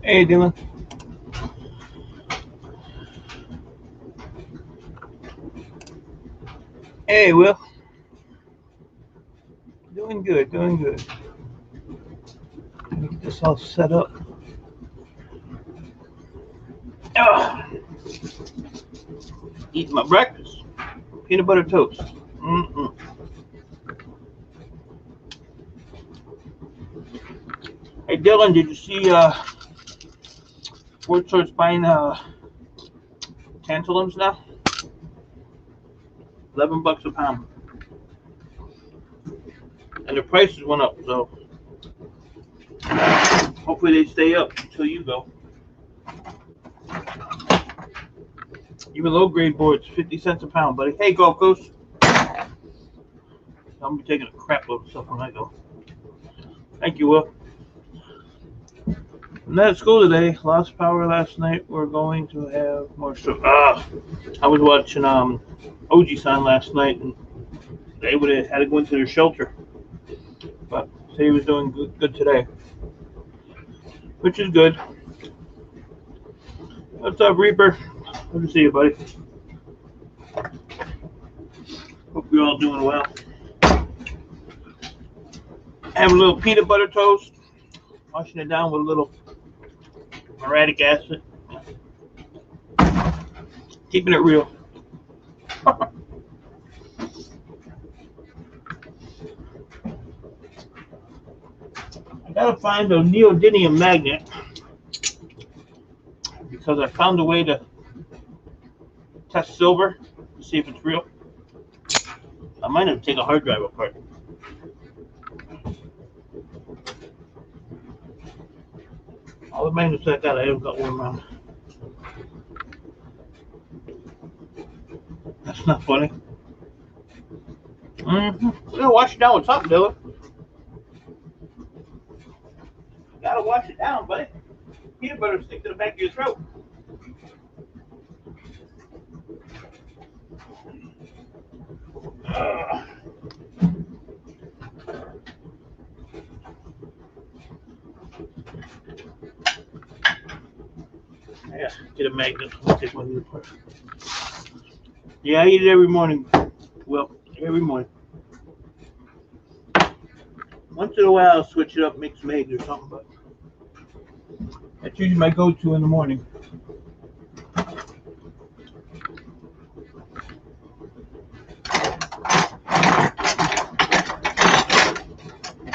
Hey, Dylan. Hey, Will. Doing good, doing good. Let me get this all set up. Ah, eating my breakfast. Peanut butter toast. Mm-mm. Hey, Dylan, did you see Ford starts buying tantalums now? $11 a pound. And the prices went up, so hopefully they stay up until you go. Even low grade boards, 50 cents a pound, buddy. Hey, Gulf Coast. I'm gonna be taking a crap load of stuff when I go. Thank you, Will. I'm not at school today. Lost power last night. We're going to have more stuff. I was watching Oji-san last night, and they would have had to go into their shelter. But say he was doing good today, which is good. What's up, Reaper? Good to see you, buddy. Hope you're all doing well. Have a little peanut butter toast. Washing it down with a little muriatic acid. Keeping it real. I gotta find a neodymium magnet because I found a way to test silver to see if it's real. I might have to take a hard drive apart. All the magnets I got, I haven't got one around. That's not funny. Mm-hmm. You gotta wash it down with something, Dylan. You gotta wash it down, buddy. Peanut butter stick to the back of your throat. Yeah, get a magnet. I'll take one of these apart. Yeah, I eat it every morning. Well, every morning. Once in a while, I'll switch it up, make some eggs or something, but that's usually my go-to in the morning.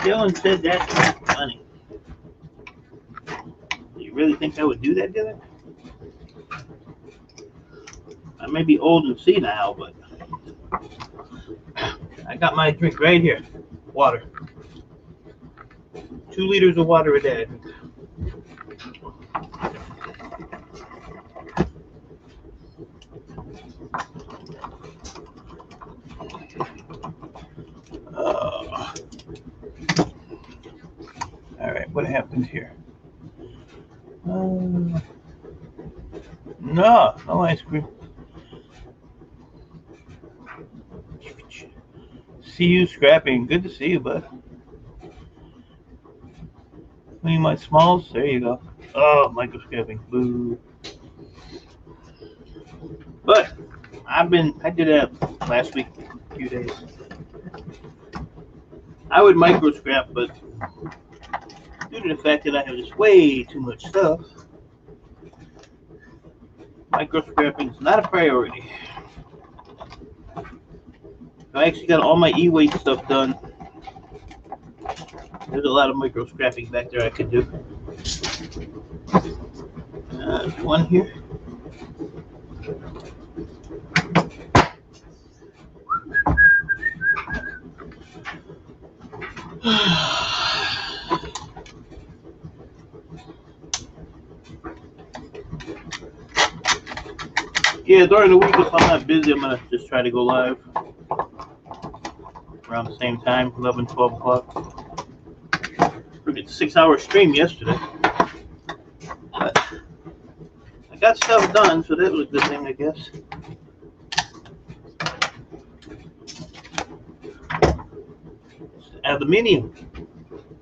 Dylan said that's not funny. Do you really think I would do that, Dylan? I may be old and senile, but I got my drink right here. Water. 2 liters of water a day. All right, what happened here? No ice cream. See you scrapping. Good to see you, bud. Clean my smalls. There you go. Oh, micro scrapping. Boo. But I did that last week, a few days. I would micro scrap, but due to the fact that I have just way too much stuff, micro scrapping is not a priority. I actually got all my e-waste stuff done. There's a lot of micro scrapping back there I could do. One here. Yeah, during the week, if I'm not busy, I'm going to just try to go live around the same time, 11, 12 o'clock. Pretty 6-hour stream yesterday. But I got stuff done, so that was a good thing, I guess. Aluminium,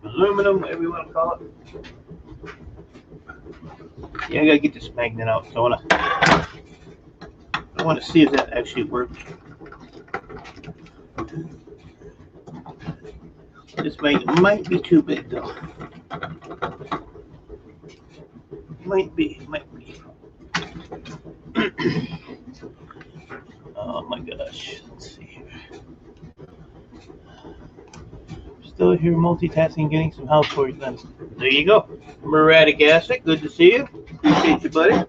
aluminum, whatever you want to call it. Yeah, I gotta get this magnet out. So I wanna see if that actually works. This magnet might be too big though. Might be. Oh my gosh. Let's see here. Still here multitasking, getting some house chores done. There you go. Muriatic acid, good to see you. Appreciate you, buddy.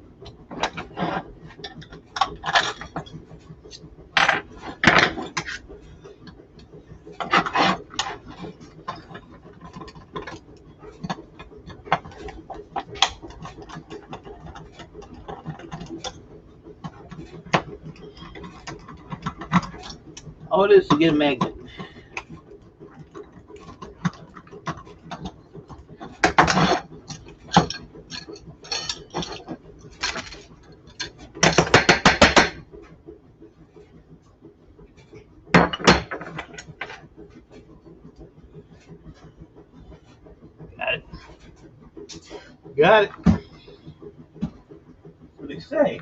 All it is to get a magnet. Got it. What they say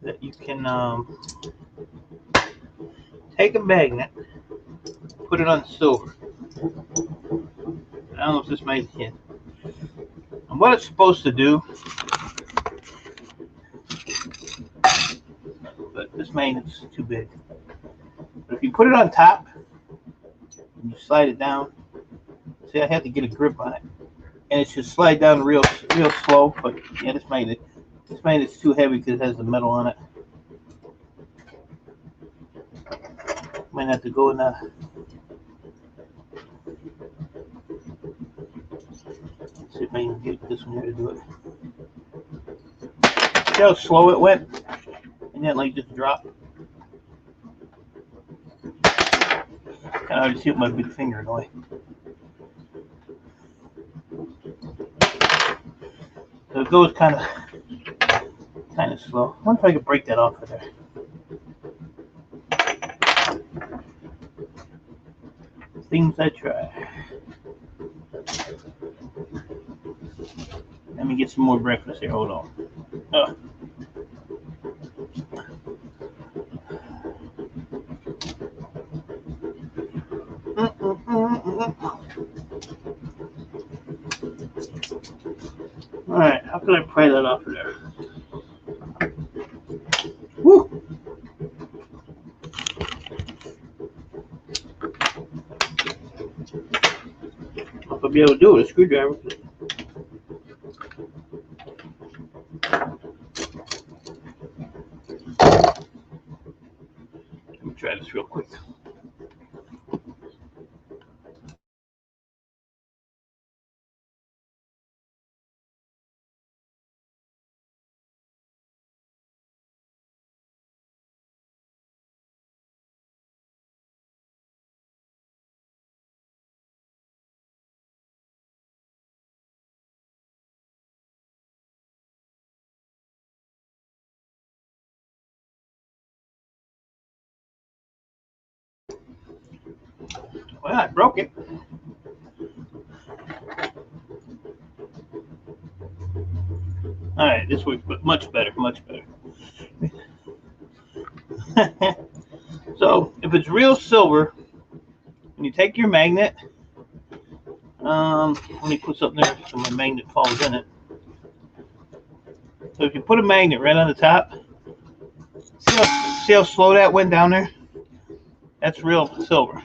that you can take a magnet, put it on silver. I don't know if this might hit. And what it's supposed to do, but this magnet's too big. But if you put it on top and you slide it down, see, I have to get a grip on it, and it should slide down real slow. But yeah, this magnet's too heavy because it has the metal on it. Might have to go in the. See if I can get this one here to do it. See how slow it went? And then like just drop. Kind of hard to see with my big finger in the way. So it goes kind of slow. I wonder if I could break that off of there. Things I try. Let me get some more breakfast here. Hold on. Oh. All right, how can I pry that off of there? Woo! I'll be able to do it with a screwdriver. Let me try this real quick. Well, I broke it. All right, this works much better. So, if it's real silver, when you take your magnet, let me put something there so my magnet falls in it. So if you put a magnet right on the top, see how slow that went down there? That's real silver.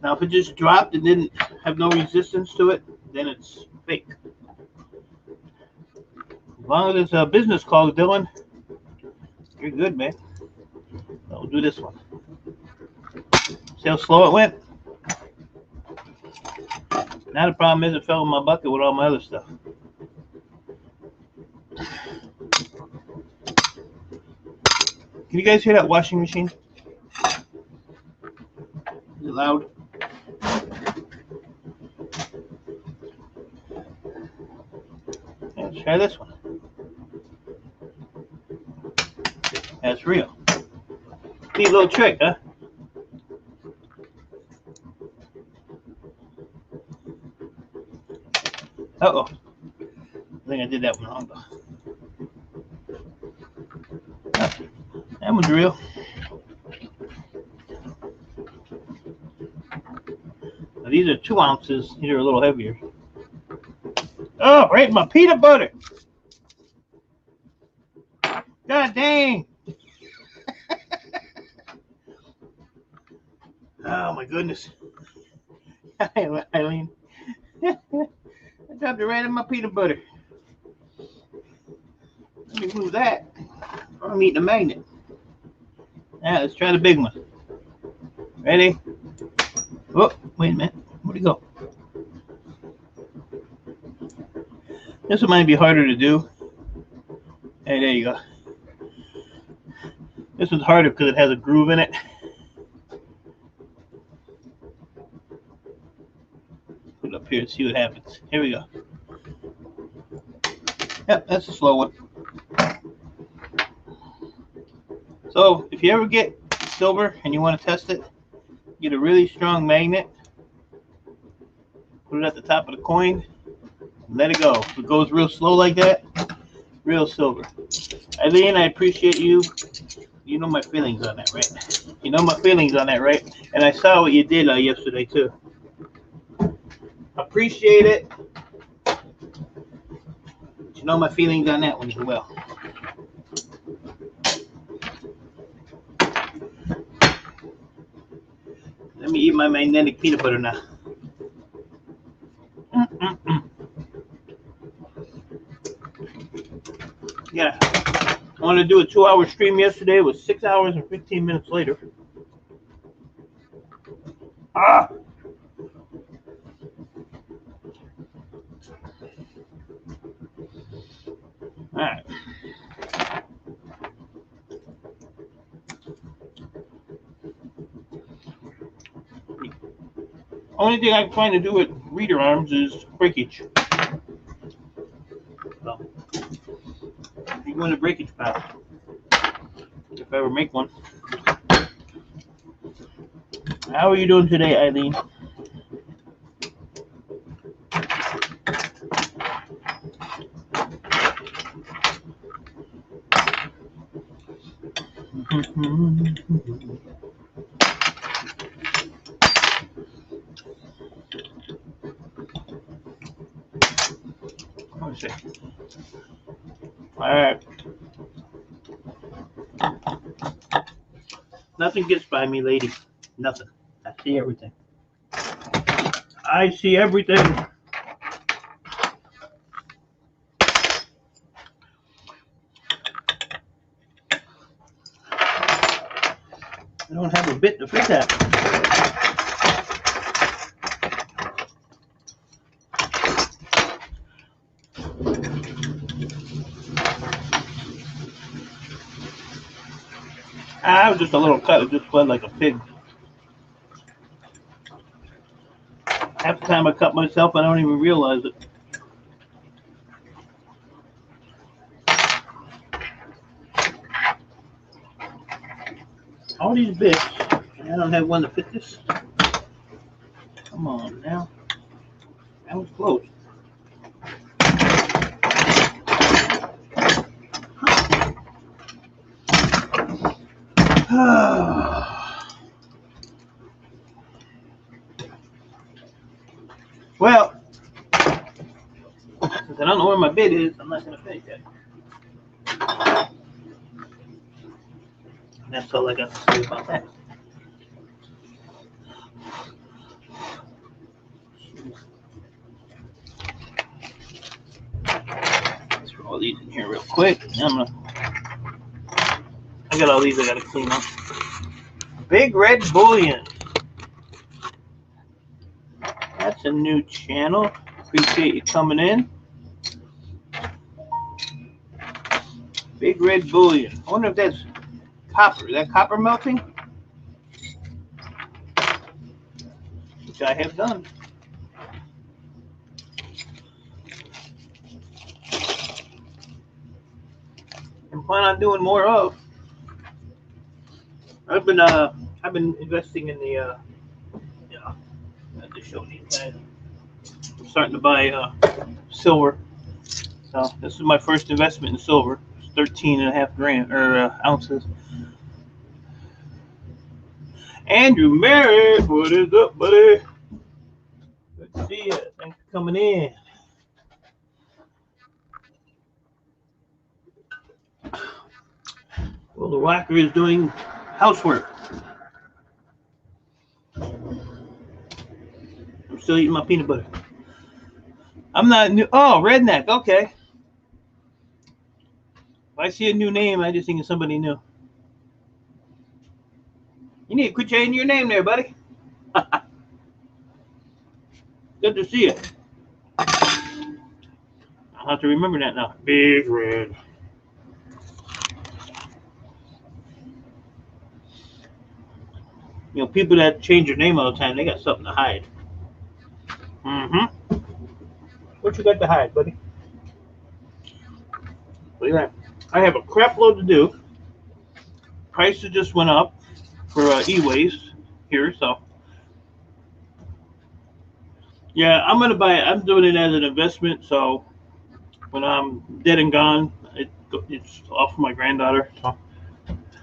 Now, if it just dropped and didn't have no resistance to it, then it's fake. As long as it's a business call, Dylan, you're good, man. We'll do this one. See how slow it went? Now the problem is it fell in my bucket with all my other stuff. Can you guys hear that washing machine? Is it loud? Let's try this one. That's real. Neat little trick, huh? Uh-oh. I think I did that one wrong, though. That one's real. Now, these are 2 ounces. These are a little heavier. Oh, right in my peanut butter. God dang. Oh, my goodness. Eileen. I dropped it right in my peanut butter. Let me move that. I'm eating a magnet. Now, let's try the big one. Ready? Oh, wait a minute. Where'd it go? This one might be harder to do. Hey, there you go. This one's harder because it has a groove in it. Put it up here and see what happens. Here we go. Yep, that's a slow one. So if you ever get silver and you want to test it, get a really strong magnet, put it at the top of the coin, and let it go. If it goes real slow like that, real silver. Eileen, I appreciate you. You know my feelings on that, right? You know my feelings on that, right? And I saw what you did yesterday too. Appreciate it. You know my feelings on that one as well. Let me eat my magnetic peanut butter now. Yeah, I wanted to do a 2-hour stream yesterday. It was 6 hours and 15 minutes later. Ah! All right. Only thing I can find to do with reader arms is breakage. So, you go in a breakage path. If I ever make one. How are you doing today, Eileen? Let's see. All right. Nothing gets by me, lady. Nothing. I see everything. I see everything. I don't have a bit to fit that. I was just a little cut. It just bled like a pig. Half the time I cut myself, I don't even realize it. All these bits, I don't have one to fit this. Come on now. That was close. Well, since I don't know where my bit is, I'm not going to finish it. That's all I got to say about that. Let's throw all these in here real quick. I got all these I got to clean up. Big Red Bullion. That's a new channel. Appreciate you coming in. Big Red Bullion. I wonder if that's copper. Is that copper melting? Which I have done. And plan on doing more of. I've been investing in the I just showed these guys. I'm starting to buy silver. So this is my first investment in silver. It's 13.5 grand or ounces. Andrew Merritt, what is up, buddy? Good to see you. Thanks for coming in. Well, the rocker is doing housework. I'm still eating my peanut butter. I'm not new. Oh, Redneck. Okay. If I see a new name, I just think of somebody new. You need to quit changing your name there, buddy. Good to see you. I'll have to remember that now. Big Red. You know, people that change their name all the time, they got something to hide. Mm-hmm. What you got to hide, buddy? Look at that. I have a crap load to do. Prices just went up for e-waste here, so yeah, I'm gonna buy it. I'm doing it as an investment, so when I'm dead and gone, it's off for my granddaughter. So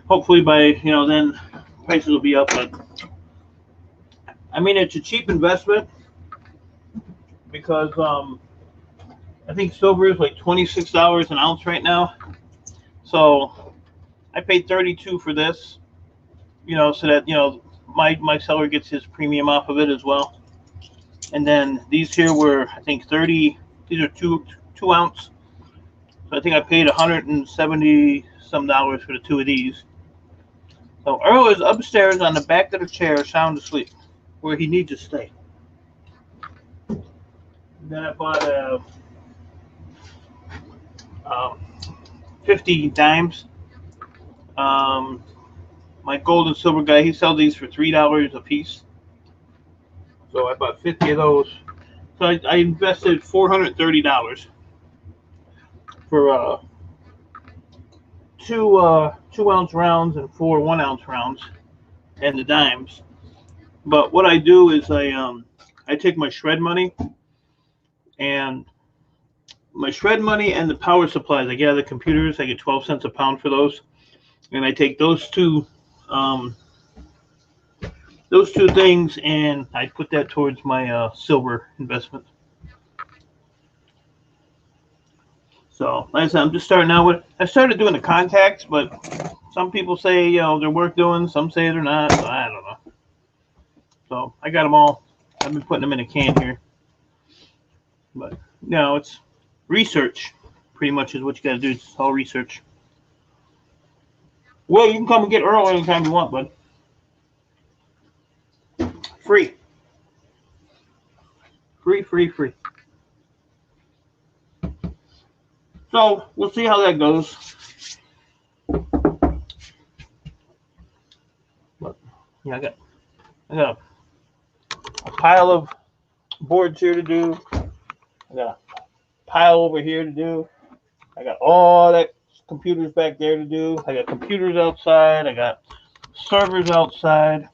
hopefully by then prices will be up. But I mean, it's a cheap investment because I think silver is like $26 an ounce right now. So I paid $32 for this, so that my seller gets his premium off of it as well. And then these here were, I think, 30. These are two ounce. So I think I paid $170 some for the 2 of these. So Earl is upstairs on the back of the chair, sound asleep, where he needs to stay. Then I bought 50 dimes. My gold and silver guy, he sells these for $3 a piece. So I bought 50 of those. So I invested $430 for 2 ounce rounds and 4 1 ounce rounds and the dimes. But what I do is I take my shred money and the power supplies. I get the computers. I get 12 cents a pound for those, and I take those two things and I put that towards my silver investment. So like I said, I'm just starting out with. I started doing the contacts, but some people say they're worth doing. Some say they're not. So I don't know. So I got them all. I've been putting them in a can here. But it's research. Pretty much is what you got to do. It's all research. Well, you can come and get Earl anytime you want, bud. Free. Free. So we'll see how that goes. But yeah, I got a pile of boards here to do. I got a pile over here to do. I got all that computers back there to do. I got computers outside. I got servers outside.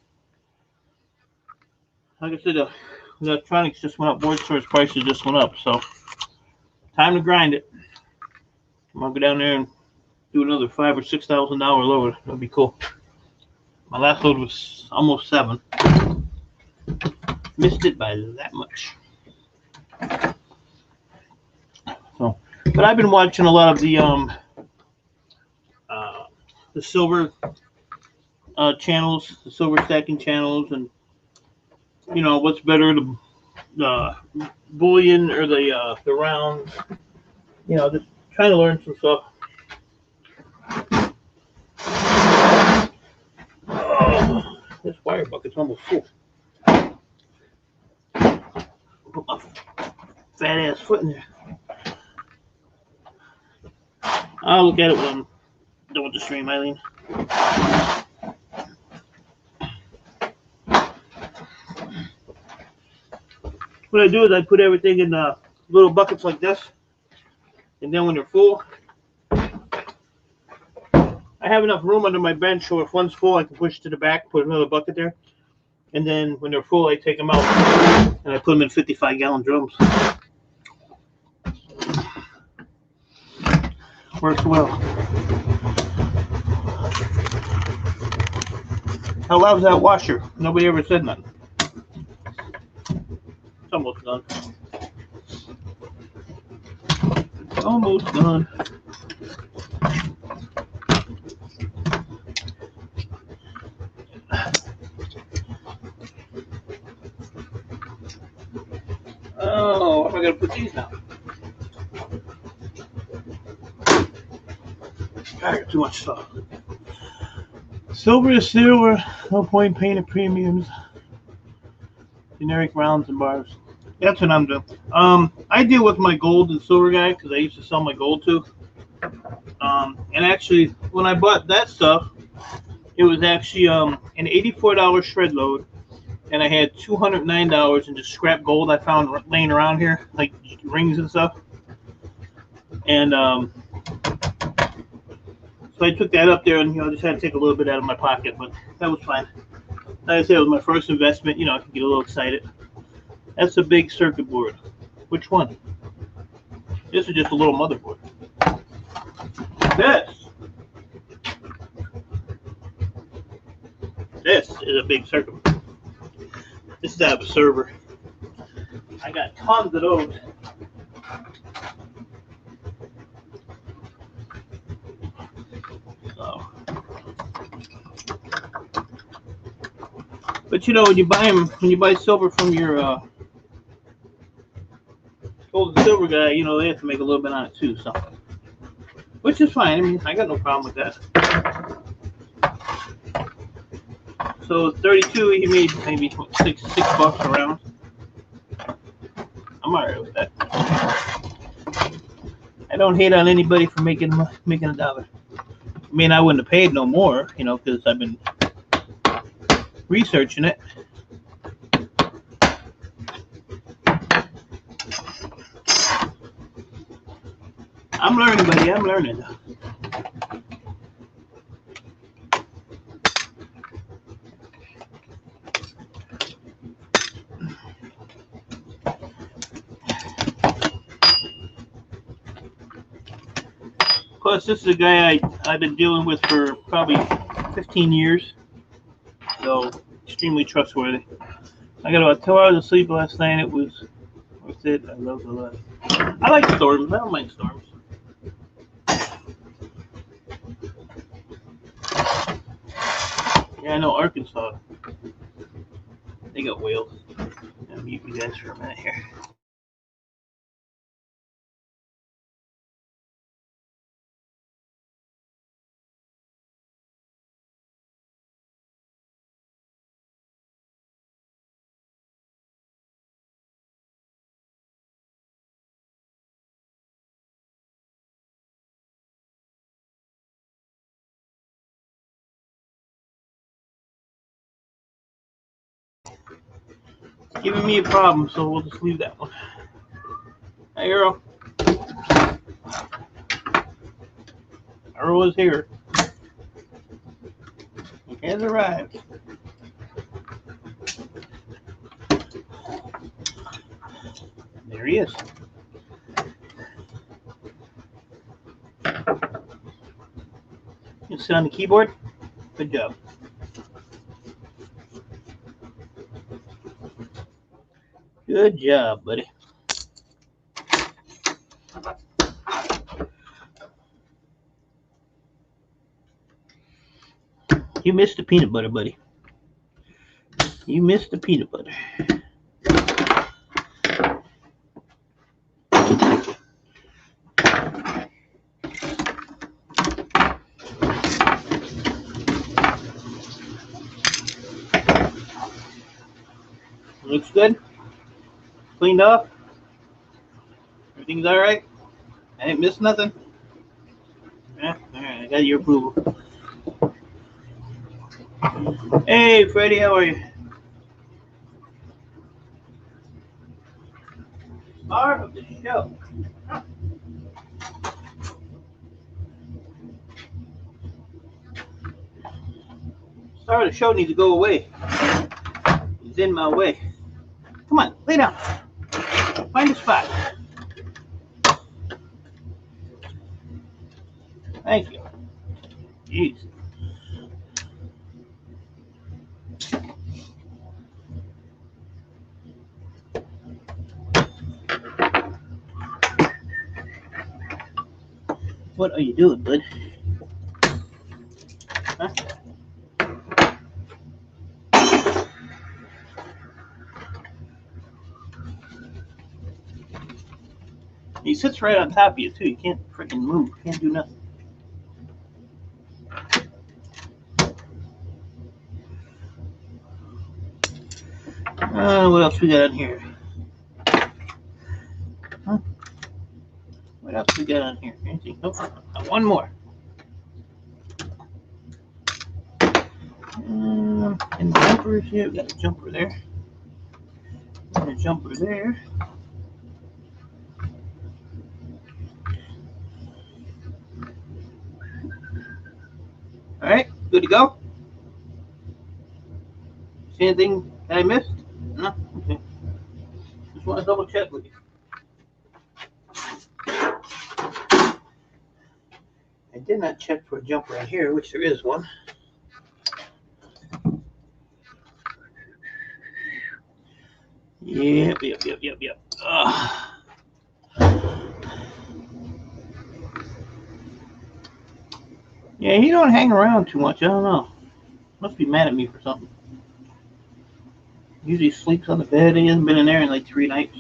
Like I said, the electronics just went up. Board storage prices just went up. So time to grind it. I'm gonna go down there and do another $5,000 or $6,000 load. That'd be cool. My last load was almost 7. Missed it by that much. So, but I've been watching a lot of the silver channels, the silver stacking channels, and what's better, the bullion or the rounds. Just trying to learn some stuff. Oh, this wire bucket's almost full. Put my fat ass foot in there. I'll look at it when I'm done with the stream, Eileen. What I do is I put everything in little buckets like this, and then when they're full, I have enough room under my bench so if one's full, I can push it to the back, put another bucket there. And then when they're full, I take them out and I put them in 55-gallon drums. Works well. How loud's that washer? Nobody ever said nothing. It's almost done. Almost done. Oh, where am I going to put these now? I got too much stuff. Silver is silver. No point paying the premiums. Generic rounds and bars. That's what I'm doing. I deal with my gold and silver guy because I used to sell my gold to. And actually, when I bought that stuff, it was actually an $84 shred load, and I had $209 in just scrap gold I found laying around here, like rings and stuff. And so I took that up there, and just had to take a little bit out of my pocket, but that was fine. Like I said, it was my first investment. I could get a little excited. That's a big circuit board. Which one? This is just a little motherboard. This is a big circuit board. This is out of a server. I got tons of those. So. But when you buy them, when you buy silver from your gold and silver guy, they have to make a little bit on it too, so which is fine. I mean, I got no problem with that. So 32, he made maybe six bucks a round. I'm alright with that. I don't hate on anybody for making a dollar. I mean, I wouldn't have paid no more, because I've been researching it. I'm learning, buddy. I'm learning. Plus, this is a guy I've been dealing with for probably 15 years. So, extremely trustworthy. I got about 2 hours of sleep last night. It was worth it. I love the life. I like storms. I don't mind storms. Yeah, I know Arkansas. They got whales. I'll mute you guys for a minute here. Giving me a problem, so we'll just leave that one. Hey, Earl. Earl is here. He has arrived. There he is. You sit on the keyboard? Good job. Good job, buddy. You missed the peanut butter, buddy. You missed the peanut butter. Looks good. Cleaned up. Everything's all right. I didn't miss nothing. Yeah, all right. I got your approval. Hey, Freddie, how are you? Star of the show. Star of the show needs to go away. It's in my way. Come on, lay down. Find a spot. Thank you. Jeez. What are you doing, bud? Huh? He sits right on top of you, too. You can't freaking move. Can't do nothing. What else we got on here? Huh? What else we got on here? Anything? Nope. One more. And the jumpers here. We got a jumper there. And a jumper there. All right, good to go. See anything that I missed? No? Okay. Just want to double check with you. I did not check for a jumper right here, which there is one. Yep. Yeah, he don't hang around too much. I don't know. Must be mad at me for something. Usually sleeps on the bed. He hasn't been in there in like 3 nights.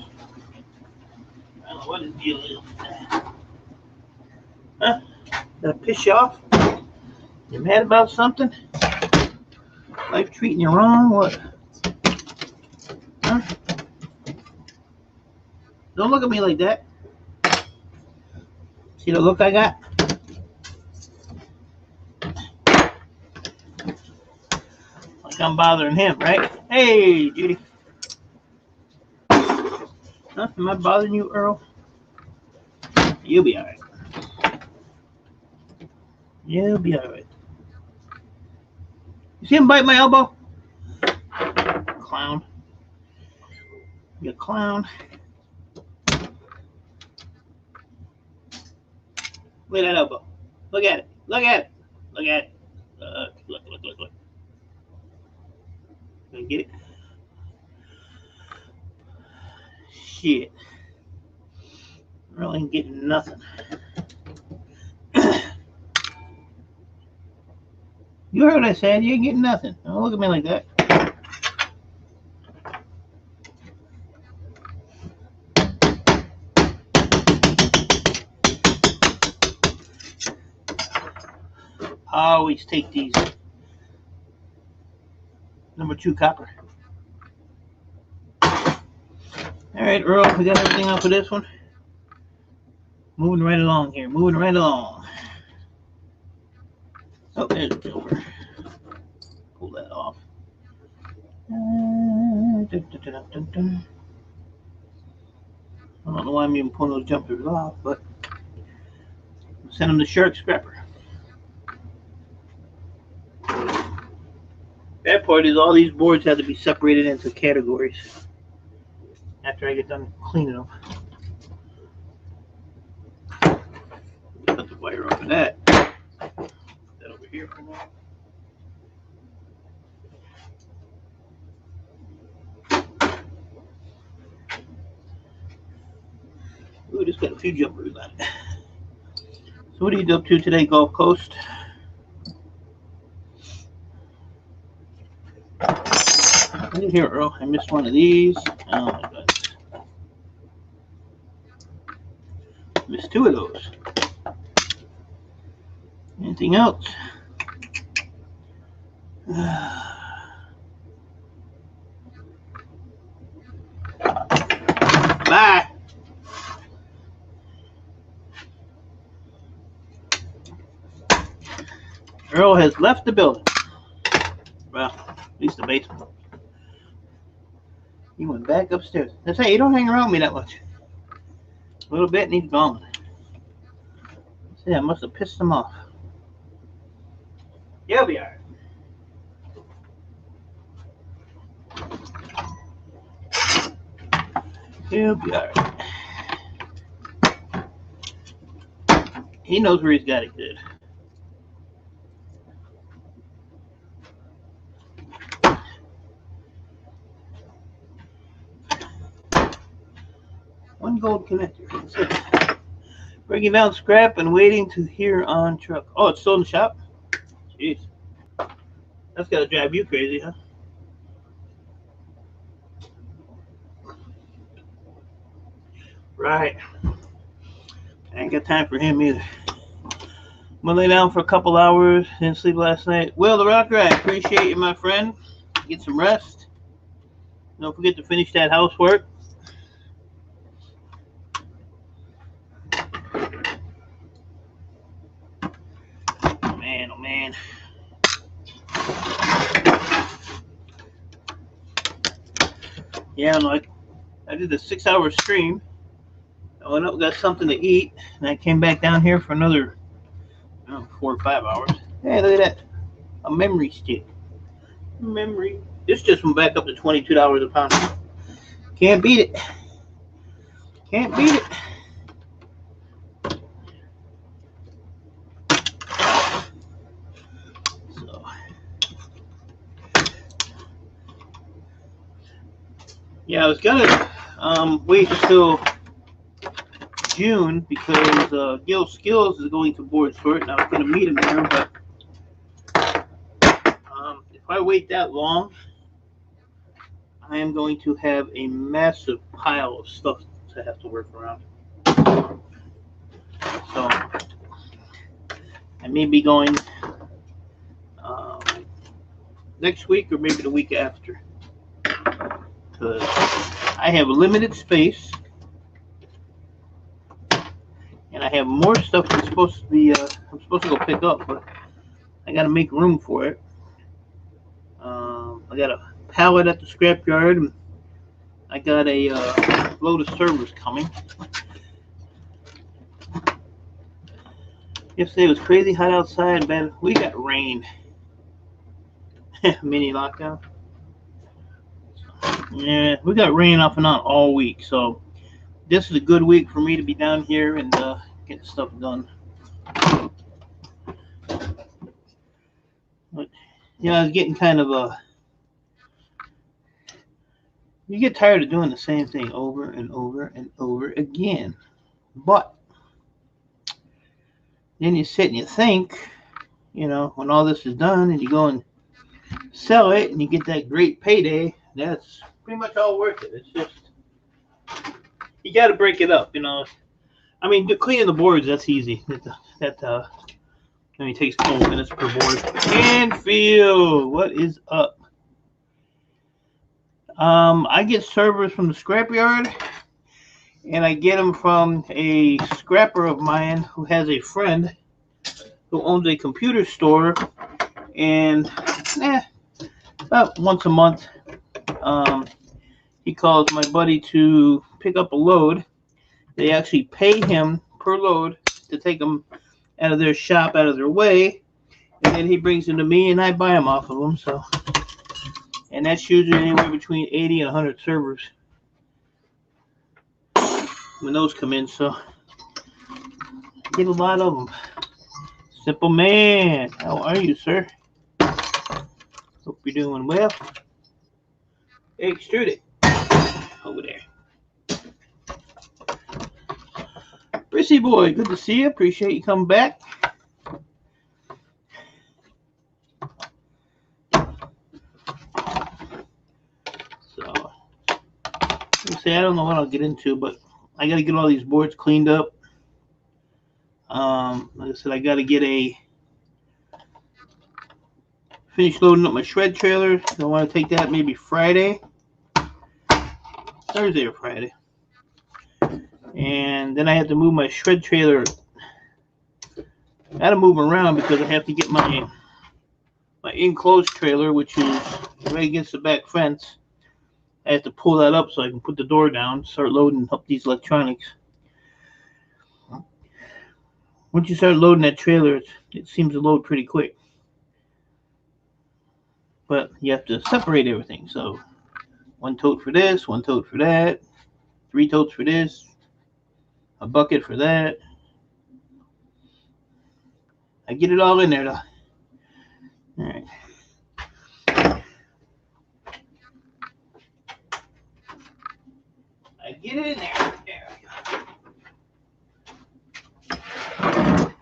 I don't know what his deal is. Huh? Did I piss you off? You mad about something? Life treating you wrong? What? Huh? Don't look at me like that. See the look I got? Like I'm bothering him, right? Hey, Judy. Huh? Am I bothering you, Earl? You'll be alright. You'll be alright. You see him bite my elbow? Clown. You clown. Look at that elbow. Look at it. Look at it. Look at it. Look. Can you get it? Shit. Really ain't getting nothing. You heard what I said. You ain't getting nothing. Don't look at me like that. I always take these number 2 copper. Alright, Earl, we got everything up for this one. Moving right along here. Moving right along. Oh, there's the silver. Pull that off. I don't know why I'm even pulling those jumpers off, but I'll send them to Shark Scrapper. Bad part is all these boards have to be separated into categories after I get done cleaning them. Put the wire over that. Put that over here for now. Ooh, just got a few jumpers on it. So what are you up to today, Gulf Coast? Look at here, Earl. I missed one of these. Oh my goodness. Missed 2 of those. Anything else? Bye. Earl has left the building. Well, at least the basement. He went back upstairs. I say, you don't hang around me that much. A little bit and he's gone. See, I must have pissed him off. You'll be alright. He'll be all right. He knows where he's got it good. One gold connector. That's it. Breaking down scrap and waiting to hear on truck. Oh, it's still in the shop? Jeez. That's got to drive you crazy, huh? Right. I ain't got time for him either. I'm gonna lay down for a couple hours. Didn't sleep last night. Will the Rocker, I appreciate you, my friend. Get some rest. Don't forget to finish that housework. Man, oh man. Yeah, like I did a 6-hour stream. I went up, got something to eat, and I came back down here for another 4 or 5 hours. Hey, look at that. A memory stick. Memory. This just went back up to $22 a pound. Can't beat it. Can't beat it. So, yeah, I was gonna wait until June because Gil Skills is going to board sort, and I was gonna meet him there, but if I wait that long, I am going to have a massive pile of stuff to have to work around. So I may be going next week or maybe the week after, because I have limited space and I have more stuff that's supposed to be I'm supposed to go pick up, but I got to make room for it. I got a pallet at the scrapyard, and I got a load of servers coming. Yesterday was crazy hot outside, man. We got rain. Mini lockdown. Yeah, we got rain off and on all week, so this is a good week for me to be down here and get stuff done. But, I was getting kind of you get tired of doing the same thing over and over and over again. But then you sit and you think, when all this is done and you go and sell it and you get that great payday, that's pretty much all worth it. It's just, you got to break it up, I mean, cleaning the boards, that's easy. That only takes 12 minutes per board. Canfield, what is up? I get servers from the scrapyard, and I get them from a scrapper of mine who has a friend who owns a computer store, and about once a month, he calls my buddy to pick up a load. They actually pay him per load to take them out of their shop, out of their way, and then he brings them to me, and I buy them off of them. So, and that's usually anywhere between 80 and 100 servers when those come in. So, I get a lot of them. Simple Man, how are you, sir? Hope you're doing well. Hey, extrude it over there. Prissy boy, good to see you. Appreciate you coming back. So, I don't know what I'll get into, but I got to get all these boards cleaned up. Like I said, I got to finish loading up my shred trailer. I want to take that maybe Thursday or Friday. And then I have to move my shred trailer. I got to move them around because I have to get my enclosed trailer, which is right against the back fence. I have to pull that up so I can put the door down, start loading up these electronics. Once you start loading that trailer, it seems to load pretty quick. But you have to separate everything. So one tote for this, one tote for that, 3 totes for this, a bucket for that. I get it all in there though. All right. I get it in there. There we go.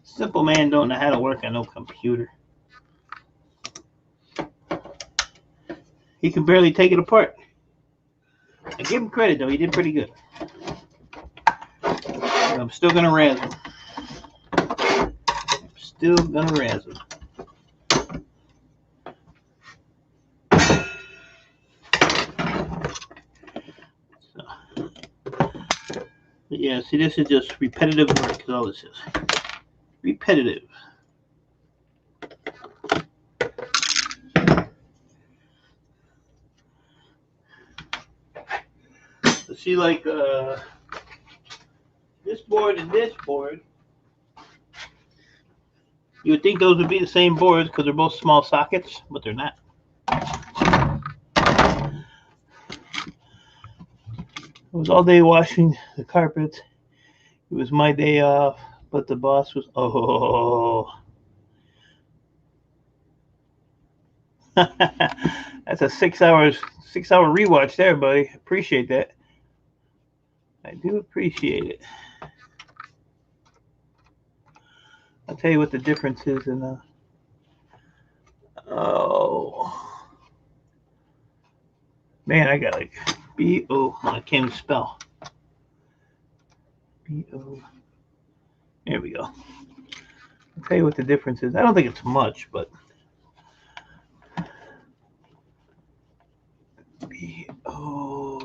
Simple man don't know how to work on no computer. He can barely take it apart. I give him credit though, he did pretty good. But I'm still gonna razz him. Still gonna razz him. So, but yeah, see, this is just repetitive work, is all this is. Repetitive. So see, like this board and this board, you would think those would be the same boards because they're both small sockets, but they're not. I was all day washing the carpet. It was my day off, but the boss was, oh. That's a 6 hour rewatch there, buddy. Appreciate that. I do appreciate it. I'll tell you what the difference is in oh man, I got like B-O. I can't even spell. B-O. There we go. I'll tell you what the difference is. I don't think it's much, but B-O-A-R-D-S.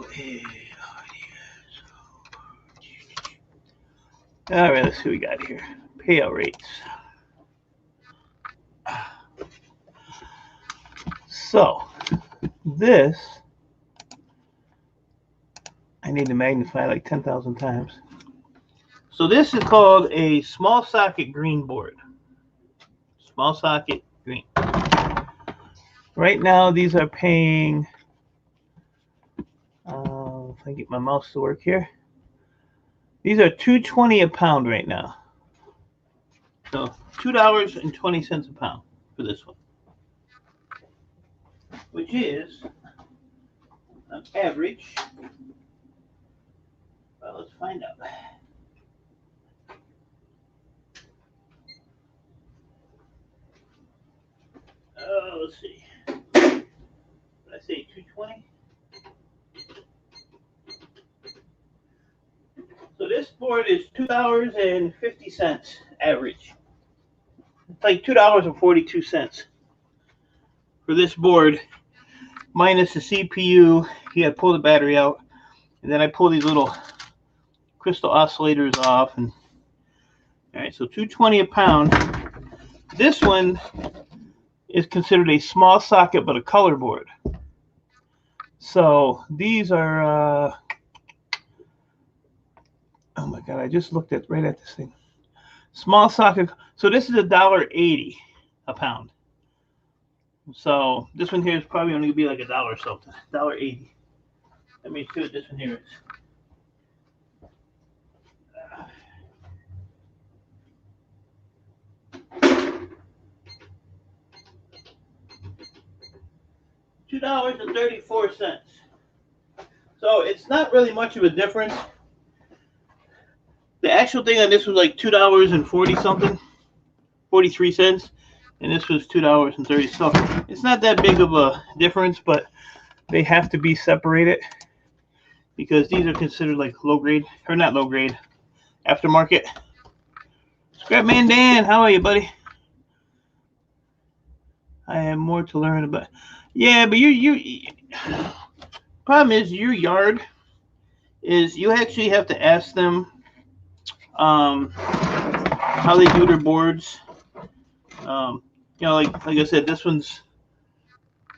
All right, let's see what we got here. Payout rates. So this, I need to magnify like 10,000 times. So this is called a small socket green board. Small socket green. Right now these are paying, if I get my mouse to work here, these are $2.20 a pound right now. So $2.20 a pound for this one, which is on average. Well, let's find out. Let's see. Did I say 220? So this board is $2.50 average. It's like $2.42 for this board, minus the CPU. You gotta pull the battery out, and then I pull these little crystal oscillators off. And all right, so $2.20 a pound. This one is considered a small socket, but a color board. So these are, oh my God, I just looked right at this thing. Small socket. So this is $1.80 a pound. So this one here is probably only gonna be like $1 or something. $1.80. Let me see what this one here is. $2.34. So it's not really much of a difference. The actual thing on this was like $2.40 something, 43 cents, and this was $2.30. So it's not that big of a difference, but they have to be separated because these are considered like low grade, or not low grade, aftermarket. Scrapman Dan, how are you, buddy? I have more to learn about. Yeah, but problem is your yard is you actually have to ask them how they do their boards. You know, like I said, this one's,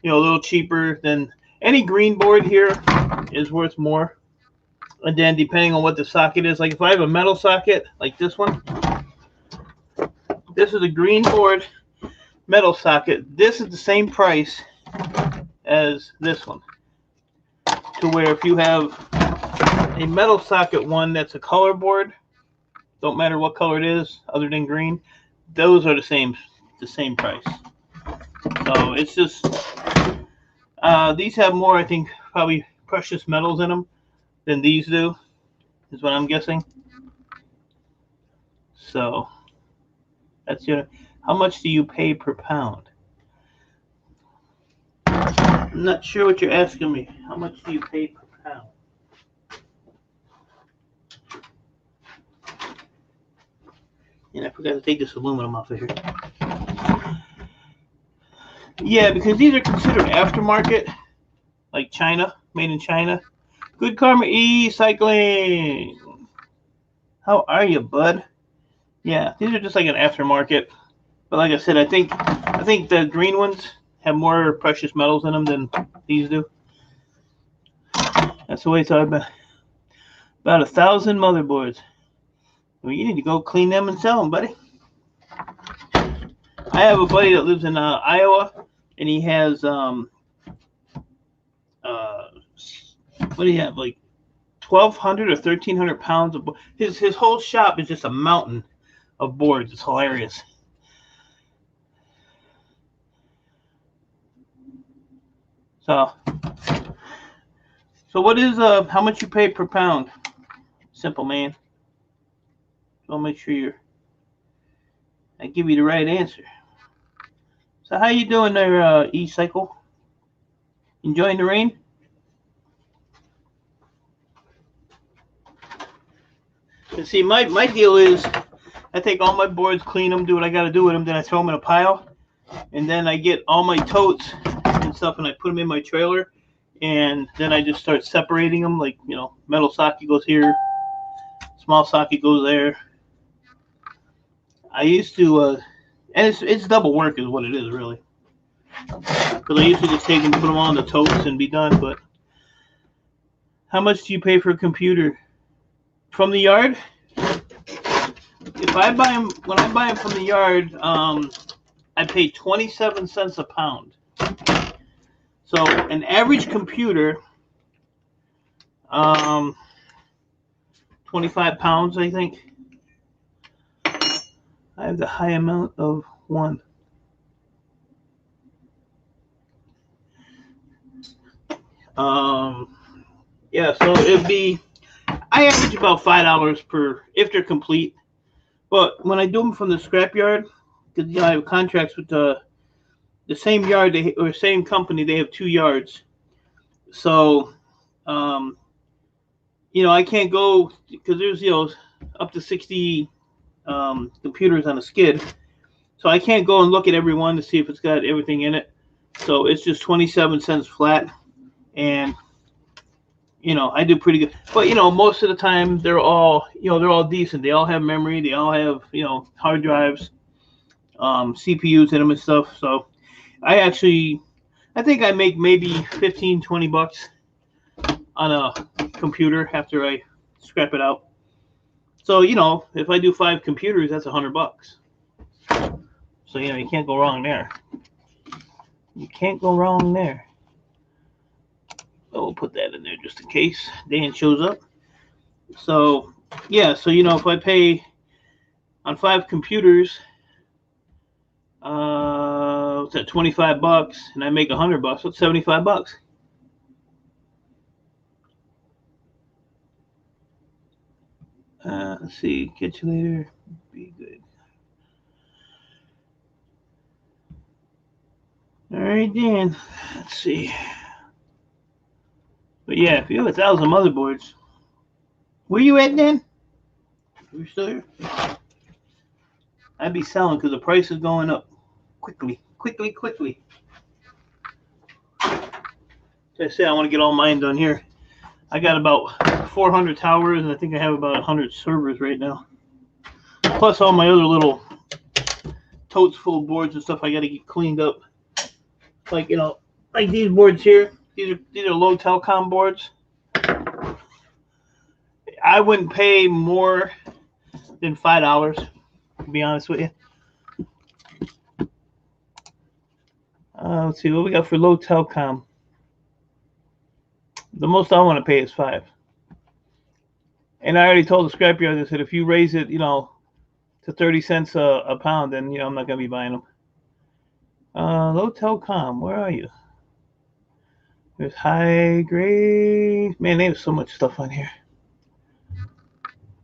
you know, a little cheaper than any green board here is worth more. And then depending on what the socket is, like if I have a metal socket like this one, this is a green board. metal socket. This is the same price as this one. To where if you have a metal socket one that's a color board, don't matter what color it is other than green, those are the same price. So it's just these have more, I think, probably precious metals in them than these do, is what I'm guessing. So that's your. How much do you pay per pound? I'm not sure what you're asking me. How much do you pay per pound? And I forgot to take this aluminum off of here. Yeah, because these are considered aftermarket, like China, made in China. Good Karma E-Cycling. How are you, bud? Yeah, these are just like an aftermarket. But like I said, I think the green ones have more precious metals in them than these do. That's the way it's about 1,000 motherboards. Well, you need to go clean them and sell them, buddy. I have a buddy that lives in Iowa, and he has what do you have, like 1,200 or 1,300 pounds of his whole shop is just a mountain of boards. It's hilarious. So what is how much you pay per pound? Simple, man. So I'll make sure I give you the right answer. So how you doing there, E-Cycle? Enjoying the rain? And see, my deal is I take all my boards, clean them, do what I got to do with them, then I throw them in a pile, and then I get all my totes and stuff, and I put them in my trailer, and then I just start separating them. Like, you know, metal socket goes here, small socket goes there. I used to, and it's double work is what it is, really. Because I used to just take them, put them on the totes, and be done. But how much do you pay for a computer from the yard? If I buy them, when I buy them from the yard, I pay 27 cents a pound. So an average computer, 25 pounds, I think. I have the high amount of one. Yeah, so it'd be, I average about $5 per, if they're complete. But when I do them from the scrapyard, because you know, I have contracts with the same yard or same company, they have 2 yards. So, you know, I can't go because there's, you know, up to 60 computers on a skid. So I can't go and look at every one to see if it's got everything in it. So it's just 27 cents flat. And, you know, I do pretty good. But, you know, most of the time they're all decent. They all have memory. They all have, you know, hard drives, CPUs in them and stuff. So I think I make maybe 15, 20 bucks on a computer after I scrap it out. So, you know, if I do 5 computers, that's $100. So, you know, you can't go wrong there. You can't go wrong there. Oh, we'll put that in there just in case Dan shows up. So, yeah, so, you know, if I pay on 5 computers, what's that, 25 bucks, and I make $100, what's 75 bucks? Let's see, catch you later. Be good. All right, Dan. Let's see. But yeah, if you have 1,000 motherboards, where you at, Dan? You still here? I'd be selling because the price is going up quickly. I say I want to get all mine done here. I got about 400 towers, and I think I have about 100 servers right now. Plus all my other little totes full of boards and stuff I got to get cleaned up. Like, you know, like these boards here. These are low telecom boards. I wouldn't pay more than $5, to be honest with you. Let's see what we got for low telecom. The most I want to pay is 5. And I already told the scrapyard, I said, if you raise it, to 30 cents a pound, then, I'm not going to be buying them. Low telecom, where are you? There's high grade. Man, there's so much stuff on here.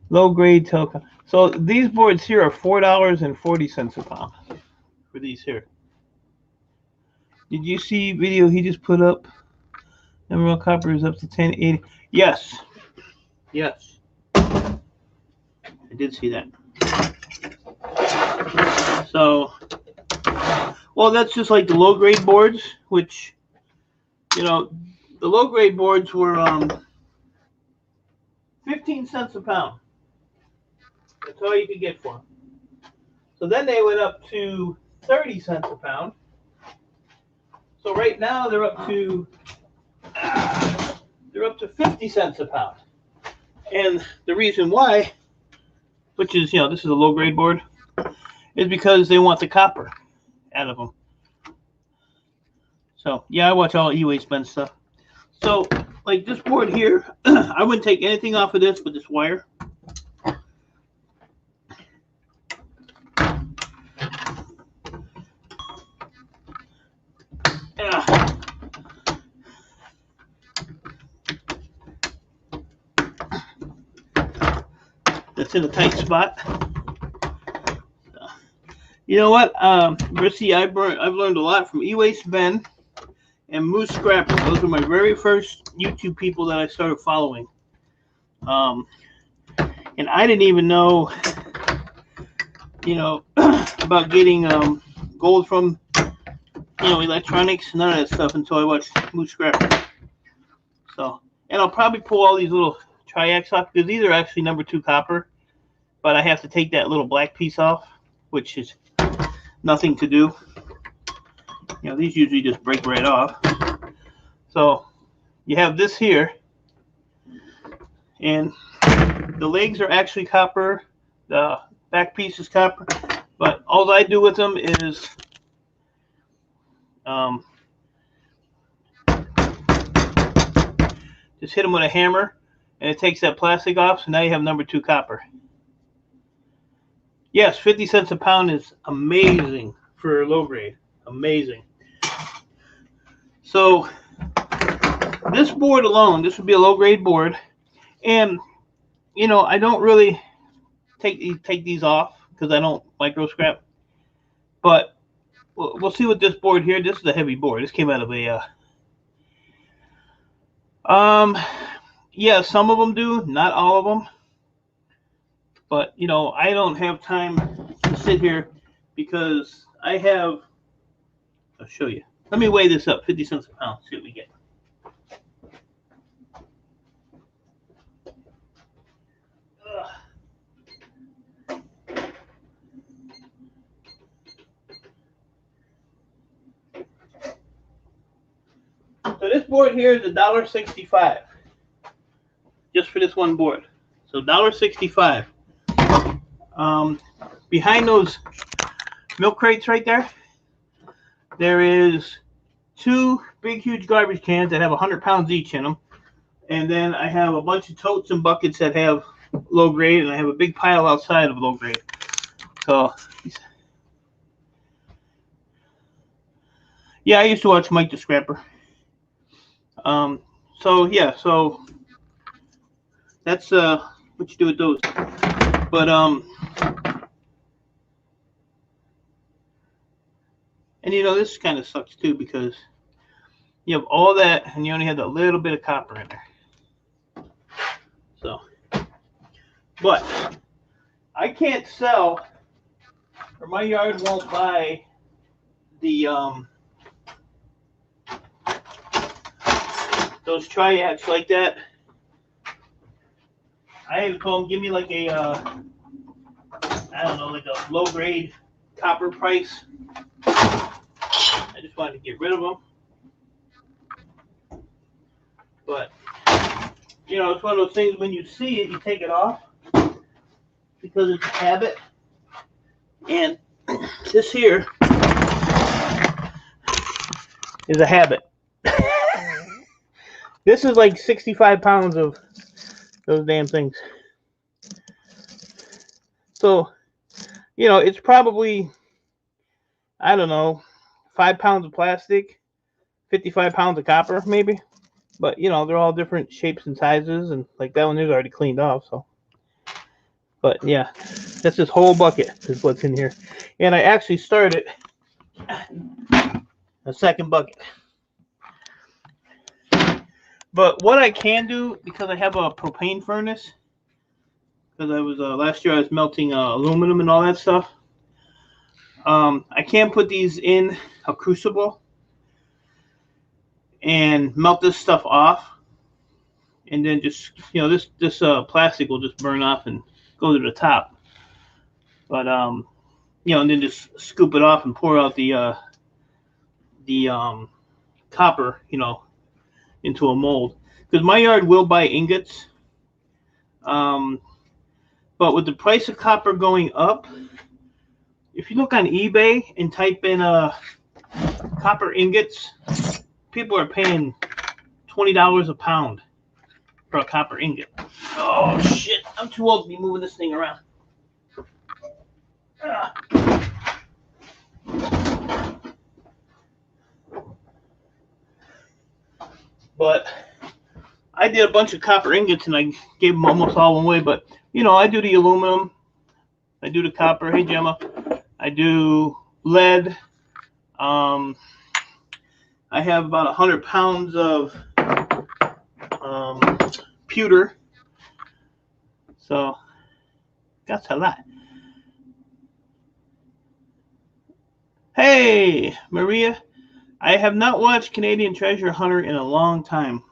Low grade telecom. So these boards here are $4.40 a pound for these here. Did you see video he just put up? Emerald copper is up to 1080. Yes. Yes. I did see that. So, well, that's just like the low grade boards, which, the low grade boards were 15 cents a pound. That's all you could get for them. So then they went up to 30 cents a pound. So right now they're up to 50 cents a pound. And the reason why, which is, this is a low grade board, is because they want the copper out of them. So yeah, I watch all E-Waste Ben stuff. So like this board here, I wouldn't take anything off of this but this wire. That's in a tight spot. You know what, Rissy, I've learned a lot from E-Waste Ben and Moose Scrapper. Those were my very first YouTube people that I started following. And I didn't even know, about getting gold from, electronics, none of that stuff until I watched Moose Scrapper. So, and I'll probably pull all these little triacs off because these are actually number 2 copper, but I have to take that little black piece off, which is nothing to do. These usually just break right off. So you have this here, and the legs are actually copper, the back piece is copper, but all I do with them is just hit them with a hammer, and it takes that plastic off, so now you have number 2 copper. Yes, 50 cents a pound is amazing for low grade. Amazing. So this board alone, this would be a low grade board, and I don't really take these off because I don't micro scrap. But we'll see with this board here. This is a heavy board. This came out of a yeah, some of them do, not all of them. But I don't have time to sit here because I have. I'll show you. Let me weigh this up. 50 cents a pound. See what we get. So this board here is $1.65, just for this one board. So $1.65. Behind those milk crates right there, there is 2 big, huge garbage cans that have 100 pounds each in them, and then I have a bunch of totes and buckets that have low grade, and I have a big pile outside of low grade. So yeah, I used to watch Mike the Scrapper. So yeah, so that's what you do with those. But and this kind of sucks too because you have all that and you only have a little bit of copper in there. So, but I can't sell, or my yard won't buy the those triacs like that. I even told them, give me like a I don't know, like a low grade copper price. I just wanted to get rid of them. But it's one of those things, when you see it, you take it off because it's a habit. And this here is a habit. This is like 65 pounds of those damn things. So, you know, it's probably, I don't know, 5 pounds of plastic, 55 pounds of copper, maybe. But, you know, they're all different shapes and sizes. And like that one is already cleaned off. So, but yeah, that's this whole bucket is what's in here. And I actually started a second bucket. But what I can do, because I have a propane furnace, because I was last year I was melting aluminum and all that stuff. I can put these in a crucible and melt this stuff off, and then just, you know, this plastic will just burn off and go to the top. But you know, and then just scoop it off and pour out the copper, you know, into a mold. Because my yard will buy ingots. But with the price of copper going up, if you look on eBay and type in copper ingots, people are paying $20 a pound for a copper ingot. Oh shit, I'm too old to be moving this thing around. But I did a bunch of copper ingots and I gave them almost all away. But, you know, I do the aluminum, I do the copper. Hey, Gemma. I do lead. I have about 100 pounds of pewter. So that's a lot. Hey, Maria. I have not watched Canadian Treasure Hunter in a long time,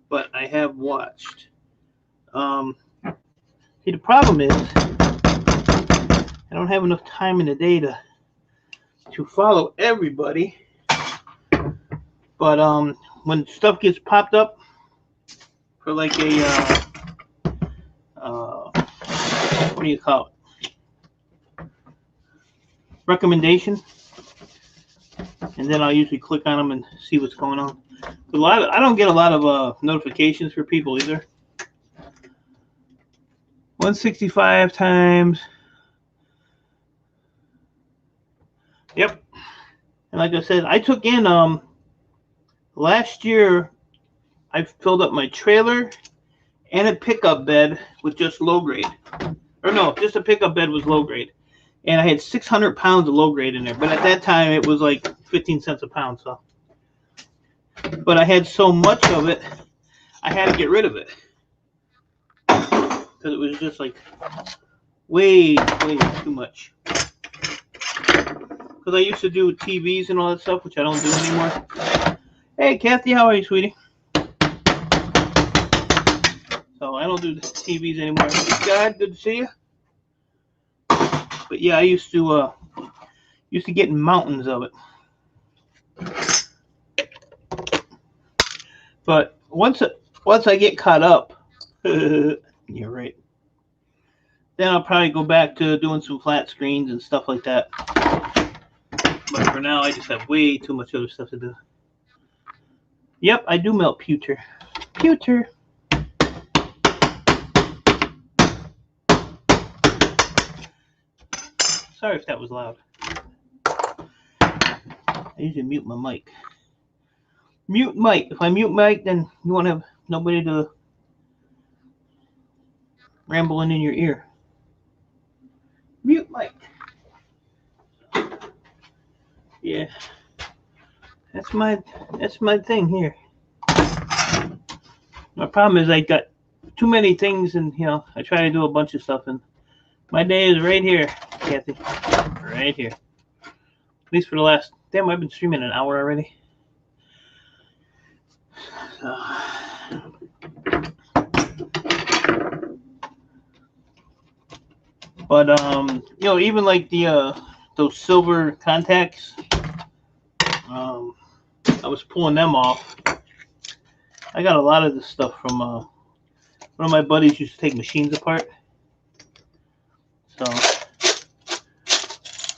but I have watched. See, the problem is I don't have enough time in the day to follow everybody. But when stuff gets popped up for like a what do you call it? Recommendation. And then I'll usually click on them and see what's going on. I don't get a lot of notifications for people either. 165 times. Yep. And like I said, I took in last year. I filled up my trailer and a pickup bed with just low grade. Or no, just a pickup bed was low grade. And I had 600 pounds of low grade in there. But at that time, it was like 15 cents a pound. So, but I had so much of it, I had to get rid of it. Because it was just like way too much. Because I used to do TVs and all that stuff, which I don't do anymore. Hey, Kathy, how are you, sweetie? So I don't do the TVs anymore. God, good to see you. But yeah, I used to get mountains of it. But once I get caught up, you're right. Then I'll probably go back to doing some flat screens and stuff like that. But for now, I just have way too much other stuff to do. Yep, I do melt pewter. Pewter. Sorry if that was loud. I usually mute my mic. Mute mic. If I mute mic, then you won't have nobody to rambling in your ear. Mute mic. Yeah. That's my thing here. My problem is I got too many things, and you know, I try to do a bunch of stuff, and my day is right here, Kathy. Right here. At least for the last, damn, I've been streaming an hour already. So, but you know, even like the those silver contacts, I was pulling them off. I got a lot of this stuff from one of my buddies used to take machines apart. So,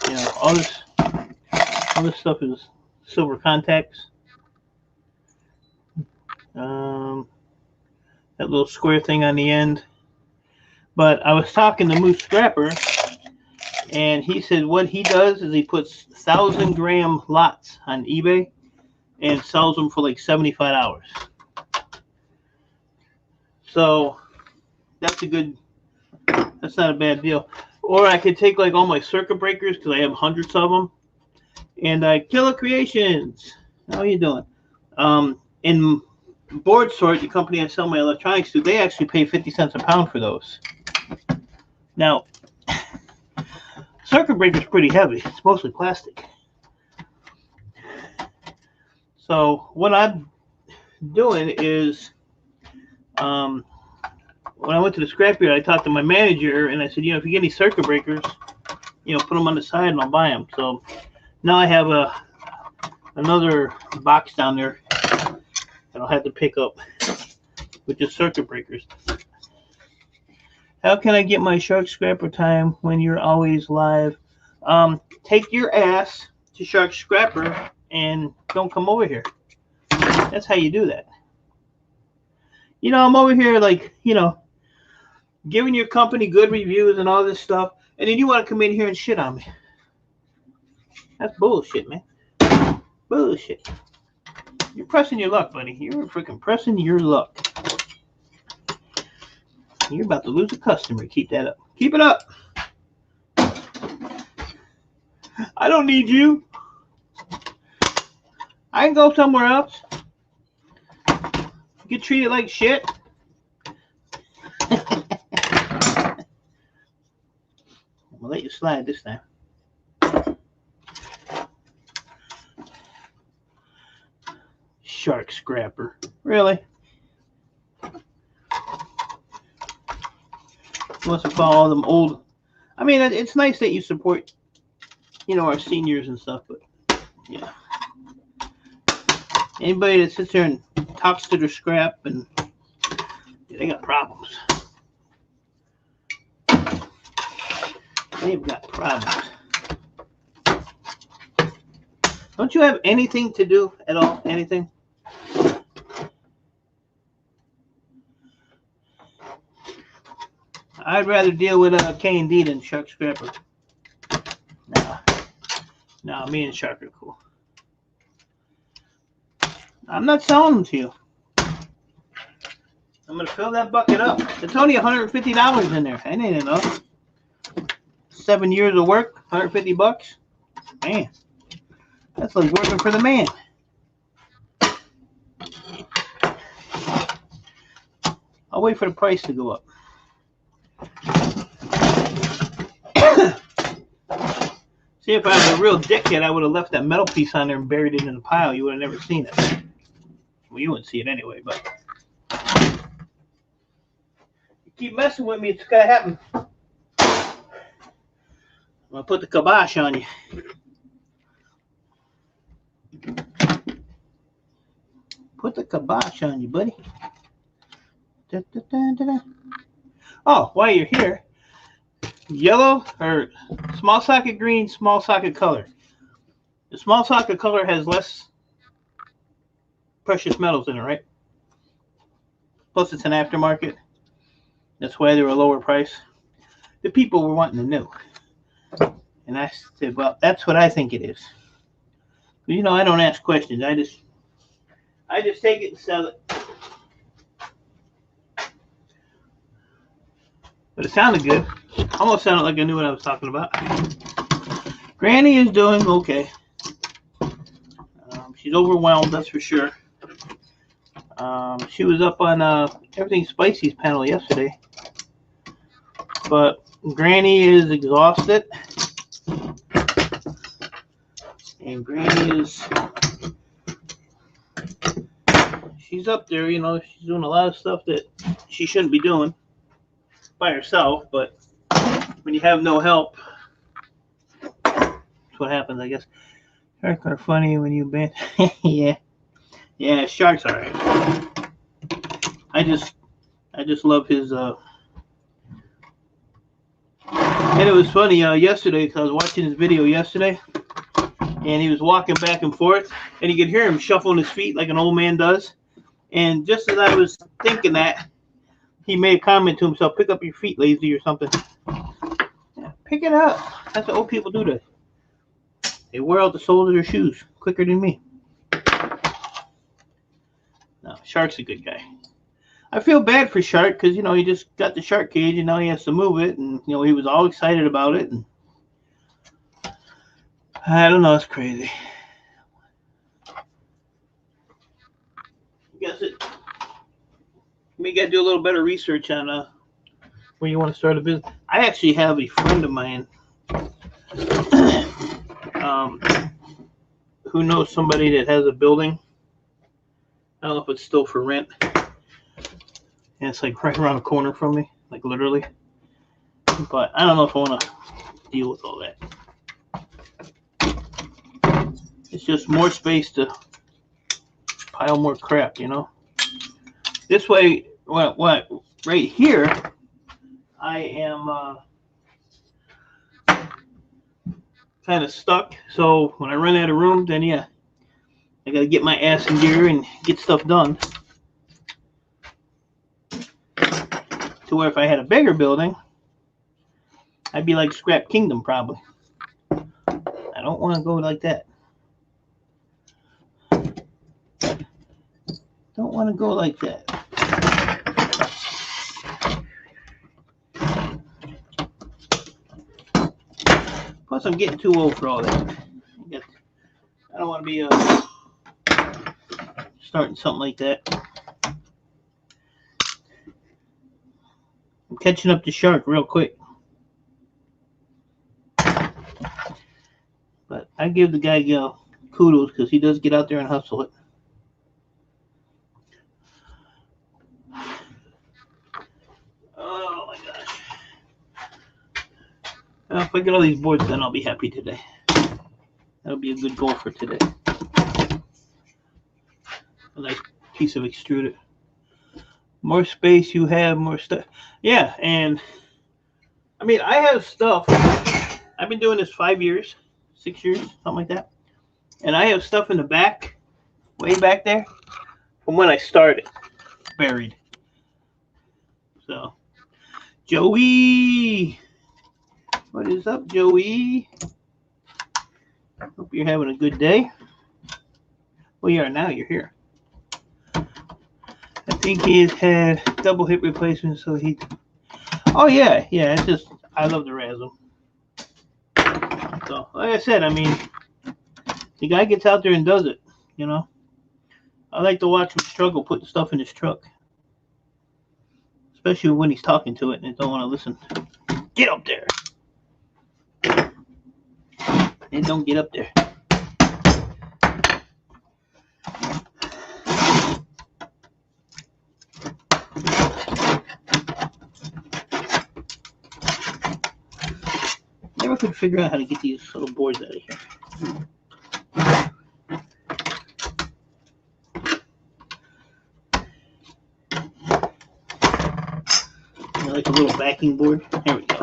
you know, all this stuff is silver contacts. That little square thing on the end. But I was talking to Moose Scrapper, and he said what he does is he puts 1,000-gram lots on eBay and sells them for like $75. So that's not a bad deal. Or I could take like all my circuit breakers, because I have hundreds of them, and Killer Creations, how are you doing? In Board Sort, the company I sell my electronics to, they actually pay 50 cents a pound for those. Now, circuit breaker's pretty heavy. It's mostly plastic. So what I'm doing is, when I went to the scrapyard, I talked to my manager, and I said, if you get any circuit breakers, put them on the side and I'll buy them. So now I have another box down there that I'll have to pick up with just circuit breakers. How can I get my Shark Scrapper time when you're always live? Take your ass to Shark Scrapper and don't come over here. That's how you do that. I'm over here like, giving your company good reviews and all this stuff, and then you want to come in here and shit on me. That's bullshit, man. Bullshit. You're pressing your luck, buddy. You're freaking pressing your luck. You're about to lose a customer. Keep that up. Keep it up. I don't need you. I can go somewhere else. Get treated like shit. I'm gonna let you slide this time. Shark Scrapper. Really? He wants to follow them old. I mean, it's nice that you support, our seniors and stuff, but yeah. Anybody that sits there and talks to their scrap, and they got problems. They've got problems. Don't you have anything to do at all? Anything? I'd rather deal with K&D than Shark Scrapper. No, me and Shark are cool. I'm not selling them to you. I'm going to fill that bucket up. It's only $150 in there. That ain't enough. 7 years of work, $150. Man, that's like working for the man. I'll wait for the price to go up. See, if I was a real dickhead, I would have left that metal piece on there and buried it in the pile. You would have never seen it. Well, you wouldn't see it anyway, but you keep messing with me, it's gonna happen. I'm gonna put the kibosh on you. Put the kibosh on you, buddy. Da, da, da, da, da. Oh, while you're here, yellow or small socket green, small socket color. The small socket color has less precious metals in it, right? Plus, it's an aftermarket. That's why they're a lower price. The people were wanting to know. And I said, well, that's what I think it is. But, I don't ask questions. I just take it and sell it. But it sounded good. Almost sounded like I knew what I was talking about. Granny is doing okay. She's overwhelmed, that's for sure. She was up on Everything Spicy's panel yesterday. But Granny is exhausted. And Granny is... She's up there, she's doing a lot of stuff that she shouldn't be doing by herself, but when you have no help, that's what happens, I guess. Sharks are funny when you ban. yeah, Shark's all right. I just love his. And it was funny yesterday because I was watching his video yesterday, and he was walking back and forth, and you could hear him shuffling his feet like an old man does. And just as I was thinking that, he made a comment to himself, "Pick up your feet, lazy," or something. Yeah, pick it up. That's what old people do. They wear out the soles of their shoes quicker than me. No, Shark's a good guy. I feel bad for Shark because, he just got the shark cage and now he has to move it. And, he was all excited about it. And I don't know. It's crazy. I guess we got to do a little better research on where you want to start a business. I actually have a friend of mine who knows somebody that has a building. I don't know if it's still for rent. And it's like right around the corner from me, like literally. But I don't know if I want to deal with all that. It's just more space to pile more crap, This way, what right here, I am kind of stuck. So when I run out of room, then yeah, I got to get my ass in gear and get stuff done. To where if I had a bigger building, I'd be like Scrap Kingdom probably. I don't want to go like that. Don't want to go like that. Plus, I'm getting too old for all that. I don't want to be starting something like that. I'm catching up to Shark real quick. But I give the guy kudos because he does get out there and hustle it. Oh my gosh. Well, if I get all these boards done, I'll be happy today. That'll be a good goal for today. A nice piece of extruded. More space you have, more stuff. Yeah, and I mean, I have stuff. I've been doing this 5 years, 6 years, something like that. And I have stuff in the back, way back there, from when I started, buried. So, Joey, what is up, Joey? Hope you're having a good day. Well, you are now. You're here. I think he's had double hip replacement, so he. Oh yeah. It's just I love the Razum. So, like I said, I mean, the guy gets out there and does it. I like to watch him struggle putting stuff in his truck, especially when he's talking to it and they don't want to listen. Get up there. And don't get up there. Never could figure out how to get these little boards out of here. Like a little backing board. There we go.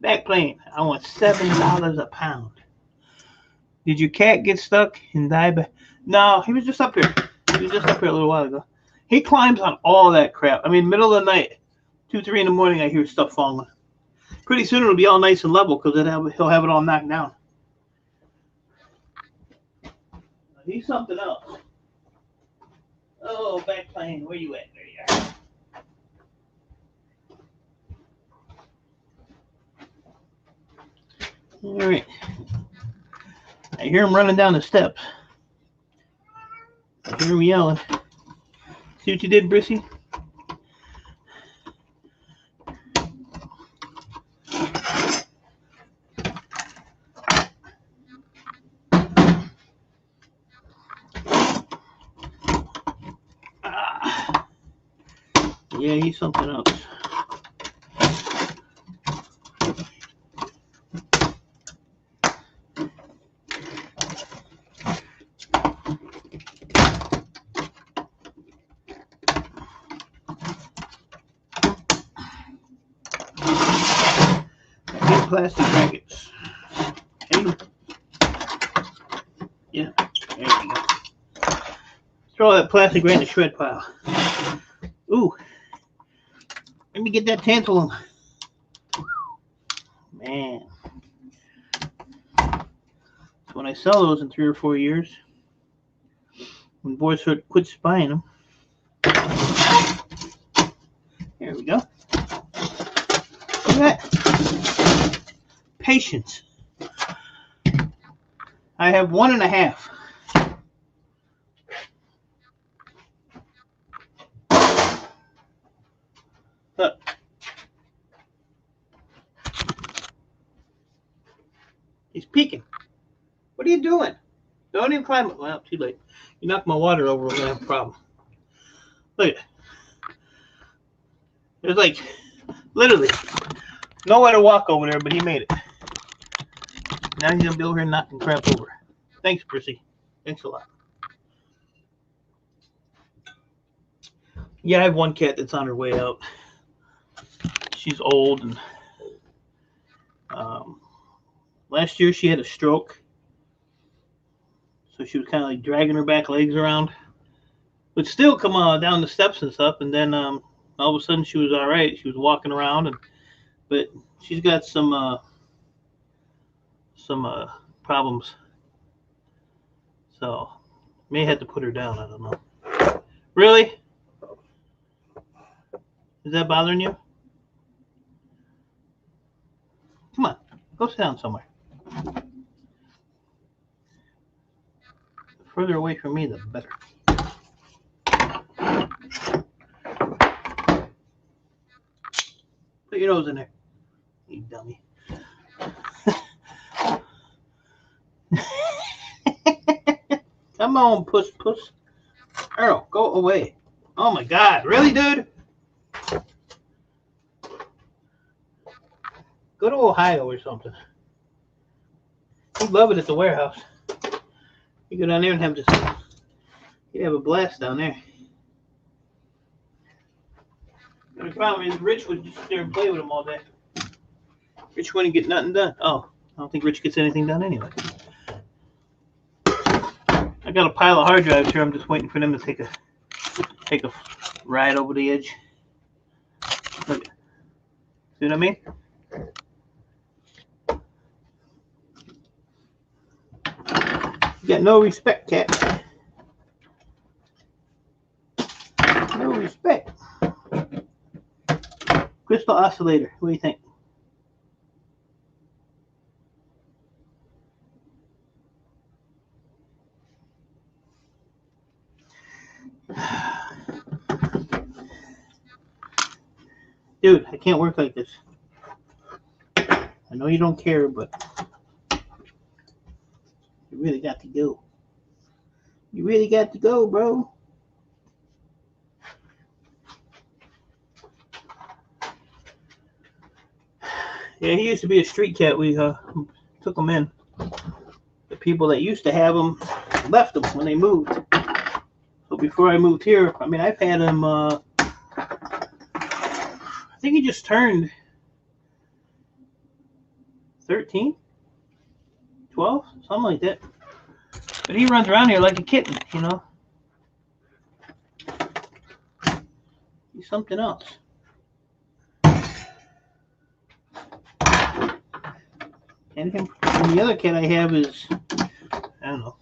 Backplane. I want $7 a pound. Did your cat get stuck and die? No, he was just up here. He was just up here a little while ago. He climbs on all that crap. I mean, middle of the night, 2, 3 in the morning, I hear stuff falling. Pretty soon it'll be all nice and level because he'll have it all knocked down. He's something else. Oh, backplane, where you at? There you are. All right. I hear him running down the steps. I hear him yelling. See what you did, Brissy? Yeah, he's something else. Plastic brackets. Throw that plastic right in the shred pile. Ooh. Let me get that tantalum. Man. When I sell those in 3 or 4 years, when boys quit buying them. There we go. Look at that. Patience. I have 1.5. Look. He's peeking. What are you doing? Don't even climb it. Well, too late. You knock my water over, we're going to have a problem. Look at it. There's like, literally, nowhere to walk over there, but he made it. Now he's going to be over here knocking crap over. Thanks, Prissy. Thanks a lot. Yeah, I have one cat that's on her way out. She's old, and last year she had a stroke. So she was kind of like dragging her back legs around. Would still come down the steps and stuff, and then all of a sudden she was all right. She was walking around, but she's got some problems. So may have to put her down. I don't know. Really? Is that bothering you? Come on, go sit down somewhere. The further away from me, the better. Put your nose in there, you dummy. Come on, puss. Earl, go away. Oh my God, really, dude? Go to Ohio or something. He'd love it at the warehouse. You go down there and have this. You'd have a blast down there. The problem is Rich would just sit there and play with him all day. Rich wouldn't get nothing done. Oh, I don't think Rich gets anything done anyway. I got a pile of hard drives here. I'm just waiting for them to take a ride over the edge. Look. See what I mean? You got no respect, cat. No respect. Crystal oscillator. What do you think? Dude, I can't work like this. I know you don't care, but you really got to go. You really got to go, bro. Yeah, he used to be a street cat. We took him in. The people that used to have him left him when they moved. So before I moved here, I mean, I've had him, I think he just turned 13, 12, something like that. But he runs around here like a kitten, you know. He's something else. And the other cat I have is, I don't know,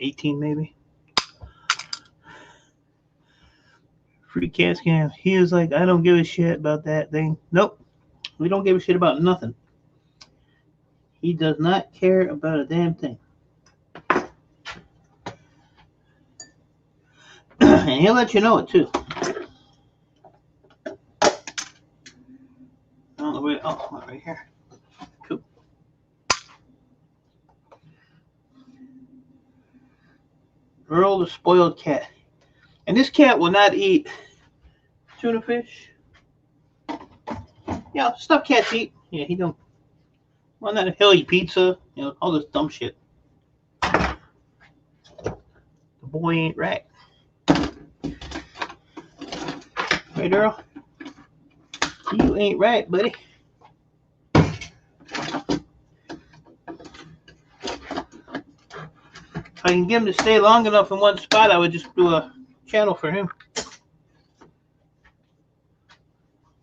18 maybe. Free cat scam. He is like, I don't give a shit about that thing. Nope. We don't give a shit about nothing. He does not care about a damn thing. And he'll let you know it too. On the way, oh, right here. Cool. Earl the spoiled cat. And this cat will not eat tuna fish. Yeah, stuff cats eat. Yeah, he don't. Well, not he'll eat pizza. You know, all this dumb shit. The boy ain't right. Right, Earl? You ain't right, buddy. If I can get him to stay long enough in one spot, I would just do a channel for him.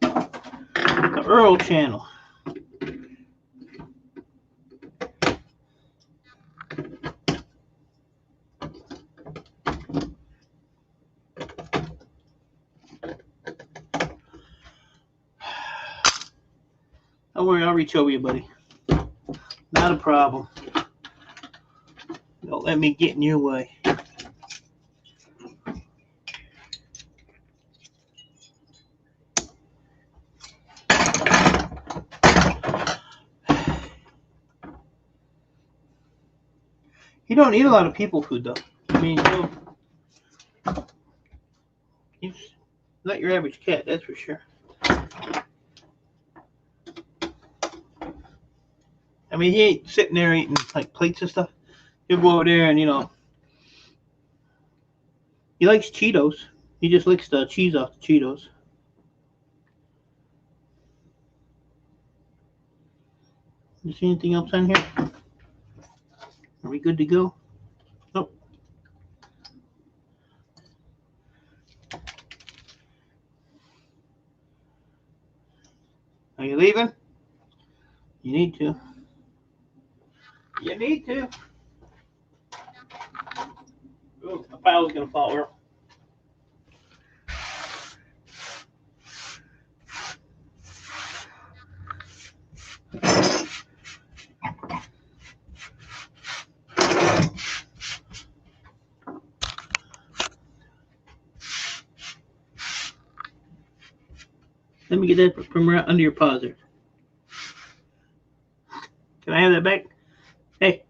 The Earl channel. Don't worry, I'll reach over you, buddy. Not a problem. Don't let me get in your way. You don't eat a lot of people food, though. I mean, he's not your average cat, that's for sure. I mean, he ain't sitting there eating like plates and stuff. He'll go over there and, you know, he likes Cheetos. He just licks the cheese off the Cheetos. You see anything else on here? Are we good to go? Nope. Are you leaving? You need to. You need to. Oh, my pile is going to fall over. Let me get that from right under your paws there. Can I have that back? Hey.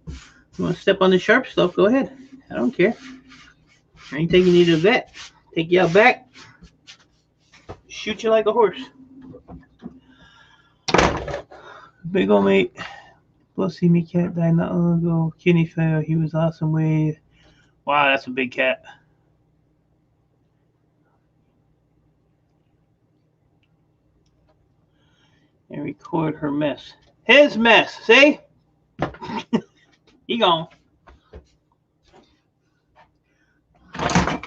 You want to step on the sharp stuff? Go ahead. I don't care. I ain't taking you to the vet. Take you out back. Shoot you like a horse. Big ol' mate. Plus, see me cat died not long ago. Kidney failure. He was awesome way. Wow, that's a big cat. And record her mess. His mess. See? He gone. I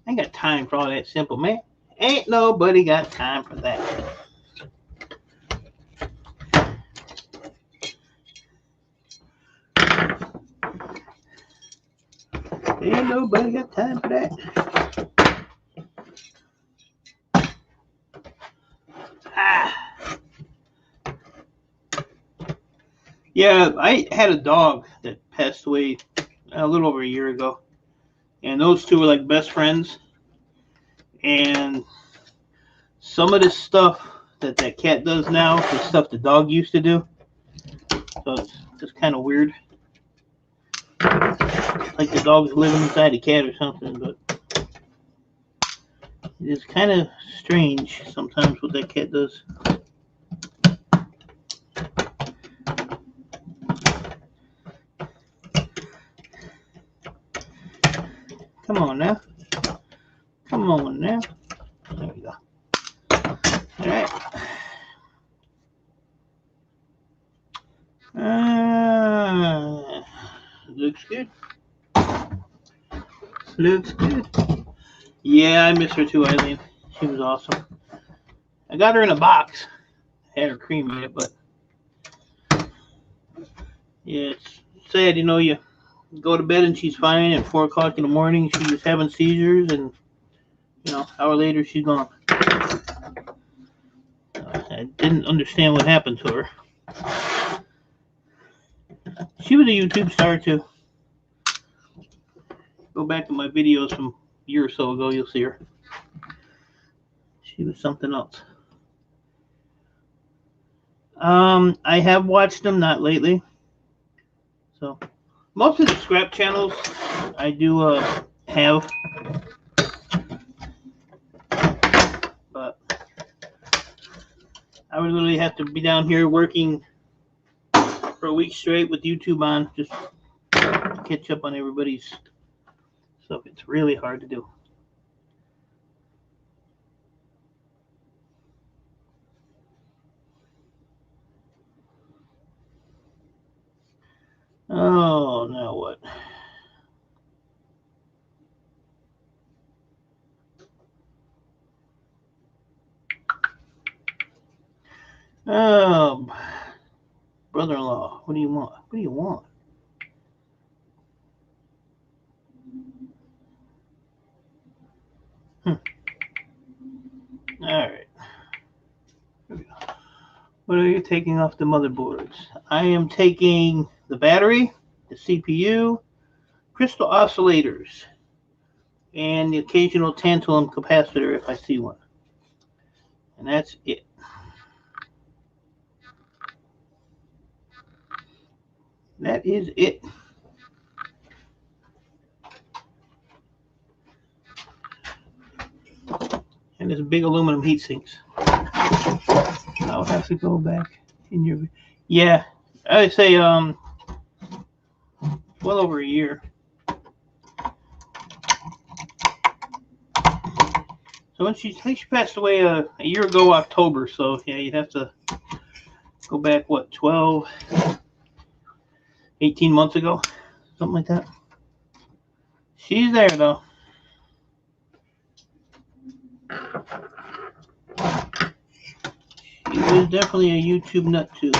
ain't got time for all that simple, man. Ain't nobody got time for that. Ain't nobody got time for that. Yeah, I had a dog that passed away a little over a year ago. And those two were like best friends. And some of the stuff that cat does now is stuff the dog used to do. So it's just kind of weird. Like the dog's living inside the cat or something, but it's kind of strange sometimes what that cat does. Come on now. Come on now. There we go. All right. Looks good. Looks good. Yeah, I miss her too, Eileen. She was awesome. I got her in a box. Had her cremated, but yeah, it's sad, you know, you go to bed and she's fine. At 4 o'clock in the morning, she was having seizures, and you know, an hour later, she's gone. I didn't understand what happened to her. She was a YouTube star too. Go back to my videos from a year or so ago, you'll see her. She was something else. I have watched them, not lately. So, most of the scrap channels I do have, but I would literally have to be down here working for a week straight with YouTube on just to catch up on everybody's stuff. It's really hard to do. Oh, now what? Oh, brother-in-law, what do you want? What do you want? All right. What are you taking off the motherboards? I am taking the battery, the CPU, crystal oscillators, and the occasional tantalum capacitor if I see one. And that's it. That is it. And there's big aluminum heat sinks. I'll have to go back in your. Yeah, I'd say well over a year. So when she passed away a year ago October. So yeah, you'd have to go back what 12, 18 months ago, something like that. She's there though. She was definitely a YouTube nut too.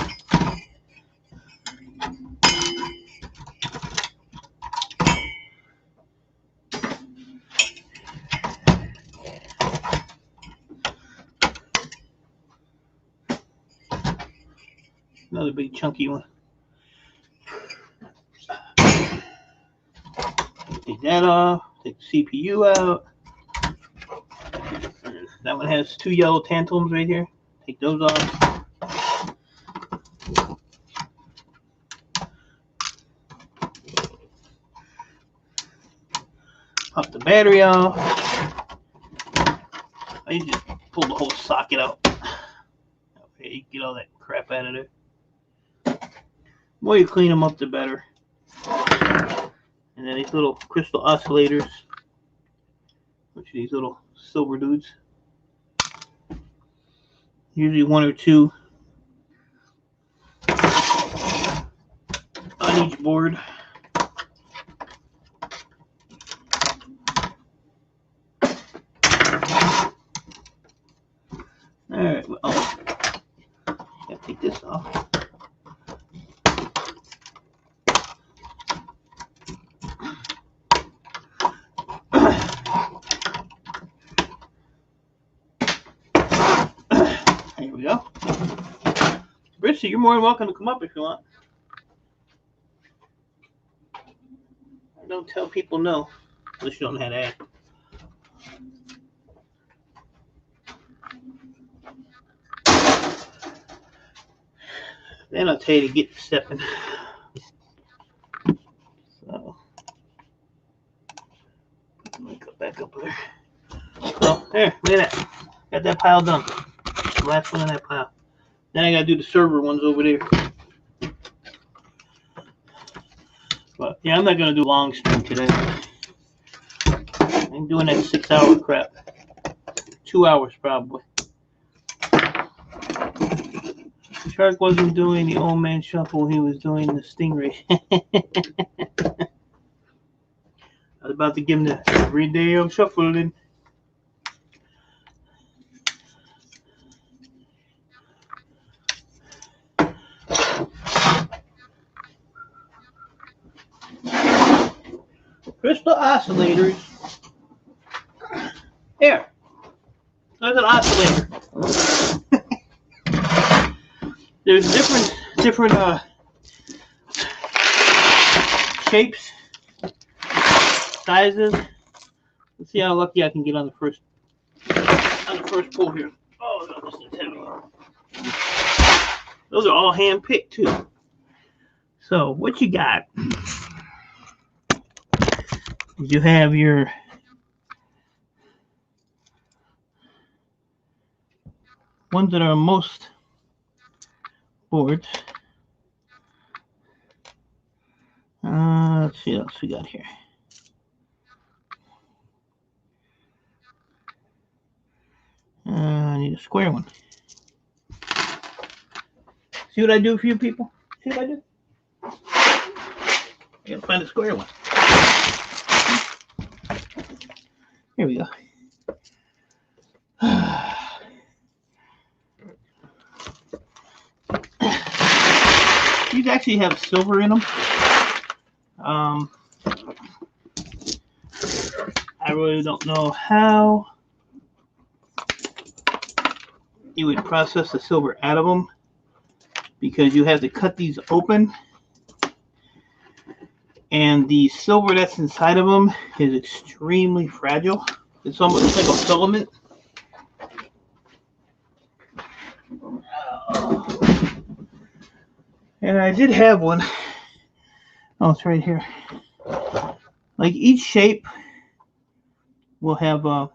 Another big chunky one. Take that off. Take the CPU out. And that one has 2 yellow tantalums right here. Take those off. Pop the battery off. I just pull the whole socket out. Okay, get all that crap out of there. The more you clean them up, the better. And then these little crystal oscillators, which are these little silver dudes. Usually 1 or 2 on each board. Alright, well, gotta take this off. Here we go. Richie, you're more than welcome to come up if you want. I don't tell people no, unless you don't know how to act. Then I'll tell you to get to stepping. So, let me go back up there. So, there, look at that. Got that pile done. The last one in that pile. Then I gotta do the server ones over there. But yeah, I'm not gonna do long stream today. I'm doing that 6-hour crap. 2 hours probably. Shark wasn't doing the old man shuffle, he was doing the stingray. I was about to give him the every day of shuffling. Crystal oscillators. Here. There's an oscillator. There's different shapes, sizes. Let's see how lucky I can get on the first pull here. Oh no, this is heavy. Those are all hand picked too. So what you got? You have your ones that are most boards. Let's see what else we got here. I need a square one. See what I do for you people? See what I do? I gotta find a square one. Here we go. These actually have silver in them. I really don't know how you would process the silver out of them, because you have to cut these open, and the silver that's inside of them is extremely fragile. It's almost like a filament. And I did have one. Oh, it's right here. Like each shape will have a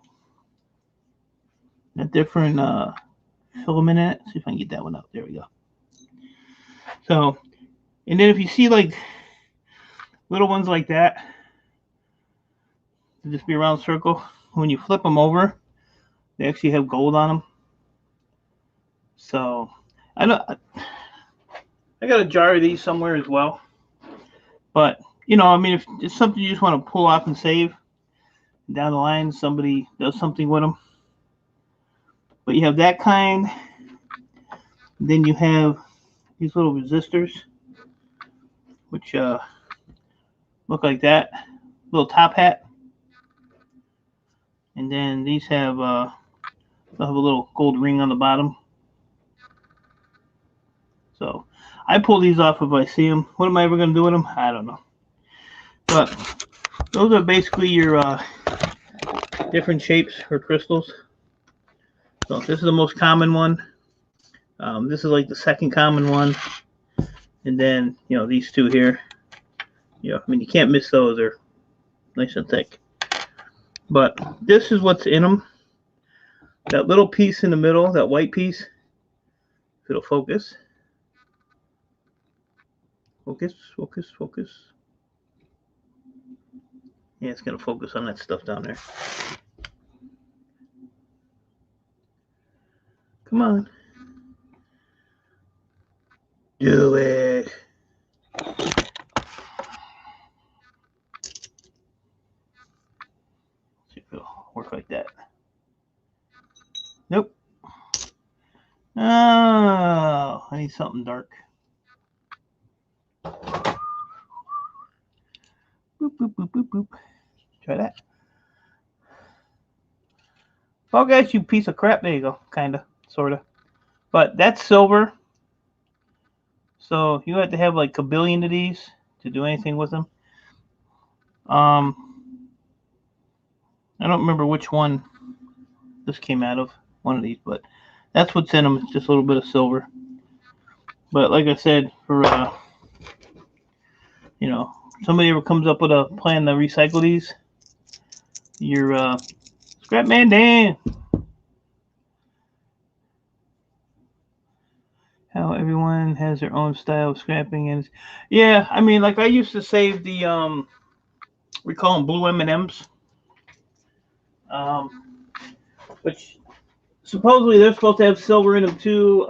different filament in it. See if I can get that one out. There we go. So, and then if you see like little ones like that, it'll just be a round circle. When you flip them over, they actually have gold on them. So, I got a jar of these somewhere as well. But, you know, I mean, if it's something you just want to pull off and save, down the line somebody does something with them. But you have that kind. Then you have these little resistors, which look like that. Little top hat. And then these have they'll have a little gold ring on the bottom. So I pull these off if I see them. What am I ever going to do with them? I don't know. But those are basically your different shapes for crystals. So this is the most common one. This is like the second common one. And then, you know, these two here. You know, I mean, you can't miss those. They're nice and thick. But this is what's in them. That little piece in the middle, that white piece, if it'll focus. Focus, focus, focus. Yeah, it's going to focus on that stuff down there. Come on. Do it. See if it'll work like that. Nope. Oh, I need something dark. Boop, boop, boop, boop, boop. Try that. Focus, you piece of crap. There you go. Kinda. Sorta. But that's silver. So you have to have like a billion of these to do anything with them. I don't remember which one this came out of. One of these, but that's what's in them. It's just a little bit of silver. But like I said, for you know, somebody ever comes up with a plan to recycle these, your scrap man Dan. How everyone has their own style of scrapping, and yeah, I mean, like I used to save the we call them blue M&Ms, which supposedly they're supposed to have silver in them too.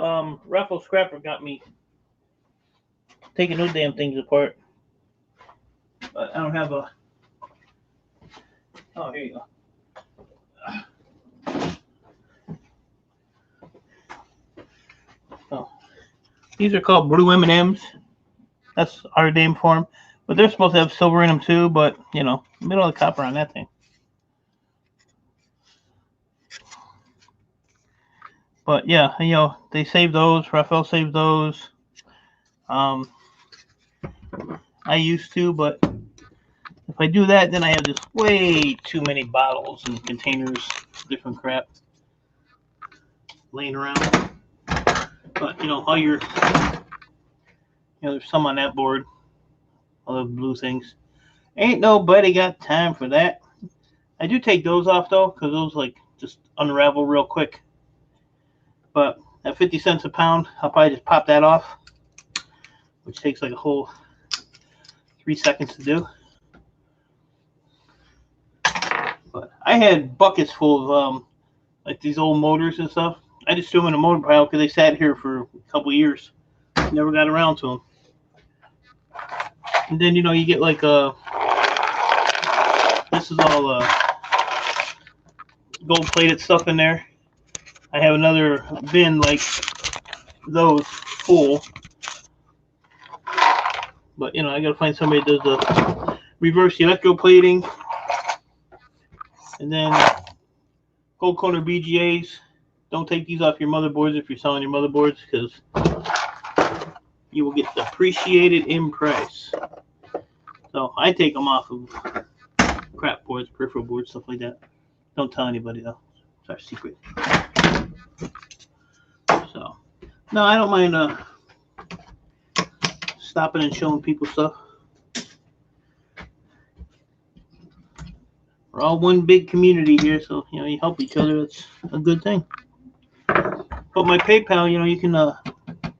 Raffle Scrapper got me taking those damn things apart, but I don't have a. Oh, here you go. Oh, these are called blue M&Ms. That's our name for them. But they're supposed to have silver in them too. But you know, middle of the copper on that thing. But yeah, you know, they save those. Raphael saved those. I used to, but if I do that, then I have just way too many bottles and containers, different crap laying around. But you know, all your, you know, there's some on that board, all the blue things. Ain't nobody got time for that. I do take those off though, because those like just unravel real quick. But at 50 cents a pound, I'll probably just pop that off, which takes like a whole 3 seconds to do. But I had buckets full of like these old motors and stuff. I just threw them in a motor pile because they sat here for a couple years. Never got around to them. And then you get like this is all gold plated stuff in there. I have another bin like those full, but I gotta find somebody that does the reverse electroplating, and then gold corner BGAs. Don't take these off your motherboards if you're selling your motherboards, because you will get depreciated in price. So I take them off of crap boards, peripheral boards, stuff like that. Don't tell anybody though. It's our secret. So no, I don't mind stopping and showing people stuff. We're all one big community here, so you help each other. It's a good thing. But my PayPal, you can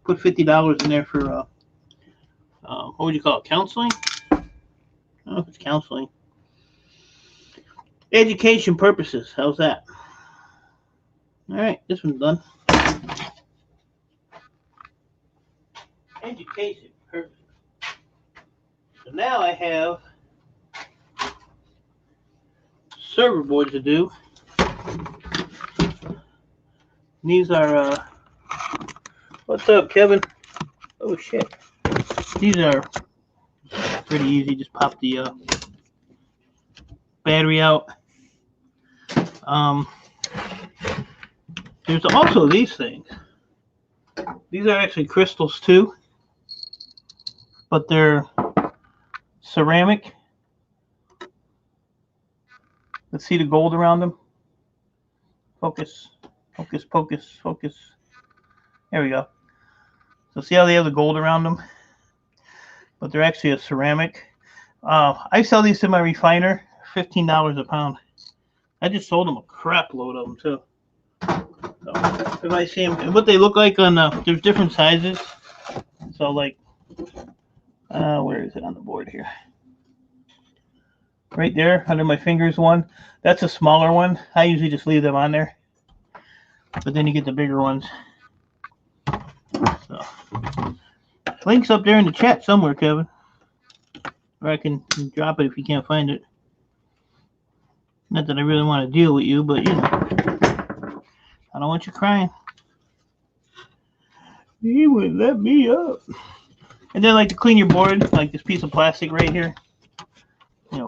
put $50 in there for what would you call it? Counseling? I don't know if it's counseling. Education purposes. How's that? All right, this one's done. Education purposes. So now I have server boards to do. These are what's up, Kevin? Oh shit. These are pretty easy. Just pop the battery out. There's also these things. These are actually crystals too, but they're ceramic. Let's see the gold around them. Focus, focus, focus, focus. There we go. So see how they have the gold around them? But they're actually a ceramic. I sell these to my refiner, $15 a pound. I just sold them a crap load of them too. So if I see them, and what they look like on there's different sizes. So like, where is it on the board here? Right there under my fingers one. That's a smaller one. I usually just leave them on there. But then you get the bigger ones. So link's up there in the chat somewhere, Kevin. Or I can drop it if you can't find it. Not that I really want to deal with you, but I don't want you crying. He wouldn't let me up. And then like to clean your board, like this piece of plastic right here.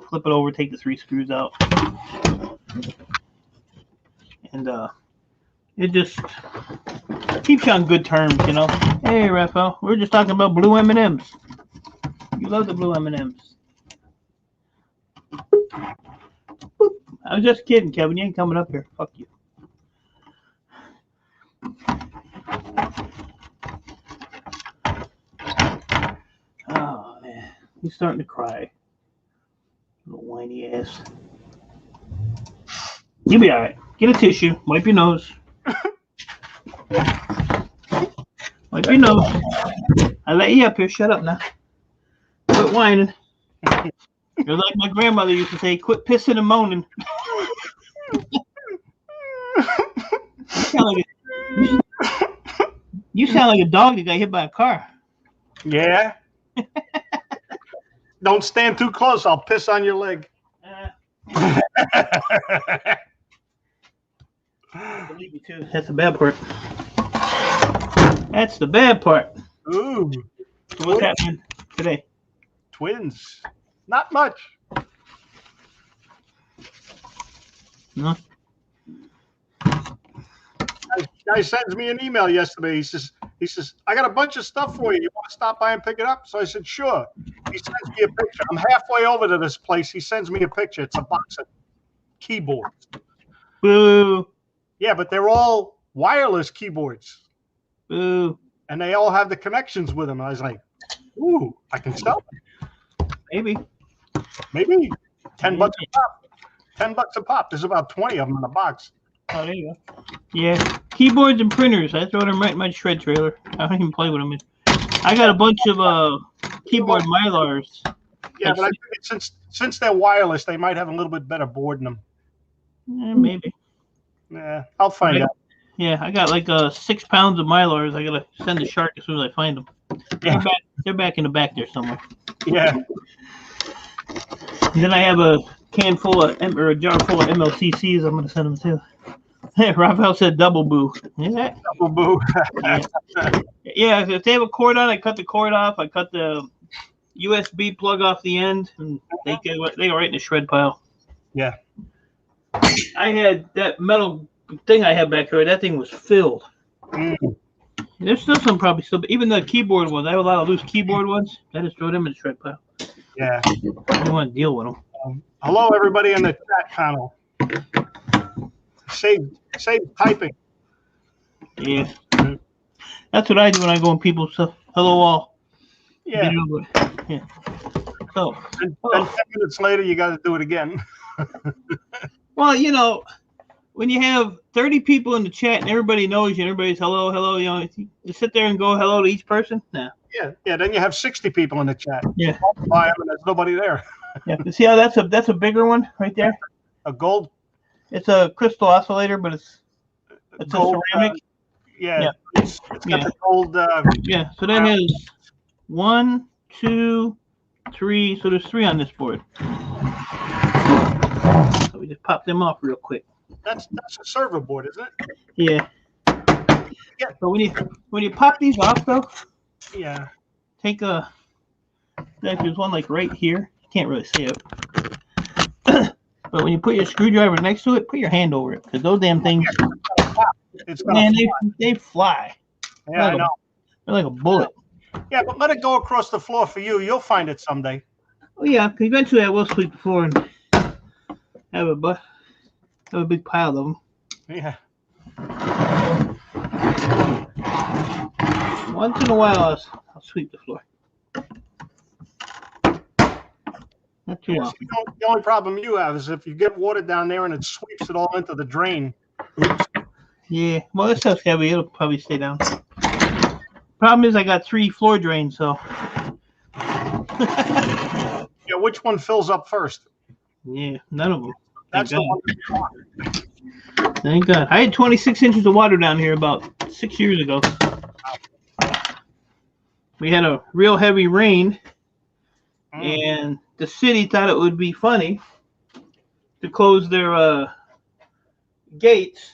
Flip it over, take the 3 screws out. And it just keeps you on good terms, Hey, Raphael, we're just talking about blue M&Ms. You love the blue M&Ms. I was just kidding, Kevin. You ain't coming up here. Fuck you. Oh, man. He's starting to cry. Little whiny ass. You'll be all right. Get a tissue. Wipe your nose. Wipe your nose. I let you up here. Shut up now. Quit whining. You're like my grandmother used to say, quit pissing and moaning. You sound like a dog that got hit by a car. Yeah. Don't stand too close. I'll piss on your leg. Believe me too. That's the bad part. That's the bad part. Ooh. So what's happening today? Twins. Not much. No. Guy sends me an email yesterday. He says, I got a bunch of stuff for you. You want to stop by and pick it up? So I said, sure. He sends me a picture. I'm halfway over to this place. He sends me a picture. It's a box of keyboards. Boo. Yeah, but they're all wireless keyboards. Boo. And they all have the connections with them. I was like, ooh, I can sell them. Maybe. 10 bucks a pop. 10 bucks a pop. There's about 20 of them in the box. Oh, there you go. Yeah, keyboards and printers. I throw them right in my shred trailer. I don't even play with them. I got a bunch of keyboard Mylars. Yeah, but I think since they're wireless, they might have a little bit better board in them. Maybe. Yeah, I'll find out. Yeah, I got like 6 pounds of Mylars. I gotta send to Shark as soon as I find them. Yeah. They're back in the back there somewhere. Yeah. And then I have a can full of or a jar full of MLCCs. I'm gonna send them to. Hey, Raphael said double boo. Yeah. Double boo. Yeah. Yeah. If they have a cord on, I cut the cord off. I cut the USB plug off the end, and they go right in the shred pile. Yeah. I had that metal thing I had back there. That thing was filled. Mm. There's still some probably still, even the keyboard ones. I have a lot of loose keyboard ones. I just throw them in the shred pile. Yeah. I don't want to deal with them. Hello, everybody in the chat panel. Save typing. Yeah. That's what I do when I go in people's stuff. Hello all. Yeah. Yeah. So. And 10 minutes later, you got to do it again. Well, you know, when you have 30 people in the chat and everybody knows you, and everybody's hello, hello, you know, you sit there and go hello to each person. Nah. Yeah. Then you have 60 people in the chat. Yeah. Multiply them, and there's nobody there. Yeah. You see how that's a bigger one right there? A gold. It's a crystal oscillator, but it's gold, a ceramic. Yeah. It's got the gold. Yeah. So that has 1, 2, 3. So there's 3 on this board. So we just pop them off real quick. That's a server board, isn't it? Yeah. Yeah. So when you pop these off though, yeah. take a. There's one like right here. You can't really see it. But when you put your screwdriver next to it, put your hand over it because those damn things. Man, they fly. Yeah, I know. They're like a bullet. Yeah, but let it go across the floor for you. You'll find it someday. Oh yeah, because eventually I will sweep the floor and have a big pile of them. Yeah. Once in a while, I'll sweep the floor. Not too often. The only problem you have is if you get water down there and it sweeps it all into the drain. Oops. Yeah, well, this stuff's heavy. It'll probably stay down. Problem is, I got 3 floor drains, so. Yeah, which one fills up first? Yeah, none of them. That's the one that you want. Thank God. I had 26 inches of water down here about 6 years ago. We had a real heavy rain, and the city thought it would be funny to close their gates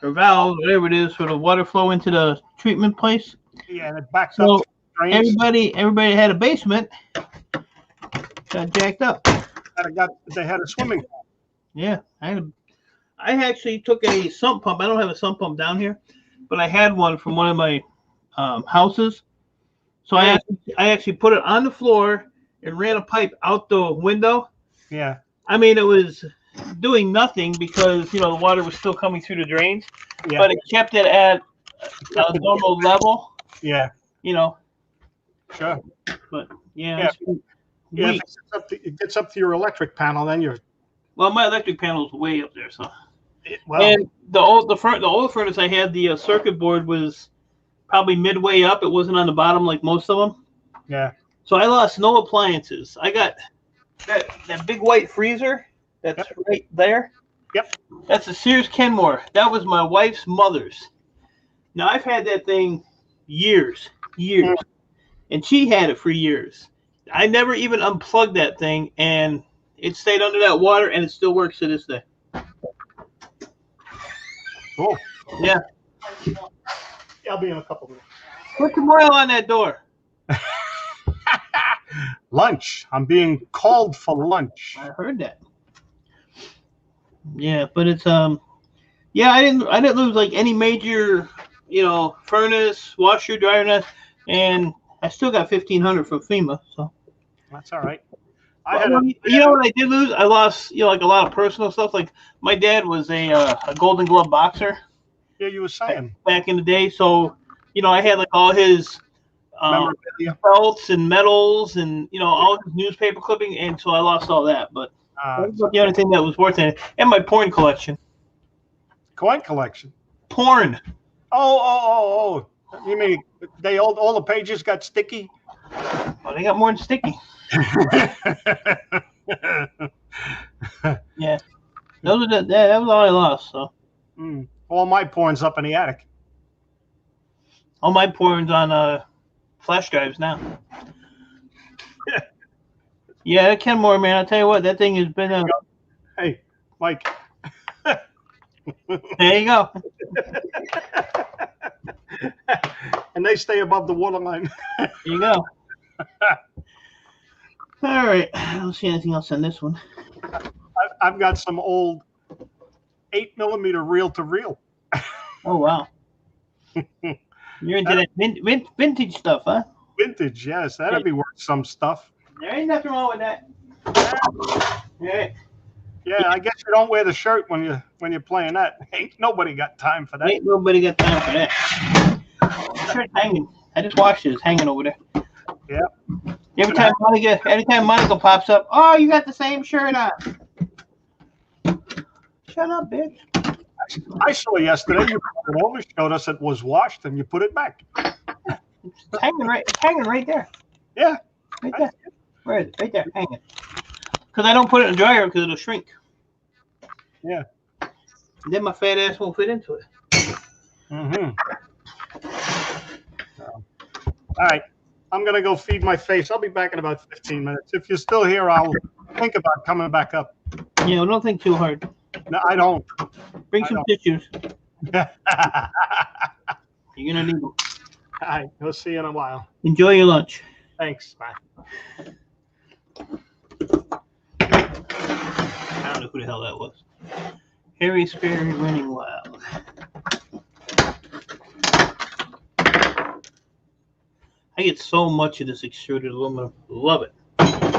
or valves, whatever it is, for the water flow into the treatment place. Yeah, and it backs So up. Drains. everybody that had a basement got jacked up. They had a swimming pool. Yeah, I actually took a sump pump. I don't have a sump pump down here, but I had one from one of my houses. So I actually put it on the floor and ran a pipe out the window. Yeah. I mean, it was doing nothing because, you know, the water was still coming through the drains, but it kept it at a normal level. Yeah. You know. Sure. But yeah. If it gets up to your electric panel, then you're. Well, my electric panel's way up there, so. Well, and the old furnace I had, the circuit board was probably midway up. It wasn't on the bottom like most of them. Yeah. So I lost no appliances. I got that big white freezer that's right there. Yep. That's a Sears Kenmore. That was my wife's mother's. Now I've had that thing years, and she had it for years. I never even unplugged that thing, and it stayed under that water, and it still works to this day. Cool. Yeah. I'll be in a couple minutes. Put some oil on that door. Lunch. I'm being called for lunch. I heard that. Yeah, but it's yeah, I didn't lose like any major, you know, furnace, washer, dryer, nut, and I still got $1,500 from FEMA, so that's all right. You know what I did lose? I lost, you know, like a lot of personal stuff. Like my dad was a Golden Glove boxer. Yeah, you were saying back in the day. So, you know, I had like all his belts and medals and, you know, all his newspaper clipping, and so I lost all that. But that was the only thing that was worth it. And my porn collection. Coin collection. Porn. Oh! You mean all the pages got sticky? Well, they got more than sticky. Yeah, that was all I lost. So, all my porn's up in the attic. All my porn's on flash drives now. Yeah, that Kenmore, man, I'll tell you what, that thing has been Hey, Mike. there you go. And they stay above the waterline. There you go. All right. I don't see anything else on this one. I've got some old 8mm reel-to-reel. Oh, wow. You're into that vintage stuff, huh? Vintage, yes. That'd be worth some stuff. There ain't nothing wrong with that. All right. Yeah, I guess you don't wear the shirt when you're playing that. Ain't nobody got time for that. Ain't nobody got time for that. The shirt's hanging. I just washed it. It's hanging over there. Yeah. Every time Monica pops up, oh, you got the same shirt on. Shut up, bitch. I saw yesterday you put it over, showed us it was washed, and you put it back. It's hanging right there. Yeah. Right there. Where is it? Right there, hanging. Because I don't put it in the dryer because it'll shrink. Yeah. And then my fat ass won't fit into it. Mm-hmm. All right. I'm going to go feed my face. I'll be back in about 15 minutes. If you're still here, I'll think about coming back up. Yeah, well, don't think too hard. No, I don't. Bring some tissues. You're going to need them. All right. We'll see you in a while. Enjoy your lunch. Thanks. Bye. I don't know who the hell that was. Harry Sperry running wild. I get so much of this extruded aluminum. Love it.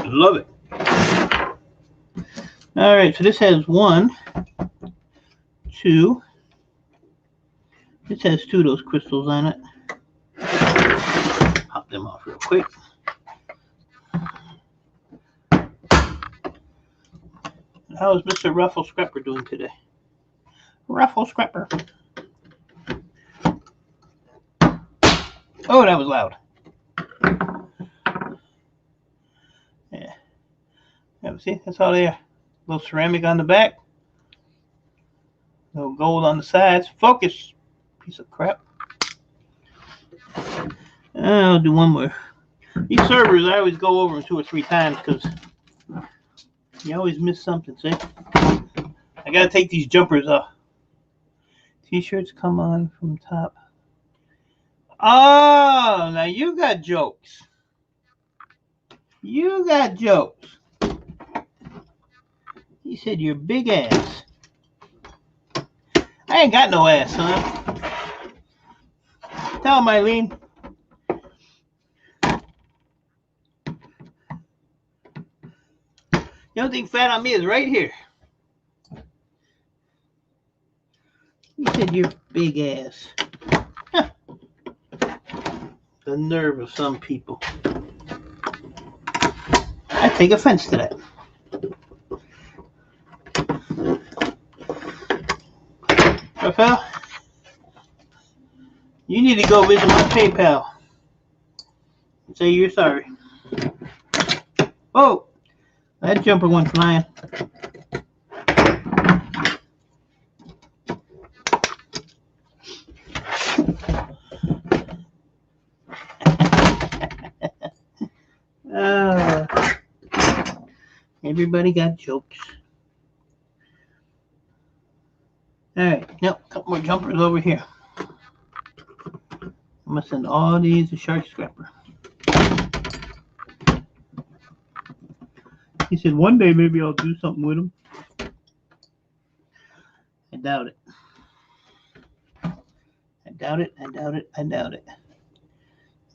Love it. All right, so this has 1, 2. This has 2 of those crystals on it. Pop them off real quick. How is Mr. Ruffle Scrapper doing today? Ruffle Scrapper. Oh, that was loud. Yeah. See, that's all there. Little ceramic on the back. Little gold on the sides. Focus. Piece of crap. I'll do one more. These servers, I always go over them 2 or 3 times because you always miss something, see? I gotta take these jumpers off. T-shirts come on from top. Oh, now you got jokes. You got jokes. He said your big ass. I ain't got no ass, son. Tell him, Eileen. The only thing fat on me is right here. He said your big ass. Huh. The nerve of some people. I take offense to that. Raphael, you need to go visit my PayPal. Say you're sorry. Oh, that jumper went flying. Everybody got jokes. All right, now a couple more jumpers over here. I'm gonna send all these to Shark Scrapper. He said one day maybe I'll do something with them. I doubt it. I doubt it. I doubt it. I doubt it.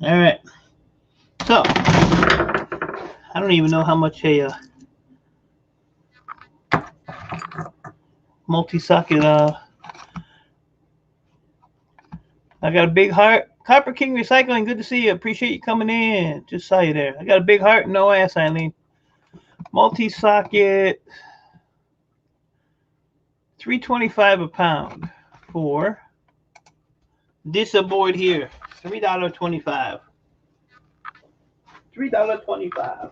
All right. So I don't even know how much a multi-socket. I got a big heart. Copper King Recycling, good to see you. Appreciate you coming in. Just saw you there. I got a big heart, no ass, Eileen. Multi-socket, $3.25 a pound for this aboard here. $3.25. $3.25.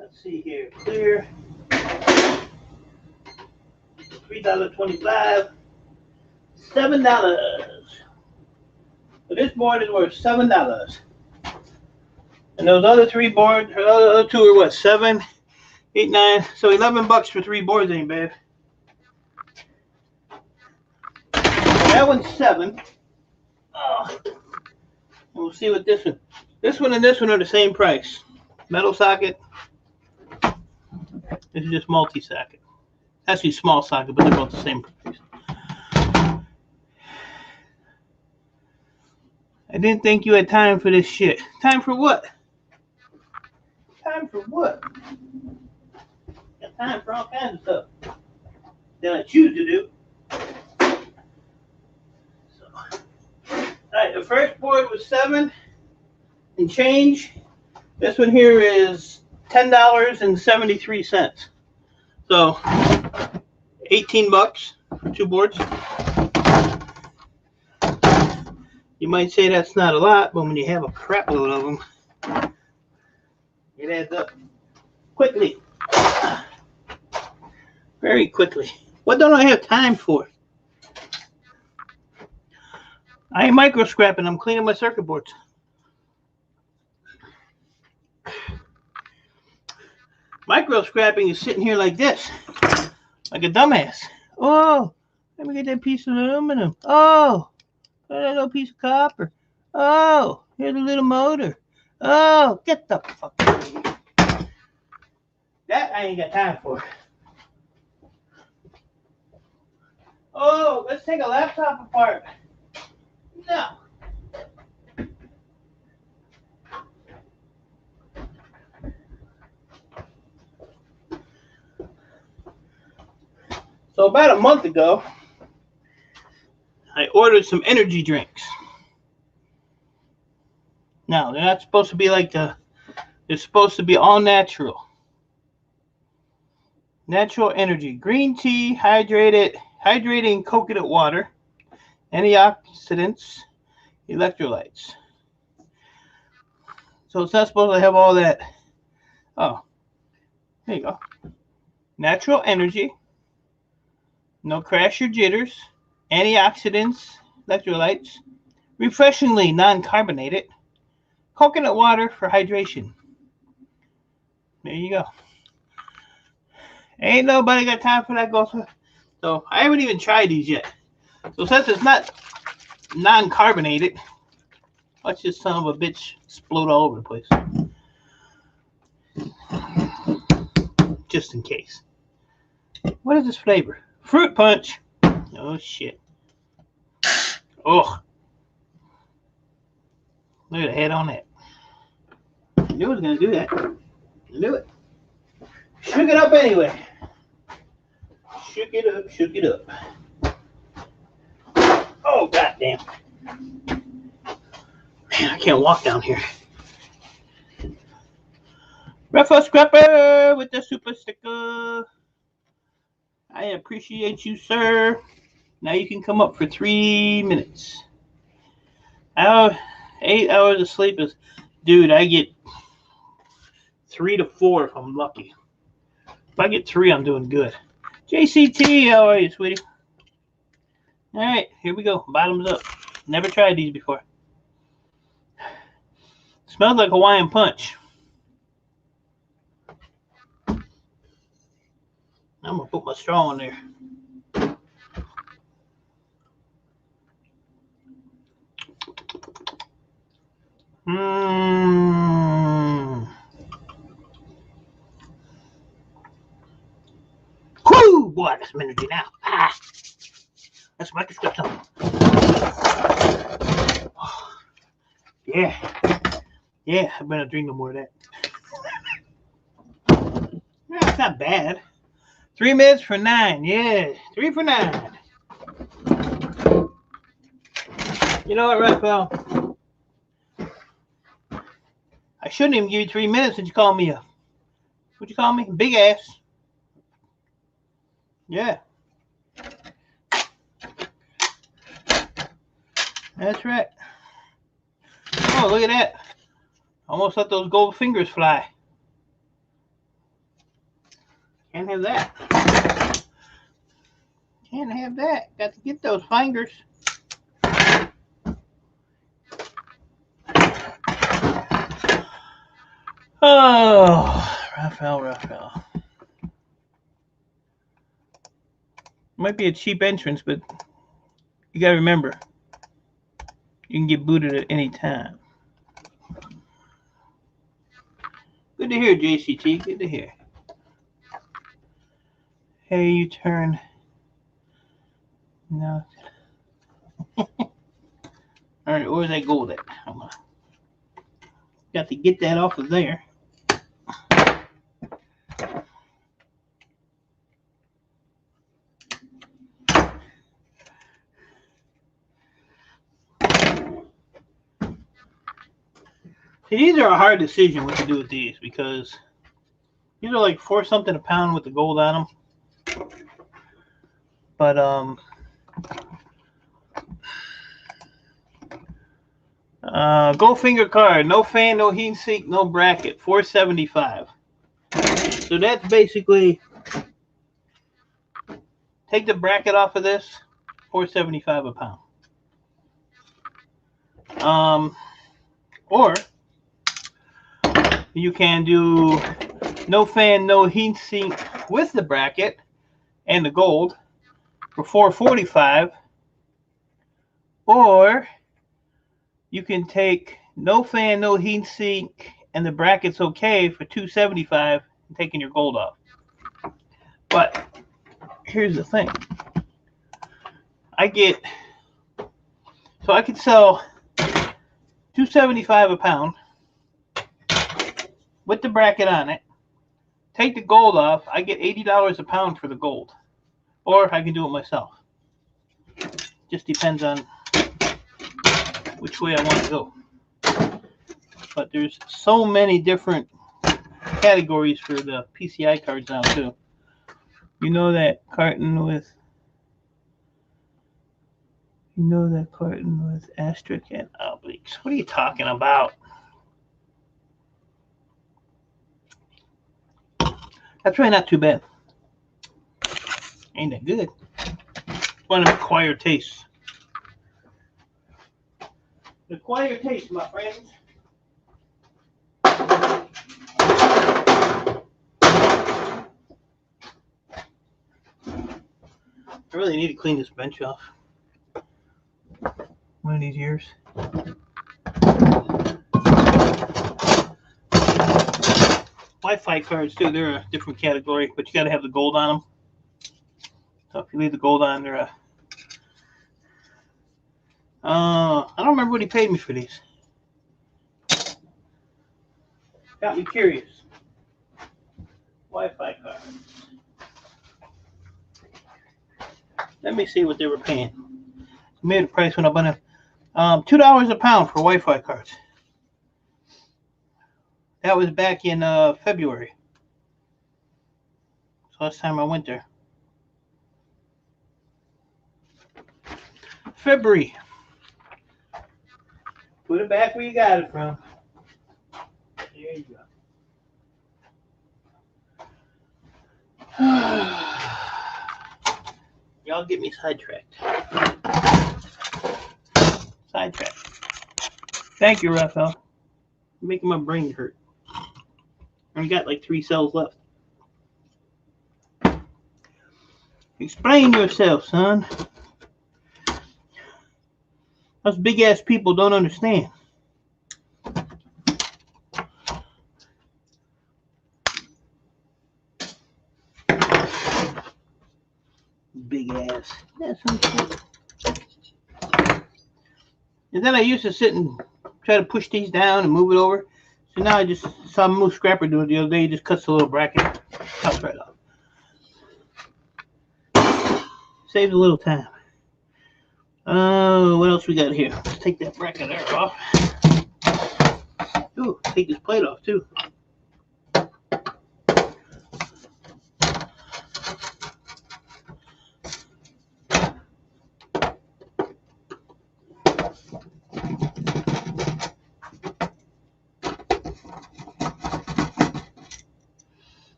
Let's see here. Clear. $3.25. $7. So this board is worth $7. And those other three boards, or the other two are what, 7, 8, 9. So $11 for 3 boards ain't bad. That one's 7. Oh. And we'll see what this one. This one and this one are the same price. Metal socket. This is just multi-socket. Actually small socket, but they're both the same price. I didn't think you had time for this shit. Time for what? Time for what? Got time for all kinds of stuff that I choose to do. So, all right, the first board was 7 and change. This one here is $10.73. So, $18 for 2 boards. You might say that's not a lot, but when you have a crap load of them, it adds up quickly. Very quickly. What don't I have time for? I ain't micro scrapping, I'm cleaning my circuit boards. Micro scrapping is sitting here like this, like a dumbass. Oh, let me get that piece of aluminum. Oh, that little piece of copper. Oh, here's a little motor. Oh, get the fuck out of here. That I ain't got time for. Oh, let's take a laptop apart. No. So about a month ago, I ordered some energy drinks. Now, they're not supposed to be like they're supposed to be all natural. Natural energy, green tea, hydrating coconut water, antioxidants, electrolytes. So it's not supposed to have all that. Oh, there you go. Natural energy, no crash or jitters, antioxidants, electrolytes, refreshingly non-carbonated, coconut water for hydration. There you go. Ain't nobody got time for that gopher. So I haven't even tried these yet. So since it's not non-carbonated, watch this son of a bitch explode all over the place. Just in case. What is this flavor? Fruit punch. Oh shit. Oh. Look at the head on that. I knew it was gonna do that. I knew it. Shook it up anyway. Shook it up, shook it up. Oh, goddamn. Man, I can't walk down here. Raffle Scrapper with the super sticker. I appreciate you, sir. Now you can come up for 3 minutes. 8 hours of sleep is, dude, I get 3 to 4 if I'm lucky. If I get 3, I'm doing good. JCT, how are you, sweetie? All right, here we go. Bottoms up. Never tried these before. Smells like Hawaiian Punch. I'm gonna put my straw in there. Whoo, boy, that's some energy now. Ah, that's my prescription. Yeah, I better drink no more of that. Yeah, it's not bad. 3 minutes for 9. Yeah, 3 for 9. You know what, Raphael? I shouldn't even give you 3 minutes since you called me a, what'd you call me? Big ass. Yeah. That's right. Oh, look at that. Almost let those gold fingers fly. Can't have that. Can't have that. Got to get those fingers. Oh, Raphael. Might be a cheap entrance, but you gotta remember, you can get booted at any time. Good to hear, JCT. Good to hear. Hey, you turn. No. All right, where's that gold at? Got to get that off of there. See, these are a hard decision what to do with these because these are like $4 something a pound with the gold on them. But Goldfinger card, no fan, no heat sink, no bracket, $4.75. So that's basically, take the bracket off of this, $4.75 a pound. Or you can do no fan, no heat sink with the bracket and the gold for $4.45. Or you can take no fan, no heat sink, and the bracket's okay for $2.75 and taking your gold off. But here's the thing. I could sell $2.75 a pound with the bracket on it. Take the gold off. I get $80 a pound for the gold. Or I can do it myself. Just depends on which way I want to go. But there's so many different categories for the PCI cards now too. You know that carton with asterisk and obliques. What are you talking about? That's really not too bad. Ain't that good? One of the acquired tastes. The acquired taste, my friends. I really need to clean this bench off one of these years. Wi-Fi cards too, they're a different category, but you got to have the gold on them. So if you leave the gold on, they're I don't remember what he paid me for these. Got me curious. Wi-Fi cards. Let me see what they were paying. Maybe the price went up on it. $2 a pound for Wi-Fi cards. That was back in February. So last time I went there. February. Put it back where you got it from. There you go. Y'all get me sidetracked. Thank you, Raphael. You're making my brain hurt. I got like 3 cells left. Explain yourself, son. Us big ass people don't understand. Big ass. That's some shit. And then I used to sit and try to push these down and move it over. So now I just saw Moose Scrapper do it the other day. He just cuts the little bracket, cuts right off. Saves a little time. Oh, what else we got here? Let's take that bracket there off. Ooh, take this plate off too.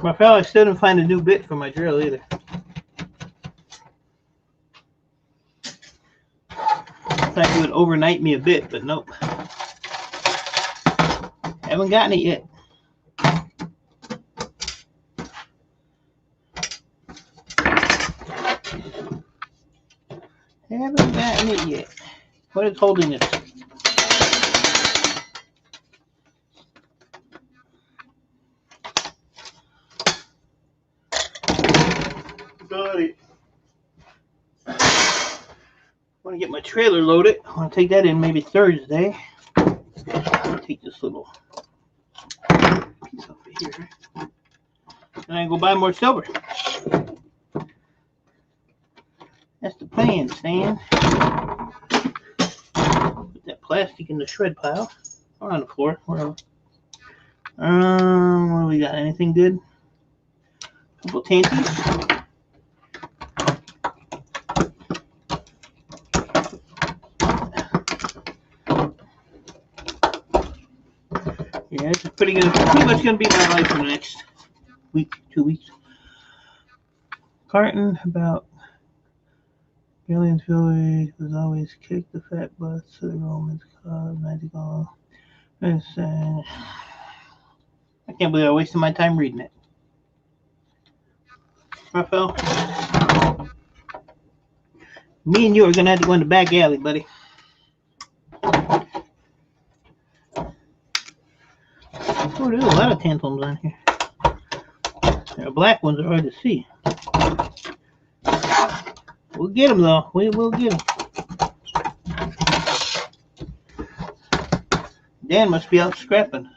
My fella, I still didn't find a new bit for my drill either. thought it would overnight me a bit, but nope. Haven't gotten it yet. Haven't gotten it yet. What is holding it? Got it. I want to get my trailer loaded. I want to take that in maybe Thursday. Take this little piece off of here. And I go buy more silver. That's the plan, Stan. Put that plastic in the shred pile. Or on the floor, wherever. What do we got? Anything good? Couple tanties. Yeah, it's pretty much gonna be my life for the next week, 2 weeks. Carton about Gillian's village was always kicked the fat butts to the Romans cause magical. I can't believe I wasted my time reading it. Raphael, me and you are gonna have to go in the back alley, buddy. Oh, there's a lot of tantalums on here. The black ones are hard to see. We'll get them though. We will get them. Dan must be out scrapping.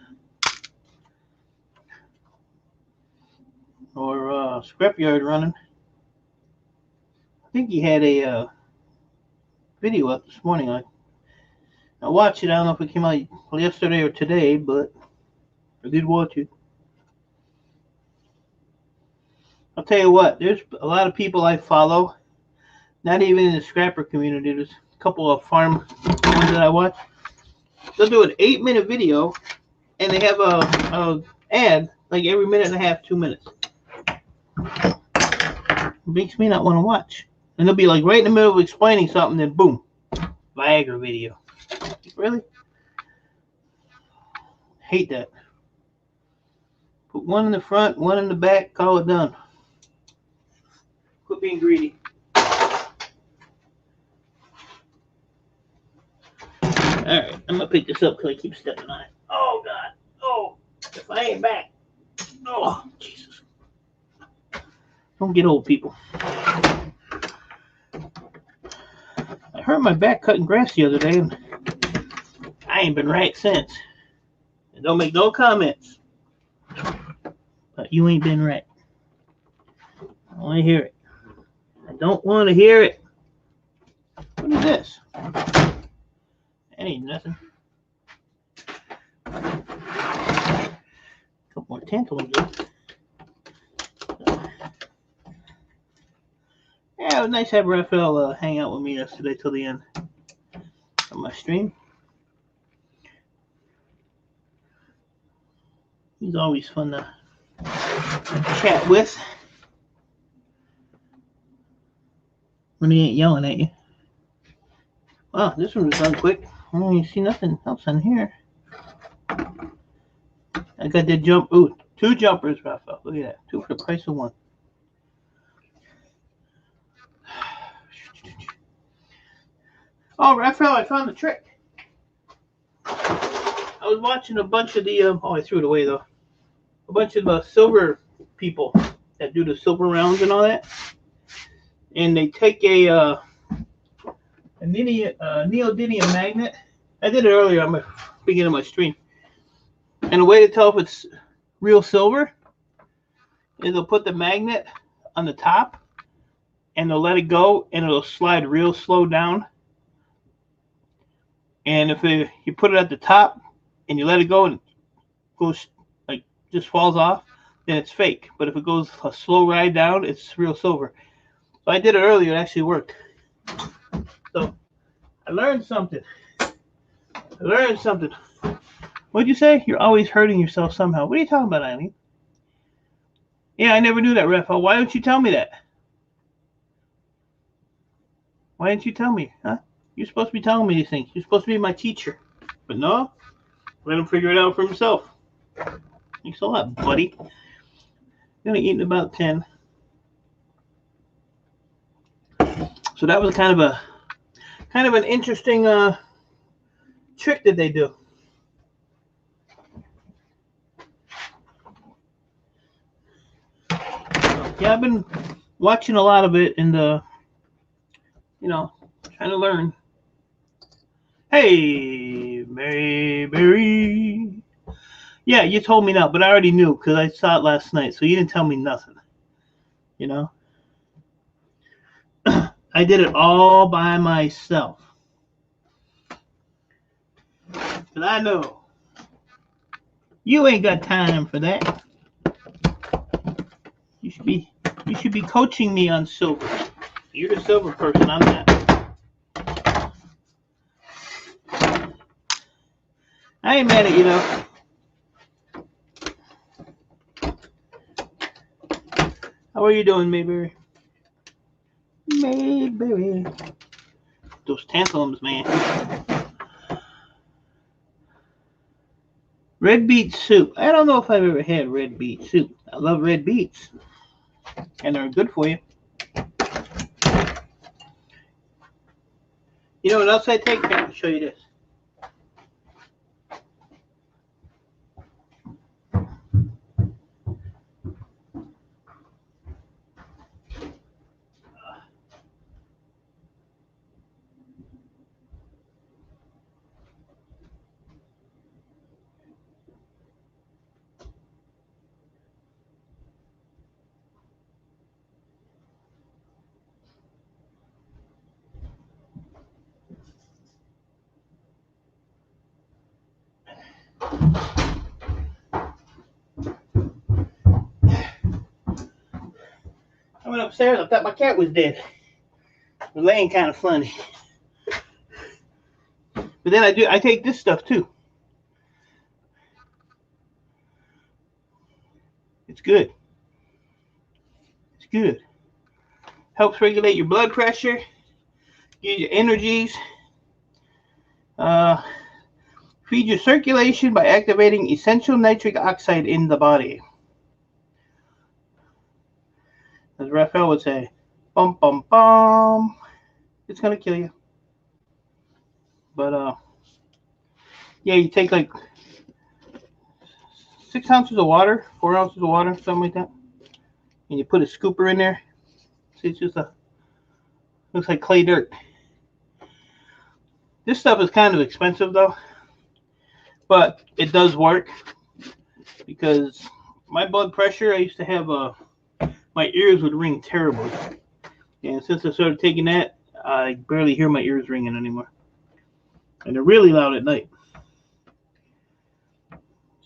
Or scrapyard running. I think he had a video up this morning. I watched it. I don't know if it came out yesterday or today, but I did watch it. I'll tell you what, there's a lot of people I follow, not even in the scrapper community. There's a couple of farm ones that I watch. They'll do an 8-minute video, and they have a ad like every minute and a half, 2 minutes. It makes me not want to watch. And they'll be like right in the middle of explaining something, then boom, Viagra video. Really? Hate that. Put one in the front, one in the back, call it done. Quit being greedy. Alright, I'm gonna pick this up because I keep stepping on it. Oh God. Oh, if I ain't back. Oh, Jesus. Don't get old, people. I hurt my back cutting grass the other day, and I ain't been right since. And don't make no comments. But you ain't been right. I want to hear it. I don't want to hear it. What is this? That ain't nothing. Couple more tantalums though. Yeah, it was nice to have Raphael hang out with me yesterday till the end of my stream. He's always fun to chat with when he ain't yelling at you. Wow, this one was done quick. I don't even see nothing else on here. I got that jump. Ooh, 2 jumpers, Raphael. Look at that. 2 for the price of 1. Oh, Raphael, I found the trick. I was watching a bunch of the, I threw it away though. A bunch of the silver people that do the silver rounds and all that. And they take a neodymium magnet. I did it earlier on the beginning of my stream. And a way to tell if it's real silver is they'll put the magnet on the top and they'll let it go and it'll slide real slow down. And if you put it at the top and you let it go and it goes like just falls off, then it's fake. But if it goes a slow ride down, it's real silver. So I did it earlier. It actually worked. So I learned something. What'd you say? You're always hurting yourself somehow. What are you talking about, Eileen? Yeah, I never knew that, Raphael. Why don't you tell me that? Why didn't you tell me, huh? You're supposed to be telling me these things. You're supposed to be my teacher. But no, let him figure it out for himself. Thanks a lot, buddy. I'm gonna eat in about 10. So that was kind of an interesting trick that they do. Yeah, I've been watching a lot of it and trying to learn. Hey, Mary. Yeah, you told me now, but I already knew because I saw it last night. So you didn't tell me nothing. You know, I did it all by myself. But I know you ain't got time for that. You should be coaching me on silver. You're the silver person. I'm not. I ain't mad at you though. How are you doing, Mayberry? Mayberry. Those tantalums, man. Red beet soup. I don't know if I've ever had red beet soup. I love red beets. And they're good for you. You know what else I take? I'll show you this. I went upstairs. I thought my cat was dead. It was laying kind of funny. But then I take this stuff too. It's good. It's good. Helps regulate your blood pressure, gives you energies, feed your circulation by activating essential nitric oxide in the body. As Raphael would say, bum bum bum. It's gonna kill you. But yeah, you take like 6 ounces of water, 4 ounces of water, something like that, and you put a scooper in there. See, it's just looks like clay dirt. This stuff is kind of expensive though, but it does work because my blood pressure, I used to have my ears would ring terribly, and since I started taking that, I barely hear my ears ringing anymore, and they're really loud at night.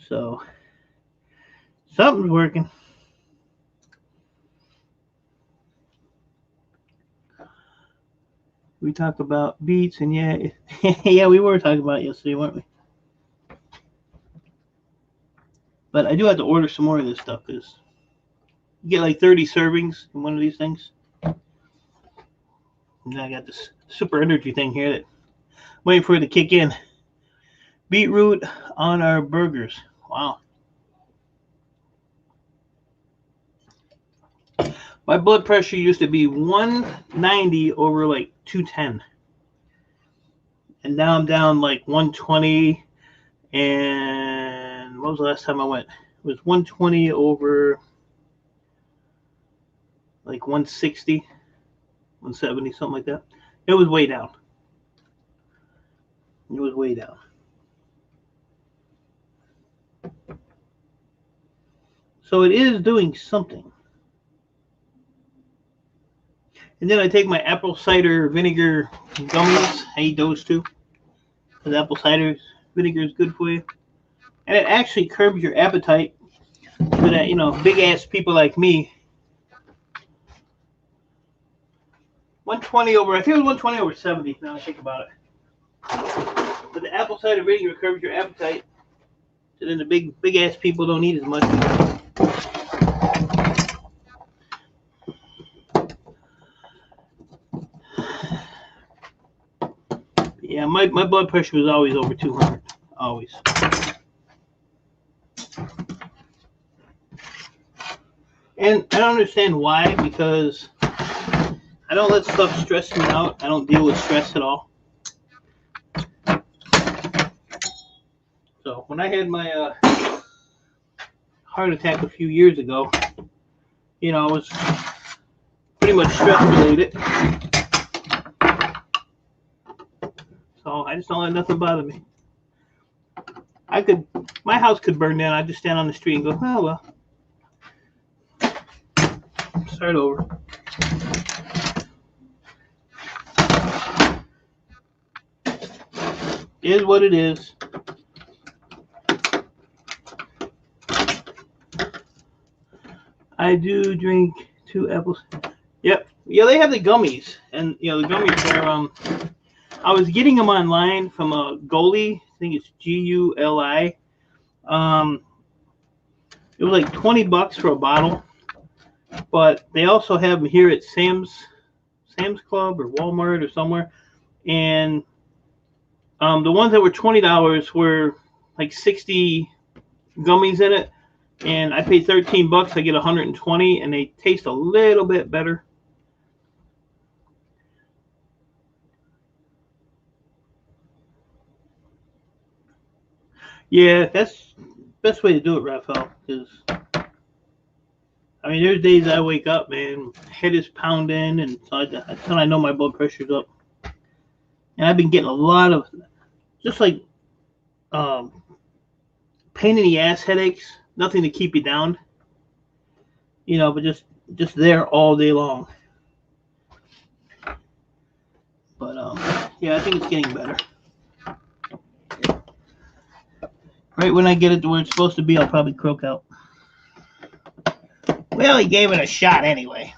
So something's working. We talked about beets, and yeah, yeah, we were talking about it yesterday, weren't we? But I do have to order some more of this stuff because you get like 30 servings in one of these things. And I got this super energy thing here that I'm waiting for it to kick in. Beetroot on our burgers. Wow. My blood pressure used to be 190 over like 210. And now I'm down like 120. And what was the last time I went? It was 120 over like 160, 170, something like that. It was way down. It was way down. So it is doing something. And then I take my apple cider vinegar gummies. I eat those too. Because apple cider vinegar is good for you. And it actually curbs your appetite for that, big ass people like me. 120 over, I think it was 120 over 70 now I think about it. But the apple cider vinegar curbs your appetite. So then the big ass people don't eat as much. Yeah, my blood pressure was always over 200. Always. And I don't understand why, because I don't let stuff stress me out. I don't deal with stress at all. So when I had my heart attack a few years ago, you know, I was pretty much stress related. So I just don't let nothing bother me. My house could burn down. I'd just stand on the street and go, oh well. Start over. It is what it is. I do drink 2 apples. Yep. Yeah, they have the gummies, and you know the gummies are. I was getting them online from a Gulli. I think it's Guli. It was like $20 for a bottle, but they also have them here at Sam's Club or Walmart or somewhere, and the ones that were $20 were like 60 gummies in it, and I paid $13. I get 120, and they taste a little bit better. Yeah, that's the best way to do it, Raphael. Because I mean, there's days I wake up, man, head is pounding, and so that's when I know my blood pressure's up. And I've been getting a lot of just like pain in the ass headaches. Nothing to keep you down, you know, but just there all day long. But yeah, I think it's getting better. Right when I get it to where it's supposed to be, I'll probably croak out. Well, he gave it a shot anyway.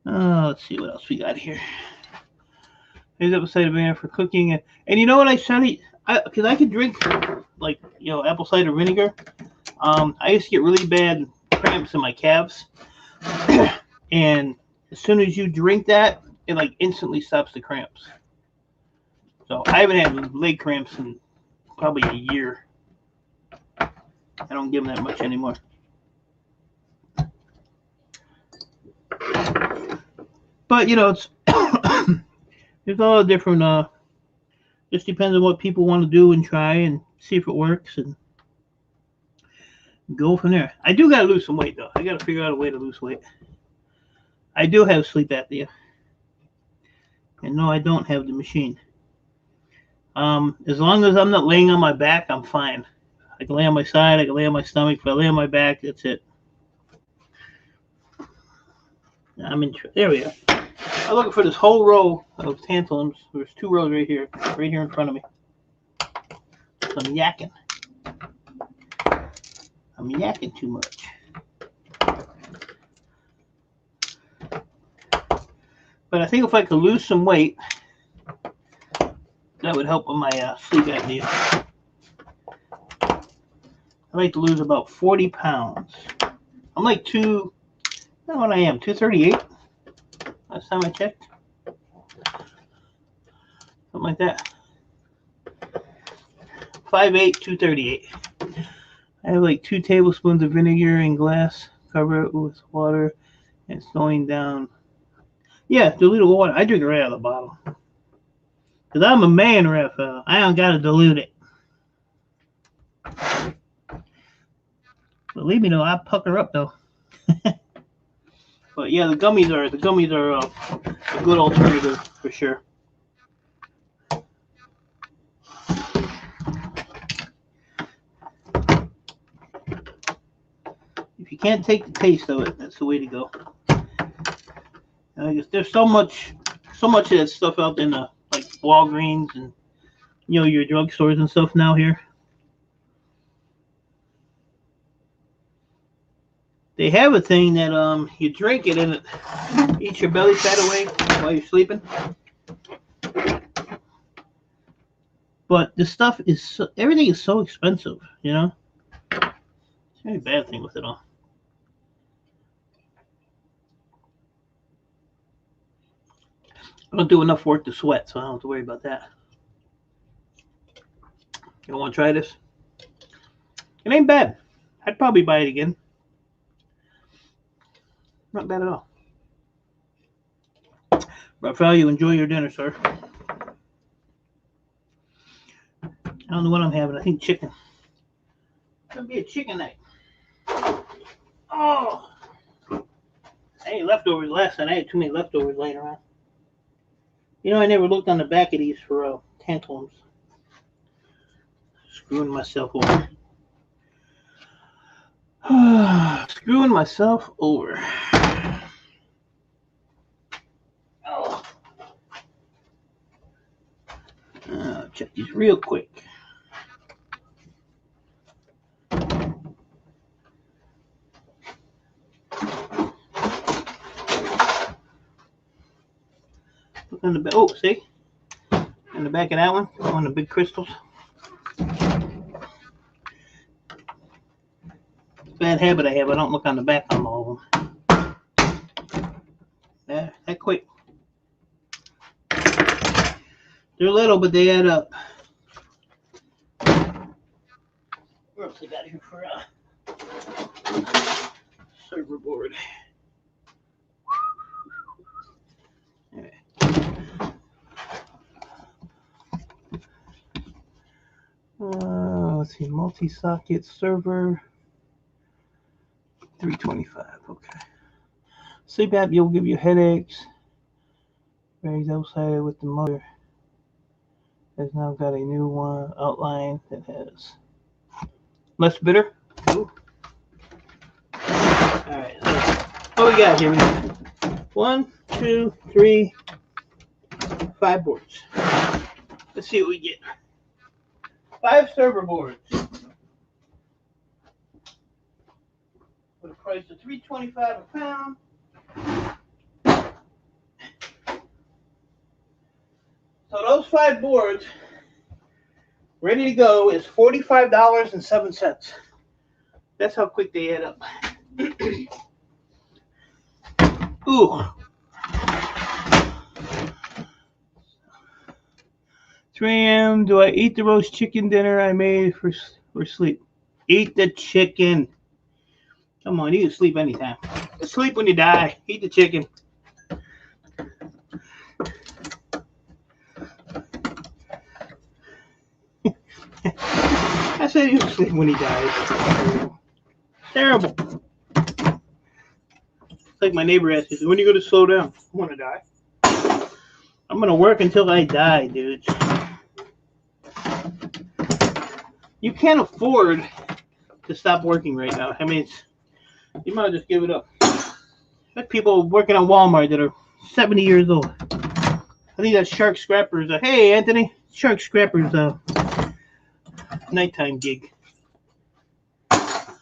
Let's see what else we got here. Here's apple cider vinegar for cooking. And you know what I said? Because I could drink, like, you know, apple cider vinegar. I used to get really bad cramps in my calves. And as soon as you drink that, it, like, instantly stops the cramps. So I haven't had leg cramps in probably a year. I don't give them that much anymore. But, you know, it's there's all different, just depends on what people want to do and try and see if it works and go from there. I do got to lose some weight, though. I got to figure out a way to lose weight. I do have sleep apnea. And no, I don't have the machine. As long as I'm not laying on my back, I'm fine. I can lay on my side, I can lay on my stomach. If I lay on my back, that's it. There we are. I'm looking for this whole row of tantalums. There's 2 rows right here in front of me. So I'm yakking. I'm yakking too much. But I think if I could lose some weight, that would help with my sleep apnea. I'd like to lose about 40 pounds. I'm like I don't know what I am, 238 last time I checked. Something like that. 5'8", 238. I have like 2 tablespoons of vinegar in glass. Cover it with water. And it's going down. Yeah, dilute water. I drink it right out of the bottle. Because I'm a man, Raphael. I don't got to dilute it. Believe me, though, I pucker up, though. But yeah, the gummies are a good alternative for sure. If you can't take the taste of it, that's the way to go. And I guess there's so much of that stuff out in the like Walgreens and you know your drugstores and stuff now here. They have a thing that you drink it and it eats your belly fat away while you're sleeping. But this stuff is everything is so expensive, you know. It's the only bad thing with it all. I don't do enough work to sweat, so I don't have to worry about that. You don't want to try this? It ain't bad. I'd probably buy it again. Not bad at all. Raphael, you enjoy your dinner, sir. I don't know what I'm having. I think chicken. It's gonna be a chicken night. Oh, I ate leftovers last night. I had too many leftovers laying around. You know, I never looked on the back of these for tantalums. Screwing myself over. Screwing myself over. Oh. Check these real quick. Look on the back. Oh, see? On the back of that one the big crystals. Bad habit I have. I don't look on the back on all of them. That quick. They're little, but they add up. What else I got here for server board? Anyway. Let's see, multi-socket server. 325. Okay. Sleep apnea will give you headaches. Varies outside with the motor. Has now got a new one outline that has less bitter. Ooh. All right. So what we got here? We got 1, 2, 3, 5 boards. Let's see what we get. 5 server boards. With a price of $3.25 a pound. So those 5 boards ready to go is $45.07. That's how quick they add up. Ooh. 3 a.m. Do I eat the roast chicken dinner I made for sleep? Eat the chicken. Come on, you can sleep anytime. Sleep when you die. Eat the chicken. I said you can sleep when he dies. Terrible. It's like my neighbor asked me, when are you going to slow down? I want to die. I'm going to work until I die, dude. You can't afford to stop working right now. I mean, you might just give it up. There's people working at Walmart that are 70 years old. I think that's Shark Scrapper's. Hey, Anthony. Shark Scrapper's nighttime gig. I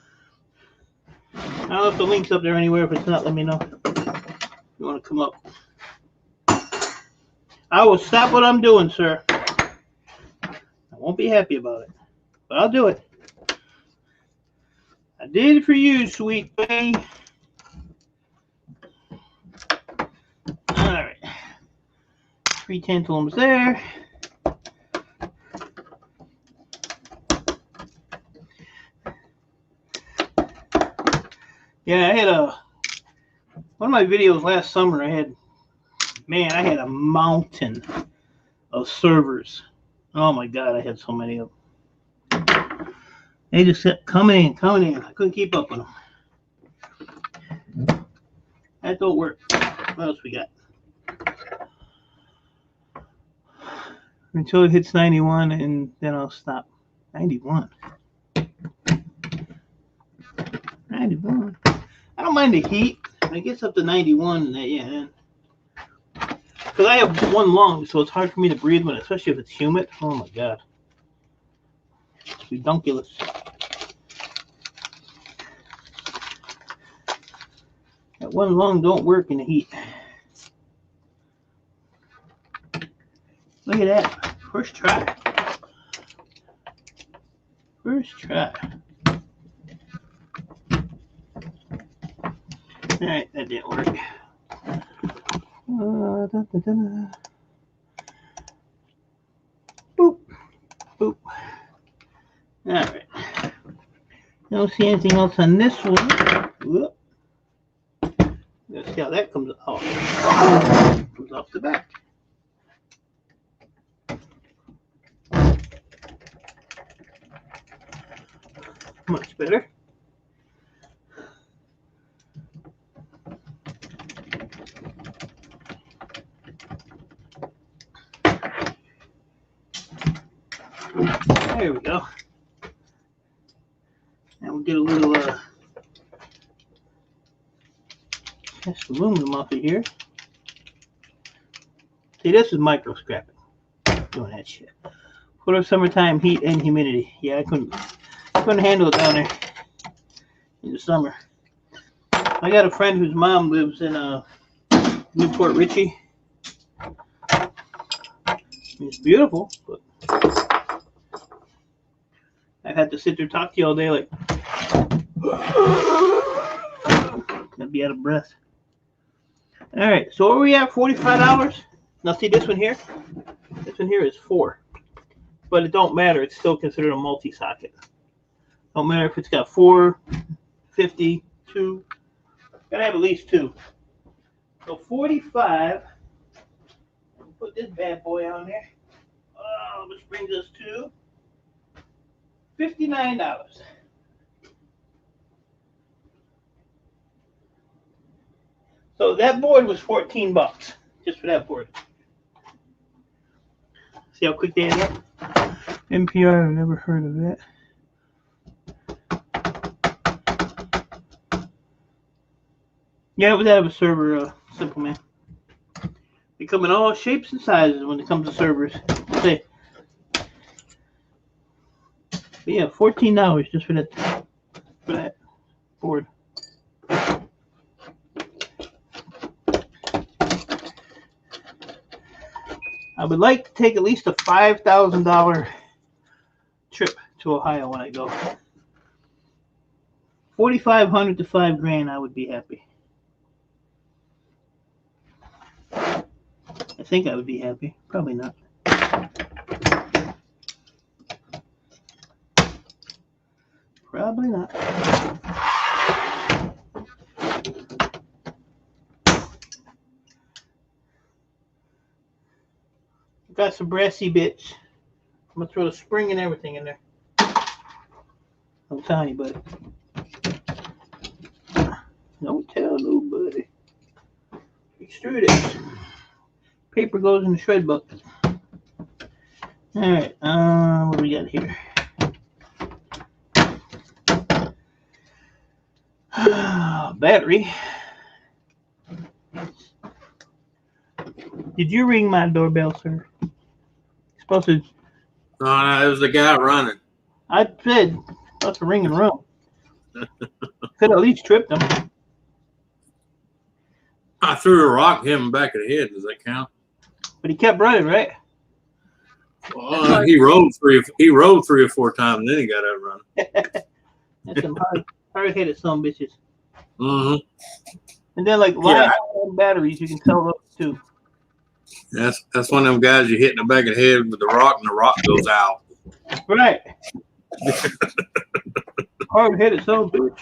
don't know if the link's up there anywhere. If it's not, let me know. If you want to come up. I will stop what I'm doing, sir. I won't be happy about it, but I'll do it. I did it for you, sweet pea. All right. 3 tantalums there. Yeah, I had one of my videos last summer. I had a mountain of servers. Oh my God, I had so many of them. They just kept coming in. I couldn't keep up with them. That don't work. What else we got? Until it hits 91, and then I'll stop. 91. 91. I don't mind the heat. When it gets up to 91, yeah. Because I have one lung, so it's hard for me to breathe when, especially if it's humid. Oh my God. It's redunculous. That one lung don't work in the heat. Look at that. First try. Alright, that didn't work. Boop. All right. Don't see anything else on this one. Whoop. Let's see how that comes off. Comes off the back. Much better. There we go. Now we'll get a little cast aluminum off of here. See, this is micro scrapping. Doing that shit. What are summertime heat and humidity? Yeah, I couldn't handle it down there in the summer. I got a friend whose mom lives in Newport Richey. It's beautiful, but I had to sit there and talk to you all day like I'd be out of breath. All right, so where are we at? $45. Now see this one here? This one here is 4. But it don't matter, it's still considered a multi-socket. Don't matter if it's got 4, 50, 2. Gotta have at least 2. So 45. Put this bad boy on there. Which brings us to $59. So that board was $14 just for that board. See how quick they end up? NPR, I've never heard of that. Yeah, it was out of a server, Simple Man. They come in all shapes and sizes when it comes to servers. Say, but yeah, $14 just for that board. I would like to take at least a $5,000 trip to Ohio when I go. $4,500 to $5,000, I would be happy. I think I would be happy. Probably not. Probably not. Got some brassy bits. I'm gonna throw the spring and everything in there. Don't tell anybody. Don't tell nobody. Extrude it. Paper goes in the shred bucket. All right. What do we got here? Battery. Did you ring my doorbell, sir? Supposed to. No, it was the guy running. I said supposed to ring and run. Could at least trip them. I threw a rock at him back of the head. Does that count? But he kept running, right? Well, he rode 3 or 4 times, and then he got out running. That's some hard-headed son of bitches. Mm-hmm. And then like batteries, you can sell those too. That's one of them guys you hit in the back of the head with the rock, and the rock goes out. Right. Hard-headed son of a bitch.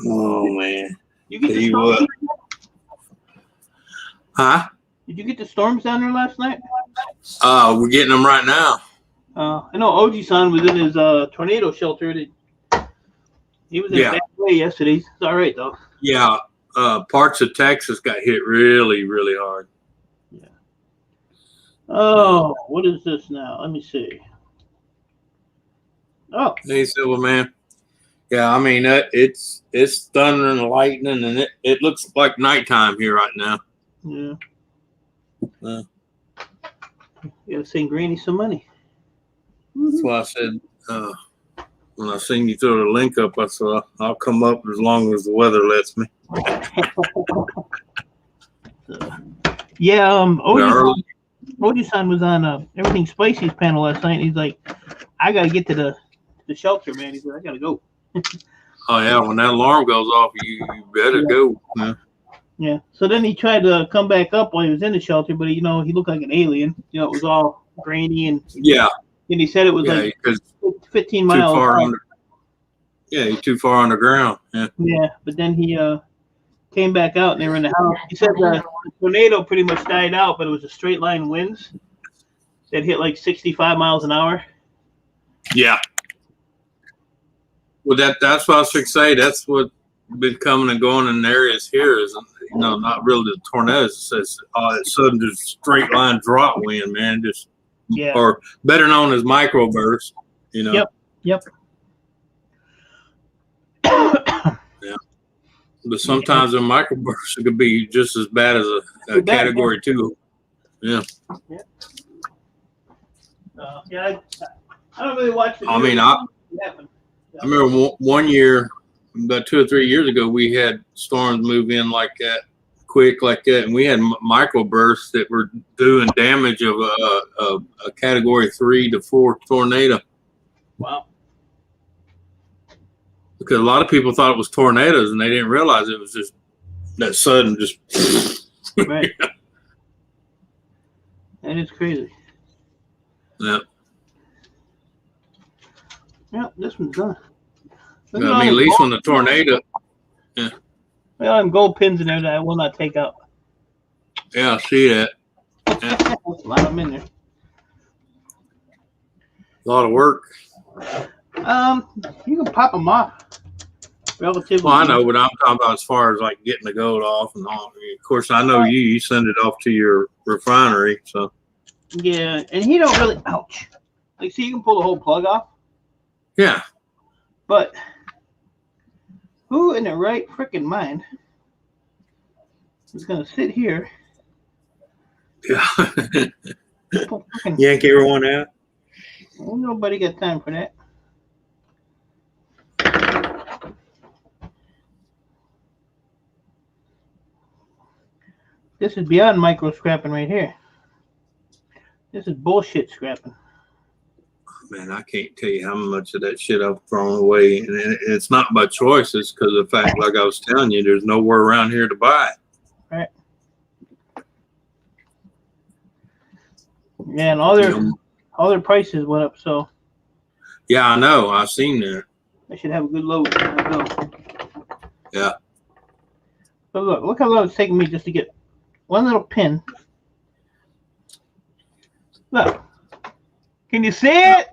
Oh man. You get the storms? Huh? Did you get the storms down there last night? We're getting them right now. I know Oji-san was in his tornado shelter. He was in a bad way yesterday. It's all right though. Yeah. Parts of Texas got hit really, really hard. Yeah. Oh, what is this now? Let me see. Oh. Hey, Silver Man. Yeah, I mean it's thunder and lightning, and it looks like nighttime here right now. Yeah. You gotta send Granny some money. That's why I said when I seen you throw the link up, I said I'll come up as long as the weather lets me. Yeah, Oji-san was on Everything Spicy's panel last night. And he's like, I gotta get to the shelter, man. He said, I gotta go. Oh yeah, when that alarm goes off, you better go. Yeah. Yeah. So then he tried to come back up while he was in the shelter, but he looked like an alien. It was all grainy, and he said it was yeah, like because 15 too miles. far under. Yeah, you're too far underground. Yeah. Yeah, but then he came back out, and they were in the house. He said the tornado pretty much died out, but it was a straight line winds that hit like 65 miles an hour. Yeah. Well, that's what I was going to say. That's what been coming and going in areas here is, not really the tornadoes. It's sudden just straight line drop wind, man. Just or better known as microburst. Yep. Yeah. But sometimes a microburst could be just as bad as a category 2. Yeah. I don't really watch the I mean, I remember one year, about 2 or 3 years ago, we had storms move in like that, quick like that, and we had microbursts that were doing damage of a category 3 to 4 tornado. Wow. Because a lot of people thought it was tornadoes, and they didn't realize it was just that sudden, just. Right. And it's crazy. Yeah. Yeah, this one's done. I mean, at least when the tornado. Yeah. Well, them gold pins in there that I will not take out. Yeah, I see that. Yeah. There's a lot of them in there. A lot of work. You can pop them off. Relatively. Well, I know, but I'm talking about as far as like getting the gold off and all. Of course, I know you send it off to your refinery, so. Yeah, and he don't really. Ouch. Like, see, you can pull the whole plug off. Yeah. But who in their right freaking mind is gonna sit here? Yeah. Yank everyone out. Ain't nobody got time for that. This is beyond micro scrapping right here. This is bullshit scrapping. Man, I can't tell you how much of that shit I've thrown away. And it's not by choice. It's because of the fact, like I was telling you, there's nowhere around here to buy it. Right. Yeah, and all their prices went up, so. Yeah, I know. I've seen that. I should have a good load. Yeah. But look how long it's taking me just to get one little pin. Look. Can you see it?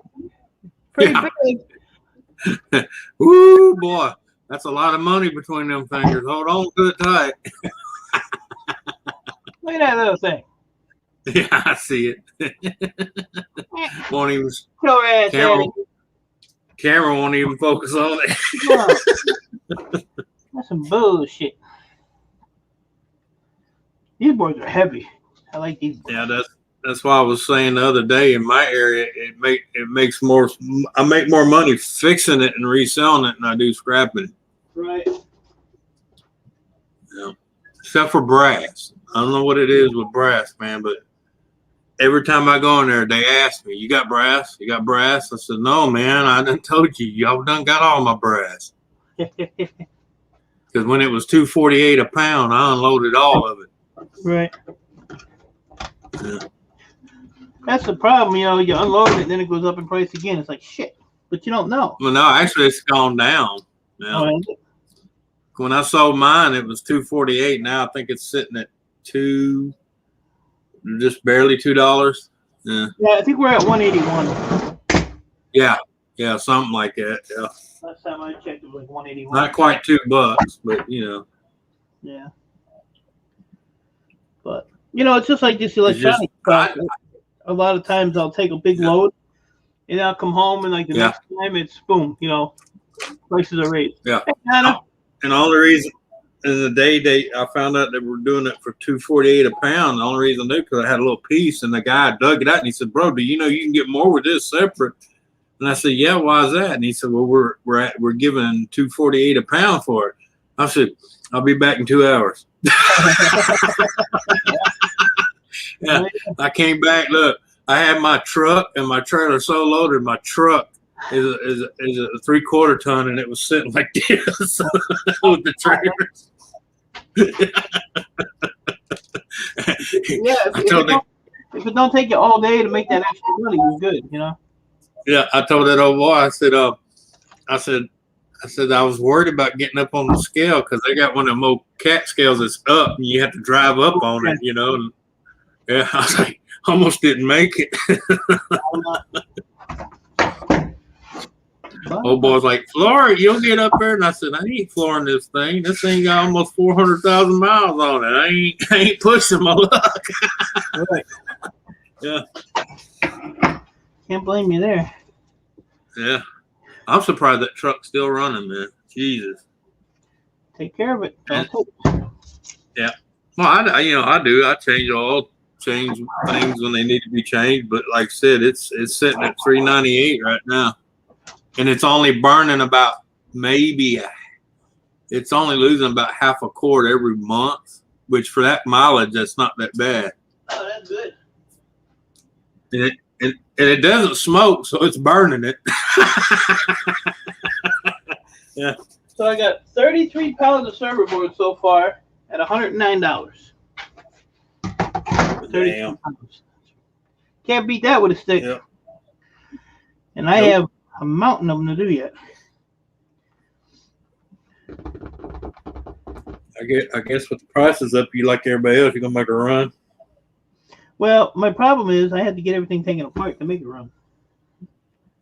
Pretty big. Woo, boy. That's a lot of money between them fingers. Hold on to it tight. Look at that little thing. Yeah, I see it. Won't even. Camera won't even focus on it. That's some bullshit. These boys are heavy. I like these boys. Yeah, that's why I was saying the other day in my area, it makes more. I make more money fixing it and reselling it than I do scrapping it. Right. Yeah. Except for brass. I don't know what it is with brass, man, but every time I go in there, they ask me, "You got brass? You got brass?" I said, "No, man. I done told you. Y'all done got all my brass." Because when it was $2.48 a pound, I unloaded all of it. Right. Yeah. That's the problem, you unload it, and then it goes up in price again. It's like shit, but you don't know. Well, no, actually, it's gone down. Now, when I sold mine, it was $2.48. Now I think it's sitting at just barely $2. Yeah. Yeah, I think we're at 181. Yeah, something like that. Yeah. Last time I checked, it was like 181. Not quite $2, but Yeah. But it's just like this electronic stuff. A lot of times I'll take a big load, and I'll come home, and like the next time it's boom, prices are raised. Yeah. And all the reason in the day I found out they were doing it for $2.48 a pound. The only reason I knew because I had a little piece, and the guy dug it out, and he said, "Bro, do you know you can get more with this separate?" And I said, "Yeah, why is that?" And he said, "Well, we're giving $2.48 a pound for it." I said, "I'll be back in 2 hours." Yeah, I came back. Look, I had my truck and my trailer so loaded. My truck is a 3/4 ton, and it was sitting like this with the trailers. Yeah, I if it don't take you all day to make that extra money, you're good, you know. Yeah, I told that old boy. I said I was worried about getting up on the scale because they got one of them old cat scales that's up, and you have to drive up on it, you know. And, yeah, I was like, almost didn't make it. Old boy's like, Flora, you'll get up there, and I said, I ain't flooring this thing. This thing got almost 400,000 miles on it. I ain't pushing my luck. Right. Yeah. Can't blame you there. Yeah. I'm surprised that truck's still running, man. Jesus. Take care of it. Yeah. Well, I do. I change things when they need to be changed. But like I said, it's sitting at 398 right now, and it's only burning about it's only losing about half a quart every month, which for that mileage, that's not that bad. Oh, that's good. And it doesn't smoke, so it's burning it. Yeah. So I got 33 pounds of server board so far at $109. For 32 Damn. pounds. Can't beat that with a stick. Yep. And I have a mountain of them to do yet. I guess with the prices up, you like everybody else, you're gonna make a run. Well, my problem is I had to get everything taken apart to make it run.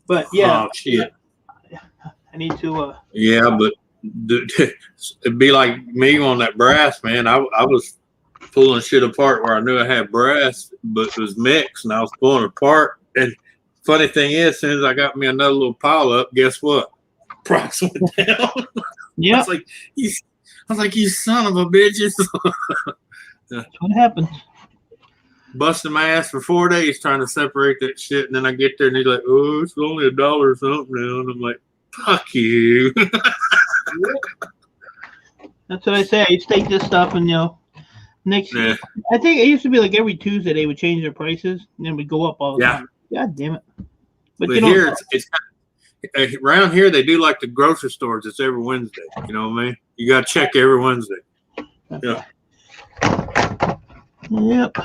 But yeah, Oh shit. I need to. Yeah, but it'd be like me on that brass, man. I was pulling shit apart where I knew I had brass, but it was mixed, and I was pulling it apart. And funny thing is, as soon as I got me another little pile up, guess what? Price went down. Yeah, I was like, you son of a bitches. that's what happens. Busting my ass for 4 days trying to separate that shit, and then I get there and he's like, "Oh, it's only $1 or something now," and I'm like, "Fuck you." That's what I say. I used to take this stuff and next. Yeah. I think it used to be like every Tuesday they would change their prices and then we go up all the Yeah. time. God damn it! But But here it's around here they do like the grocery stores. It's every Wednesday. You know what I mean? You got to check every Wednesday. Yeah. Yep.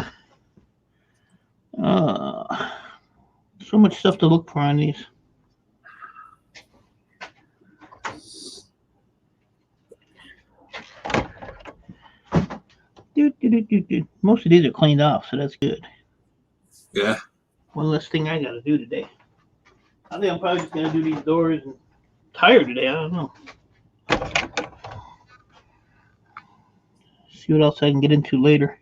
So much stuff to look for on these. Most of these are cleaned off, so that's good. Yeah. One less thing I got to do today. I think I'm probably just gonna do these doors and tire today. I don't know. See what else I can get into later.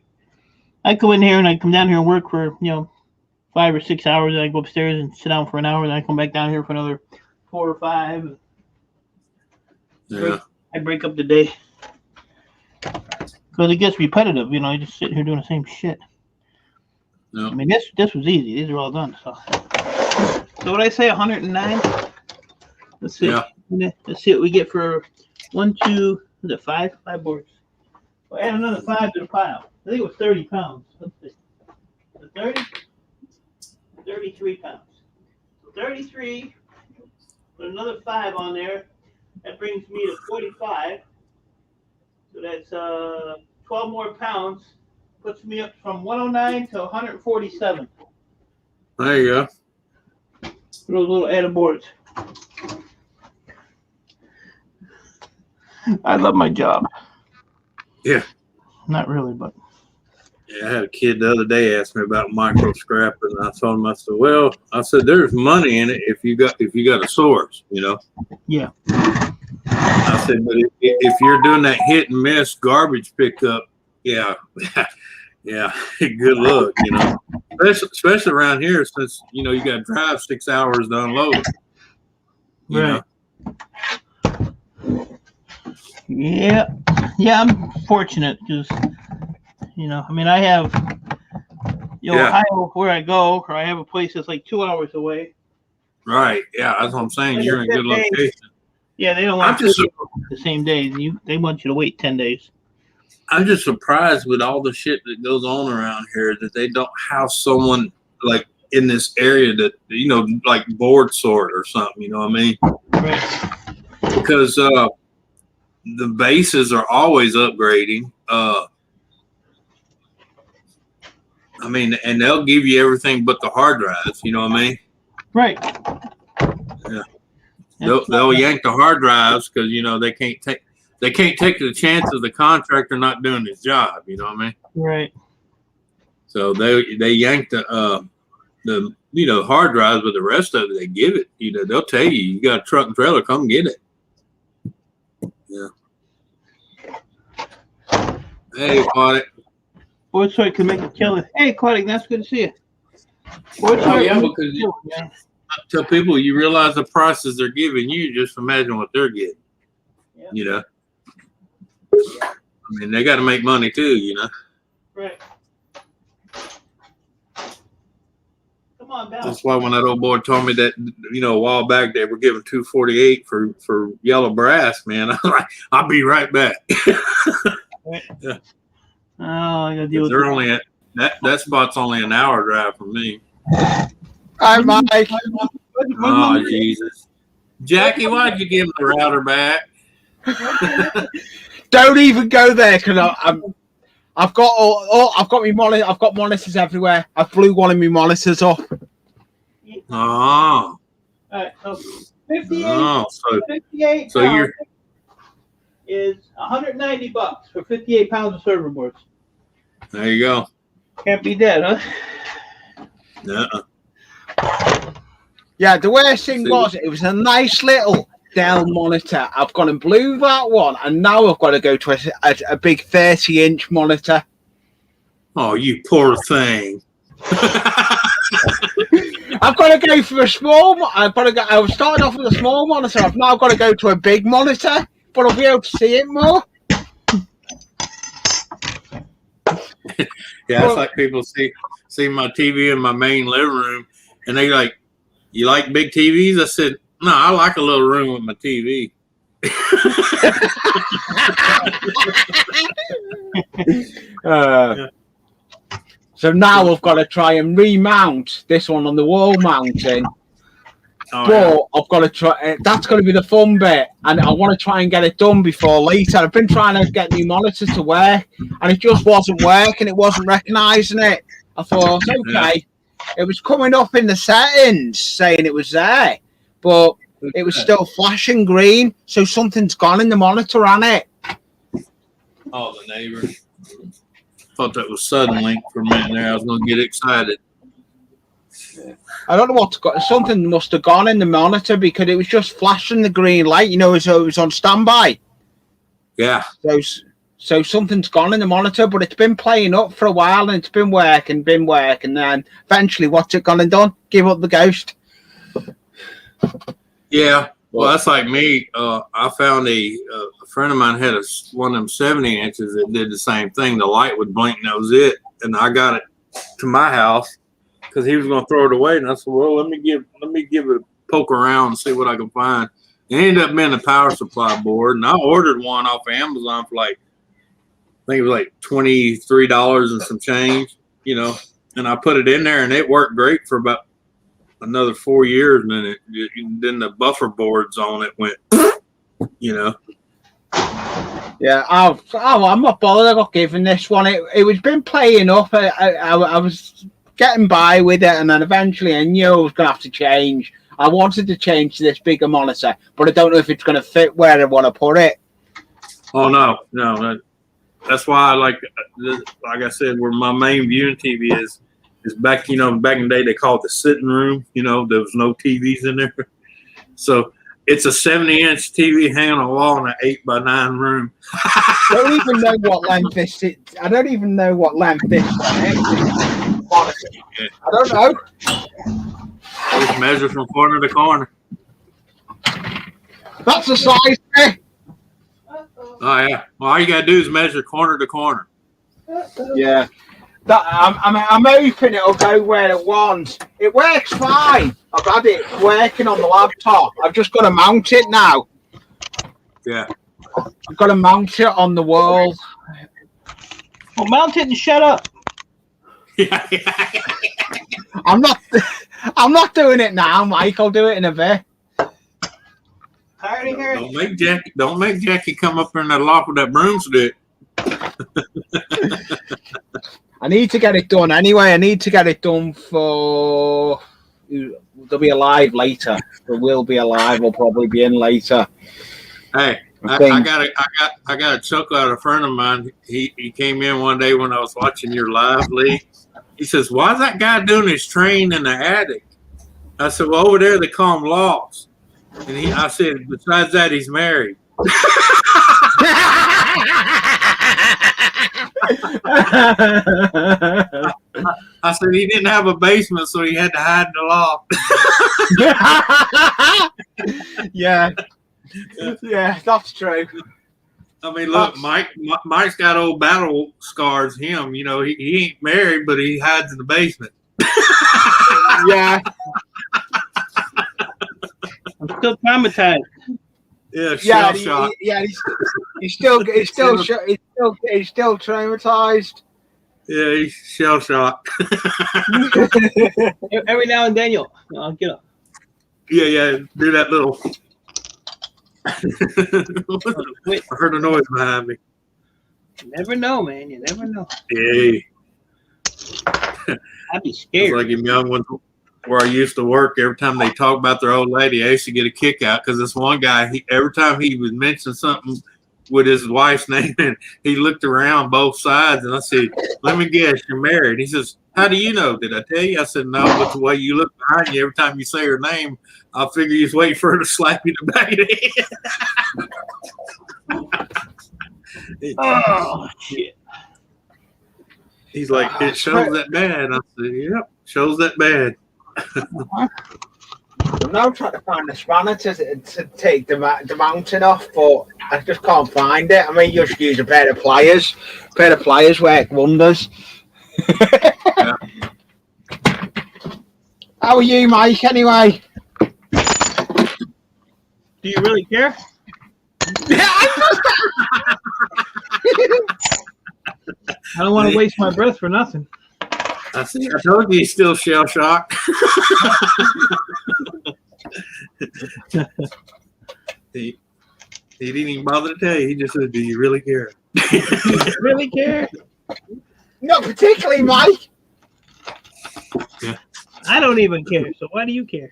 I go in here and I come down here and work for 5 or 6 hours. And I go upstairs and sit down for an hour. Then I come back down here for another 4 or 5. Yeah. I break up the day because it gets repetitive. I just sit here doing the same shit. No. I mean, this was easy. These are all done. So what I say, 109. Let's see. Yeah. Let's see what we get for 1, 2, is it 5? 5 boards. We'll add another 5 to the pile. I think it was 30 pounds. Let's see. The 30? 33 pounds. So 33, put another 5 on there. That brings me to 45. So that's 12 more pounds. Puts me up from 109 to 147. There you go. Those little added boards. I love my job. Yeah. Not really, but. Yeah, I had a kid the other day ask me about micro scrappers, and I told him, I said, there's money in it if you got a source, Yeah. I said, but if you're doing that hit and miss garbage pickup, yeah, yeah, good luck, especially around here since you got to drive 6 hours to unload. Right. Yeah, I'm fortunate because, I have, Ohio where I go, or I have a place that's like 2 hours away. Right. Yeah, that's what I'm saying. You're in a good location. Yeah, they don't want the same day. They want you to wait 10 days. I'm just surprised with all the shit that goes on around here that they don't have someone like in this area that like board sort or something. You know what I mean? Right. Because the bases are always upgrading. I mean, and they'll give you everything but the hard drives. You know what I mean? Right. Yeah. They'll yank the hard drives because they can't take the chance of the contractor not doing his job. You know what I mean? Right. So they yank the hard drives, but the rest of it they give it. They'll tell you got a truck and trailer, come get it. Yeah. Hey, Claudia. Board Sawyer can make a killer. Hey, Claudia, that's good to see you. Oh yeah, because I tell people you realize the prices they're giving you, just imagine what they're getting. Yeah. I mean, they got to make money too. Right. Come on, Bal. That's why when that old boy told me that, a while back they were giving $248 for yellow brass, man, I'm like, I'll be right back. Right. Yeah. Oh, I gotta deal with They're only at that spot's only an hour drive from me. Hi, Mike. Oh Jesus, Jackie, why'd you give me the router back? Don't even go there because I've got I've got I've got monitors everywhere. I blew one of my monitors off. Oh. All right, so 58. Oh, 58 so pounds you're is $190 for 58 pounds of server boards. there. You go. Can't beat that, huh? Uh-uh. Yeah, the worst thing was it was a nice little Dell monitor. I've gone and blew that one, and now I've got to go to a big 30-inch monitor. Oh, you poor thing. I've got to go for a small. I've got to go. I was starting off with a small monitor. I've now got to go to a big monitor, but I'll be able to see it more. Yeah, it's like people see my TV in my main living room, and they like, "You like big TVs?" I said, "No, I like a little room with my TV." So now I've got to try and remount this one on the wall mounting. Oh, But I've got to try. That's going to be the fun bit, and I want to try and get it done before later. I've been trying to get my monitor to work, and it just wasn't working. It wasn't recognising it. I thought, okay, it was coming up in the settings saying it was there, but it was still flashing green. So something's gone in the monitor on it. Oh, the neighbor. Thought that was sudden link for a minute there. I was going to get excited. I don't know what's got. Something must have gone in the monitor because it was just flashing the green light, as though it was on standby. Yeah. So something's gone in the monitor, but it's been playing up for a while and it's been working. Then eventually, what's it gone and done? Give up the ghost. Yeah. Well, that's like me. I found a friend of mine had one of them 70 inches that did the same thing. The light would blink and that was it. And I got it to my house because he was going to throw it away. And I said, well, let me give it a poke around and see what I can find. It ended up being a power supply board. And I ordered one off of Amazon for I think it was like $23 and some change, and I put it in there and it worked great for about another 4 years. And then the buffer boards on it went, Yeah, I'm not bothered. I got given this one. It was been playing up. I was getting by with it, and then eventually I knew I was going to have to change. I wanted to change to this bigger monitor, but I don't know if it's going to fit where I want to put it. Oh no. That's why like I said, where my main viewing TV is back. Back in the day they called it the sitting room. There was no TVs in there, so it's a 70-inch TV hanging on the wall in an 8x9 room. I don't even know what length this is. I don't even know what length this is. I don't know. Just measure from corner to corner. That's the size there. Oh yeah. Well, all you gotta do is measure corner to corner. Yeah. I'm hoping it'll go where it wants. It works fine. I've had it working on the laptop. I've just got to mount it now. Yeah. I've got to mount it on the wall. Well, mount it and shut up. Yeah. I'm not doing it now, Mike. I'll do it in a bit. Tired of hearing. Don't make Jackie come up in that loft with that broomstick. I need to get it done anyway. I need to get it done for. They'll be alive later. They will be alive. We'll probably be in later. Hey, I got a chuckle out of a friend of mine. He came in one day when I was watching your live, Lee. He says, "Why is that guy doing his train in the attic?" I said, "Well, over there they call him Lost." And I said, "Besides that, he's married." I said he didn't have a basement, so he had to hide in the loft. Yeah, that's true. I mean, look, Mike's got old battle scars. Him, you know, he ain't married, but he hides in the basement. Yeah. I'm still traumatized. Yeah, shell Yeah, shock. he's still traumatized. Yeah, he's shell shocked. Every now and then I'll get up. Yeah, do that little. I heard a noise behind me. You never know, man. You never know. Yeah. I'd be It's scared. like in young ones where I used to work. Every time they talk about their old lady, I used to get a kick out because this one guy, every time he would mention something with his wife's name, and he looked around both sides, and I said, "Let me guess, you're married." He says, "How do you know? Did I tell you?" I said, "No, but the way you look behind you every time you say her name, I figure you're waiting for her to slap you in the back of the head." Oh shit! He's like, "It shows that bad." I said, "Yep, shows that bad." I'm now trying to find the spanner to take the mountain off, but I just can't find it. I mean, you just use a pair of pliers. A pair of pliers work wonders. Yeah. How are you, Mike, anyway? Do you really care? I don't want to waste my breath for nothing. I told you he's still shell shocked. he didn't even bother to tell you. He just said, "Do you really care?" Do you really care? Not particularly, Mike. I don't even care. So why do you care?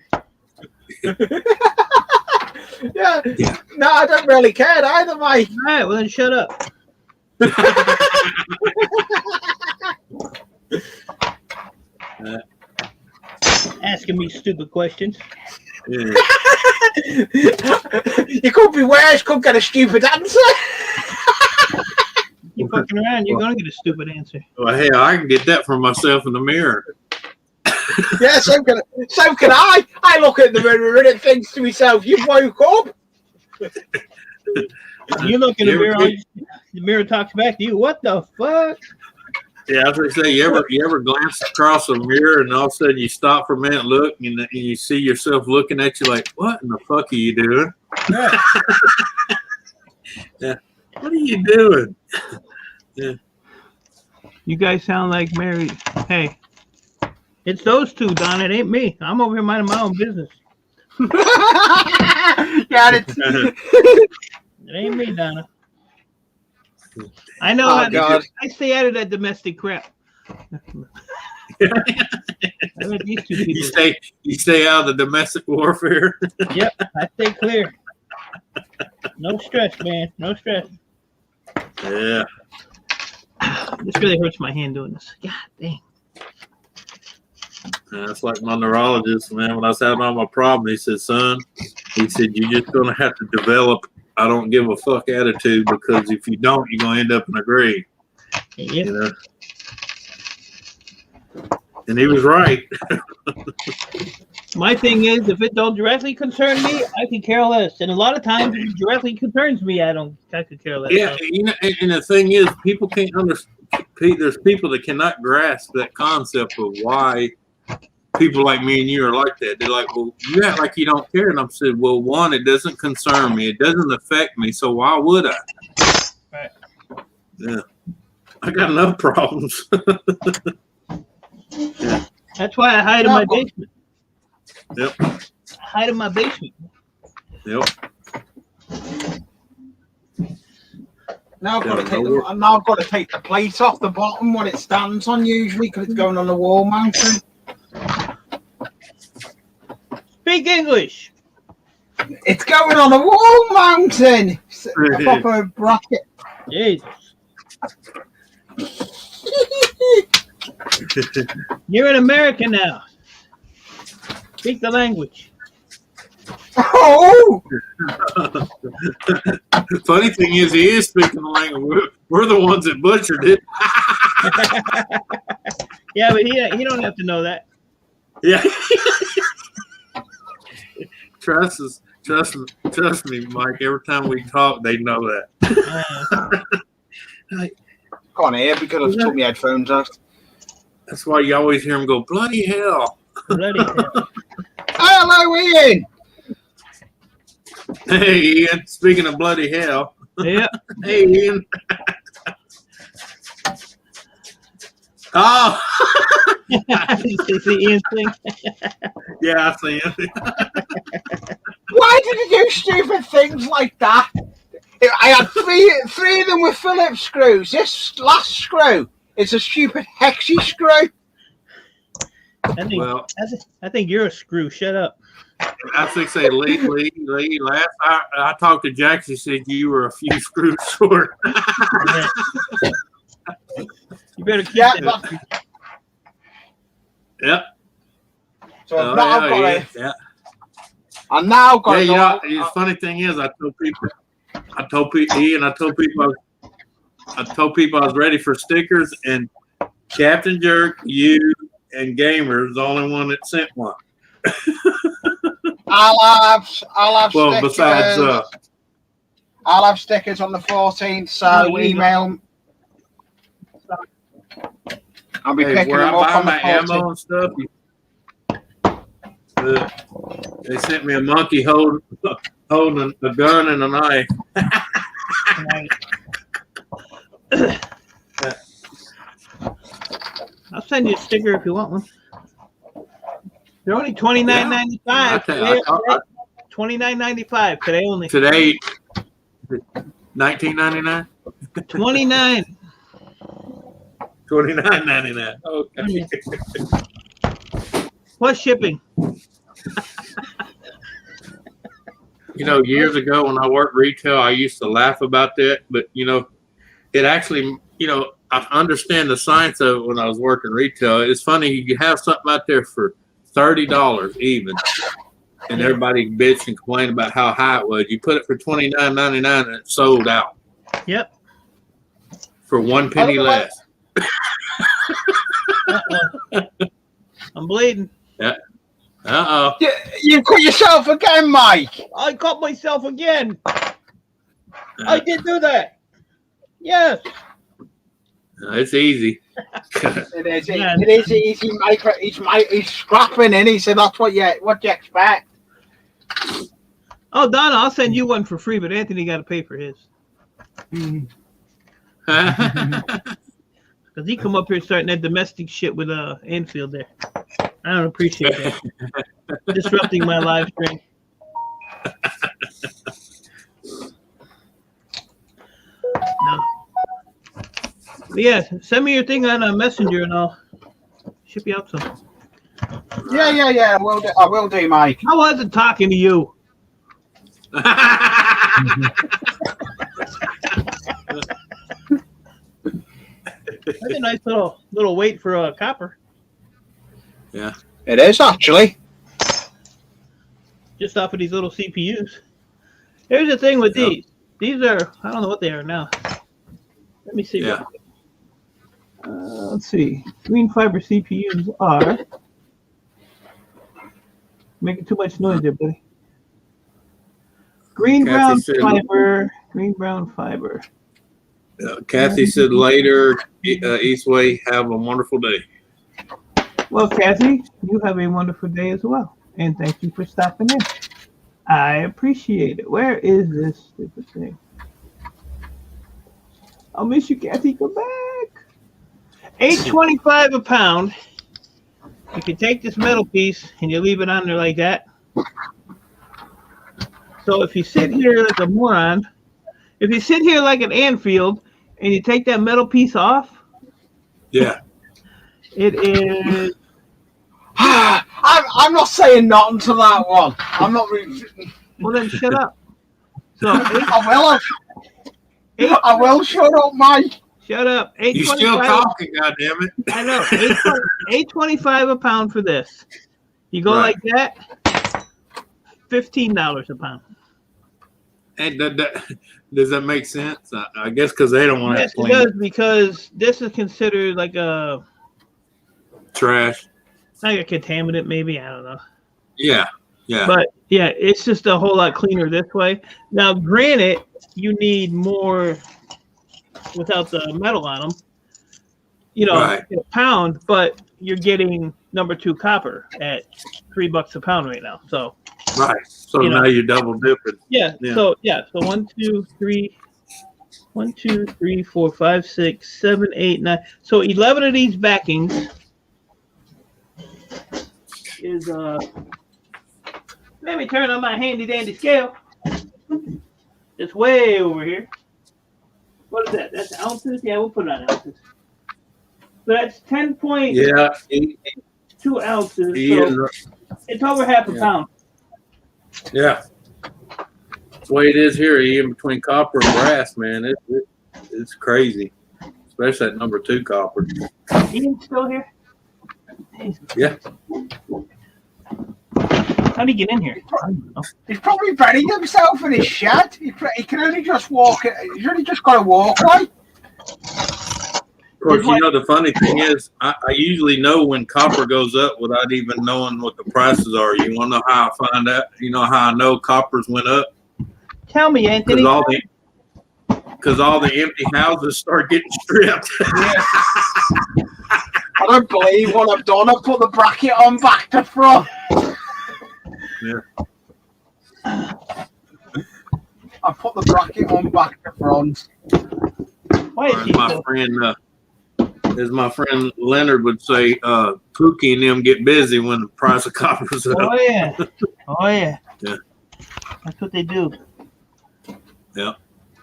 Yeah. No, I don't really care either, Mike. All right. Well then, shut up. Asking me stupid questions. Yeah. You could be worse. Could get a stupid answer. You fucking around, you're gonna get a stupid answer. Well, hell, I can get that from myself in the mirror. Yeah, so can I. I look at the mirror and it thinks to myself, "You woke up." You look in the You mirror, ever- the mirror talks back to you. What the fuck? Yeah, I was gonna say, you ever glance across a mirror and all of a sudden you stop for a minute, look, and you see yourself looking at you like, "What in the fuck are you doing?" Yeah. Yeah. What are you doing? You guys sound like married. Hey, it's those two, Don. It ain't me. I'm over here minding my own business. Yeah, it's, It ain't me, Donna. I know Oh, how God. I stay out of that domestic crap. I let these two people. You stay out of the domestic warfare. Yep, I stay clear. No stress, man. No stress. Yeah. This really hurts my hand doing this. God dang. That's like my neurologist, man. When I was having all my problem, he said, "Son," he said, "you're just gonna have to develop I don't give a fuck attitude, because if you don't, you're gonna end up in a grave." Yep. You know. And he was right. My thing is, if it don't directly concern me, I can care less. And a lot of times, if it directly concerns me, I could care less. Yeah, you know, and the thing is, people can't understand. There's people that cannot grasp that concept of why people like me and you are like that. They're like, "Well, you act like you don't care," and I'm said, "Well, one, it doesn't concern me. It doesn't affect me. So why would I?" Right. Yeah, I got enough problems. That's why I hide in my basement. Yep. I hide in my basement. Yep. Now I've got to Yeah, take no the, now I've got to take the plate off the bottom what it stands on usually because it's going on the wall mounting. Speak English. It's going on a wall mounting. A proper bracket. Jesus. You're in America now. Speak the language. Oh! Funny thing is, he is speaking the language. We're the ones that butchered it. Yeah, but he don't have to know that. Yeah. Trust me, Mike. Every time we talk, they know that. Can't hear because I've took my headphones out. That's why you always hear him go, bloody hell. Bloody hell. Hello, Ian. Hey, Ian. Speaking of bloody hell. Yeah. Hey, Ian. Oh. You see Ian's thing? Yeah, I see it. Why did you do stupid things like that? I had three of them with Phillips screws. This last screw is a stupid hexy screw. I think you're a screw. Shut up. I think say Lee. Last I talked to Jack, she said you were a few screws short. You better keep that. Yep. So I've now got it. Yeah. I'm now got you know, the funny thing is, I told people I was ready for stickers, and Captain Jerk, you, and Gamer is the only one that sent one. I'll have Well, stickers. besides I'll have stickers on the 14th, so email. I'll be picking where them I up buy on the my 14th. ammo and stuff. They sent me a monkey holding a gun and a knife. I'll send you a sticker if you want one. They're only $29.95 today. $29.95 today only. Today, $19.99. $29. $29.99. Okay. Plus shipping. You know, years ago when I worked retail, I used to laugh about that, but you know, it actually, you know, I understand the science of it when I was working retail. It's funny, you have something out there for $30 even, and everybody bitch and complain about how high it was. You put it for $29.99 and it sold out. Yep. For 1 penny less. I'm bleeding. Yeah. Uh-oh. You cut yourself again, Mike. I cut myself again. I did do that. Yes. It's easy. It is easy, Mike. He's scrapping in. He said that's what you expect. Oh, Donna, I'll send you one for free, but Anthony got to pay for his. Because he come up here starting that domestic shit with Anfield there. I don't appreciate that. Disrupting my live stream. No. But yeah, send me your thing on Messenger and I'll ship you out some. Yeah. I will do, Mike. How was it talking to you? That's a nice little weight for a copper. Yeah. It is actually. Just off of these little CPUs. Here's the thing with these. These are, I don't know what they are now. Let me see. Yeah. Let's see. Green fiber CPUs are making too much noise there, buddy. Green brown fiber. Kathy said later, Eastway, have a wonderful day. Well, Kathy, you have a wonderful day as well. And thank you for stopping in. I appreciate it. Where is this stupid thing? I'll miss you, Kathy. Come back. $8.25 a pound. You can take this metal piece and you leave it on there like that. So if you sit here like a moron if you sit here like an Anfield and you take that metal piece off, Yeah. it is. I'm not saying nothing to that one. I'm not. Well, then shut up. So I will shut up, Mike. shut up. You still $8.25. talking, goddammit. I know. $8.25 a pound for this. You go Right. like that. $15 a pound. And does that make sense? I guess because they don't want to Yes, it clean does, because this is considered like a trash. contaminant, maybe. I don't know. Yeah. Yeah. But yeah, it's just a whole lot cleaner this way. Now, granted, you need more without the metal on them. Right. A pound, but you're getting number 2 copper at $3 a pound right now. So Right. So You know. now you're double dipping. yeah. Yeah. So 1, 2, 3, 4, 5, 6, 7, 8, 9. So 11 of these backings is let me turn on my handy dandy scale. It's way over here. What is that? That's ounces? Yeah, we'll put it on ounces. So that's 10.2 Yeah. ounces. He So is- it's over half a Yeah. pound. Yeah. That's the way it is here, in between copper and brass, man. It's crazy, especially at number 2 copper. Ian's still here? Yeah. How do you get in here? I don't know. He's probably buried himself in his shed. He can only just walk. He's only just got to walk right. Of course, the funny thing is, I usually know when copper goes up without even knowing what the prices are. You want to know how I find out? You know how I know coppers went up? Tell me, Anthony. Because all the empty houses start getting stripped. I don't believe what I've done. I've put the bracket on back to front. Yeah. I put the bracket on back to front. Why is Or he so? as my friend Leonard would say, Pookie and them get busy when the price of copper's up. Oh yeah. Oh yeah. Yeah. That's what they do. Yeah.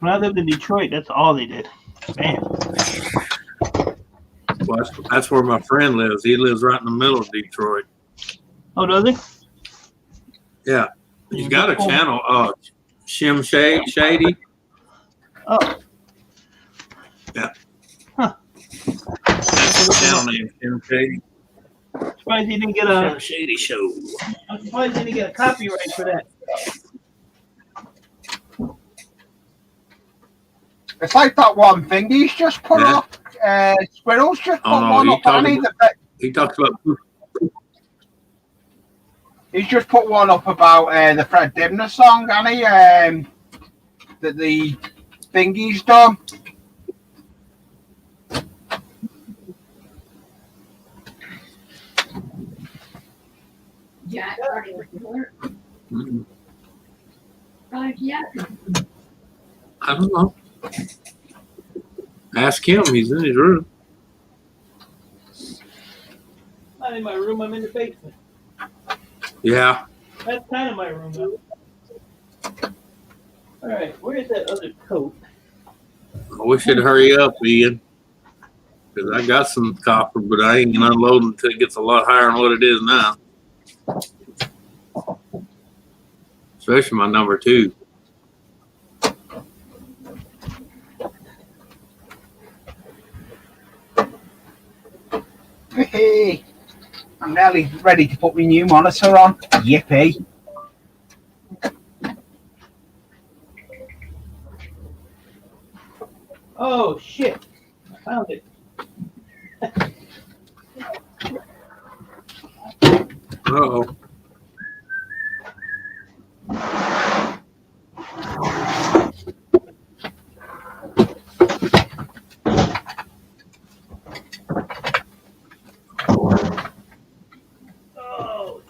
When I lived in Detroit, that's all they did. Man. Well, that's where my friend lives. He lives right in the middle of Detroit. Oh, does he? Yeah. He's got a channel, Shim Shady. Oh. Yeah. Huh. Channel name Shim Shady. Surprised he didn't get Shim Shady Show. I'm surprised he didn't get a copyright for that. It's like that one thing he's just put up. Squirrels just put one up. He talks about. He's just put one up about the Fred Dibner song, and he that the thingy's done. Yeah, already working work. Mm-mm. Yeah. I don't know. Ask him. He's in his room. Not in my room. I'm in the basement. Yeah. That's kind of my room, though. All right, where's that other coat? I wish you'd hurry up, Ian. Because I got some copper, but I ain't gonna unload until it gets a lot higher than what it is now. Especially my number 2. Hey, I'm nearly ready to put my new monitor on. Yippee. Oh, shit. I found it. Uh-oh. Oh,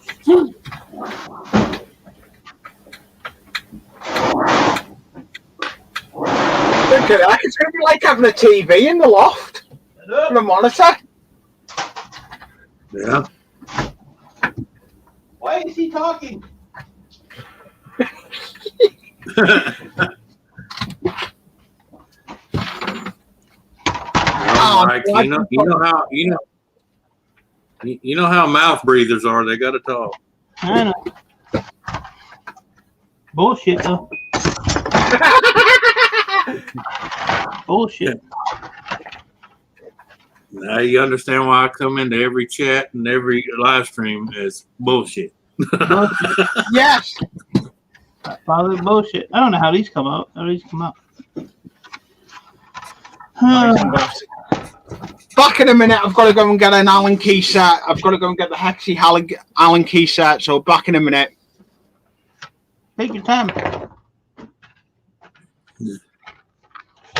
Look at that. It's going to be like having a TV in the loft and a monitor. Yeah. why is he talking? on. Mike, you know how mouth breathers are. They got to talk. I know. Bullshit, though. Bullshit. Now you understand why I come into every chat and every live stream as bullshit. Bullshit. Yes. Father bullshit. I don't know how these come out. How do these come out? Back in a minute, I've got to go and get an Allen key set. I've got to go and get the Hexy Allen key set. So back in a minute. Take your time.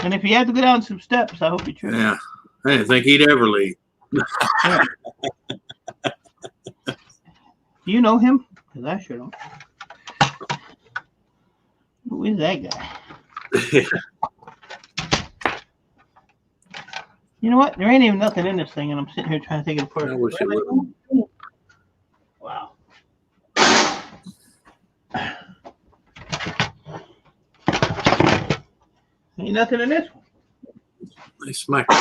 And if you have to go down some steps, I hope you trip. Yeah, I didn't think he'd ever leave. Yeah. Do you know him? Because I sure don't. Who is that guy? You know what? There ain't even nothing in this thing, and I'm sitting here trying to take it apart. I wish it would. Wow. Ain't nothing in this one. They smacked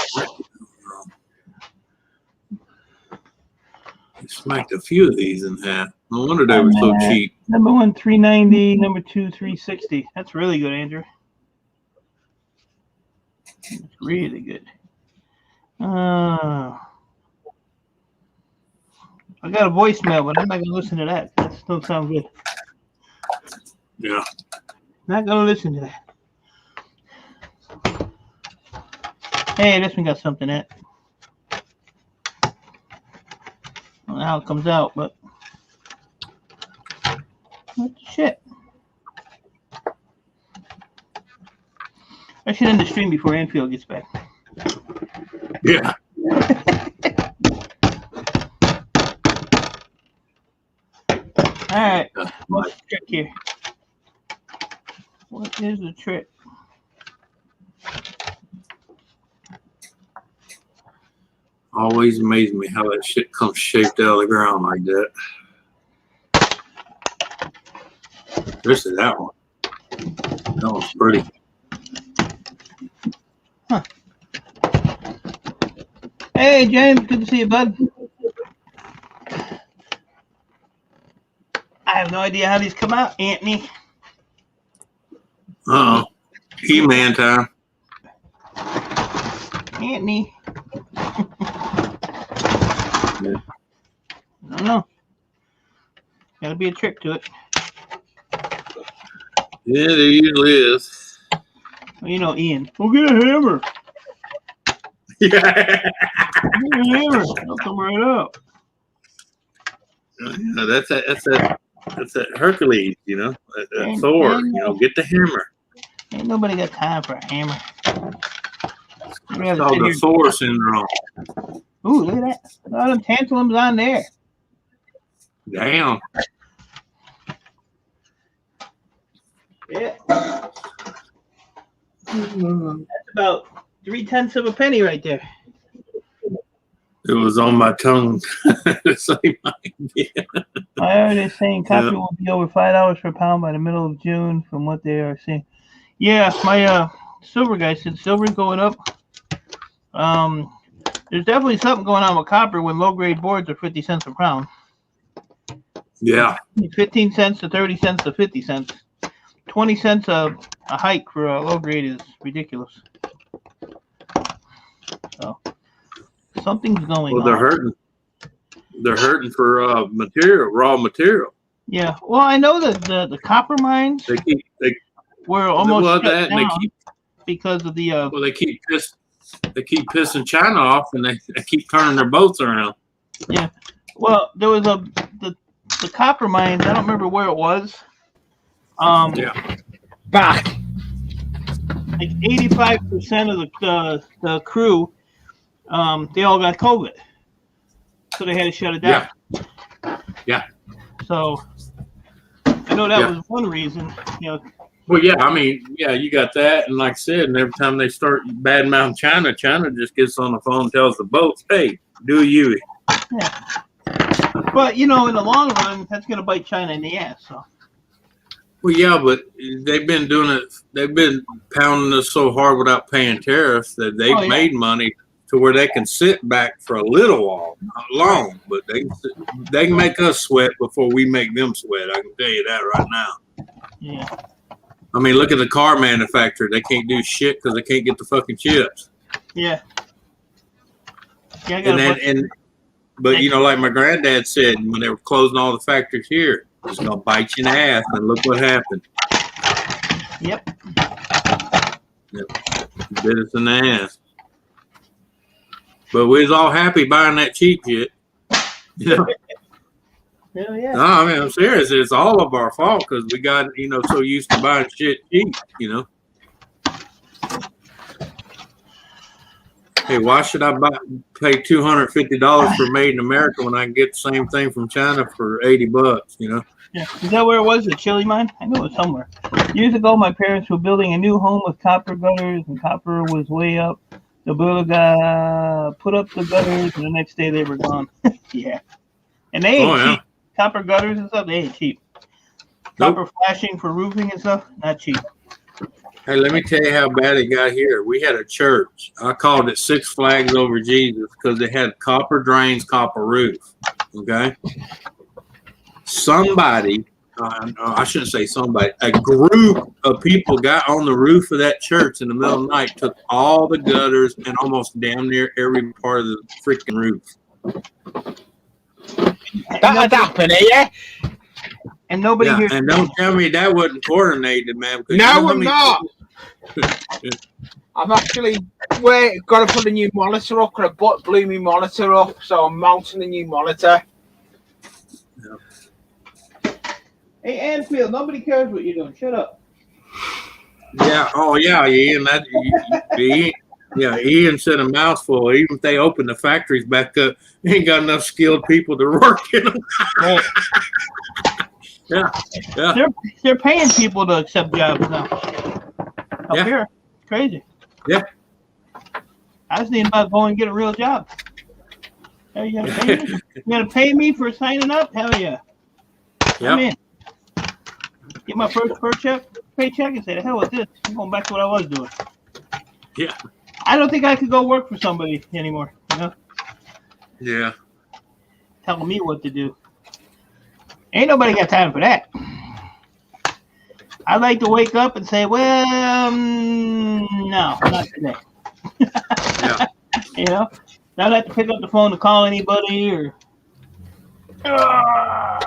a few of these in half. No wonder they were so cheap. Number 1, 390. Number 2, 360. That's really good, Andrew. It's really good. I got a voicemail, but I'm not gonna listen to that. That don't sound good. Yeah. Not gonna listen to that. Hey, this one got something in it. I don't know how it comes out, but what the shit? I should end the stream before Anfield gets back. Yeah. All right, what's the trick here? What is the trick? Always amazes me how that shit comes shaped out of the ground like that. This is that one. That one's pretty. Huh. Hey, James, good to see you, bud. I have no idea how these come out, Anthony. Uh-oh. He-Man time. Anthony. I don't know. Gotta be a trick to it. Yeah, there usually is. Well, you know, Ian. We'll get a hammer. Yeah. Get a hammer. It'll come right up. That's that Hercules, you know, that Thor, you know, get the hammer. Ain't nobody got time for a hammer. It's called the Thor syndrome. Ooh, look at that. A lot of tantalums on there. Damn. Yeah. That's about 3/10 of a penny right there. It was on my tongue. The same idea. I heard they're saying copper will be over $5 per pound by the middle of June from what they are saying. Yeah, my silver guy said silver's going up. There's definitely something going on with copper when low grade boards are 50 cents a pound. Yeah. 15 cents to 30 cents to 50 cents. 20 cents a hike for a low grade is ridiculous. So something's going Well, on. they're hurting. They're hurting for raw material. Yeah. Well, I know that the copper mines They were almost shut that, and down they keep because of the they keep pissing China off, and they keep turning their boats around. yeah. Well, there was the copper mines. I don't remember where it was. Yeah. Back. Like 85% of the crew, they all got COVID, so they had to shut it down. Yeah. So I know that was one reason. You know. Well, yeah, I mean, yeah, you got that, and like I said, and every time they start badmouthing China, China just gets on the phone and tells the boats, "Hey, do you?" Yeah. But you know, in the long run, that's going to bite China in the ass. So. Well, yeah, but they've been doing it. They've been pounding us so hard without paying tariffs that they've made money to where they can sit back for a little while, not long, but they can make us sweat before we make them sweat. I can tell you that right now. Yeah. I mean, look at the car manufacturer. They can't do shit because they can't get the fucking chips. Yeah. Yeah, I got But you know, like my granddad said, when they were closing all the factories here, it's gonna bite you in the ass. And look what happened. Yep. Bit us in the ass. But we was all happy buying that cheap shit. You know? Hell yeah. No, I mean, I'm serious. It's all of our fault because we got, you know, so used to buying shit cheap, you know. Hey, why should I pay $250 for Made in America when I can get the same thing from China for $80? You know. Yeah. Is that where it was? The chili mine? I know it was somewhere. Years ago, my parents were building a new home with copper gutters, and copper was way up. The builder guy put up the gutters, and the next day they were gone. Yeah. And they ain't cheap. Copper gutters and stuff, they ain't cheap. Copper flashing for roofing and stuff, not cheap. Hey, let me tell you how bad it got here. We had a church. I called it Six Flags Over Jesus because they had copper drains, copper roof. Okay. Somebody, I shouldn't say somebody, a group of people got on the roof of that church in the middle of the night, took all the gutters and almost damn near every part of the freaking roof. That happened, yeah? And nobody here. And don't tell me that wasn't coordinated, man. No, I'm not. I'm actually got to put a new monitor up because I blew my monitor up, so I'm mounting the new monitor. Hey, Anfield, nobody cares what you're doing. Shut up. Yeah. Oh, yeah, Ian. Ian said a mouthful. Even if they open the factories back up, they ain't got enough skilled people to work in them. Right. Yeah. They're paying people to accept jobs now. Up here. Crazy. Yeah. I was thinking about going and get a real job. Hell, you gonna pay me? You gonna pay me for signing up? Hell yeah. I'm in. Get my first paycheck and say, the hell with this. I'm going back to what I was doing. Yeah. I don't think I could go work for somebody anymore, you know? Yeah. Telling me what to do. Ain't nobody got time for that. I like to wake up and say, well, no, not today. Yeah. You know? Not have to pick up the phone to call anybody or... Wow.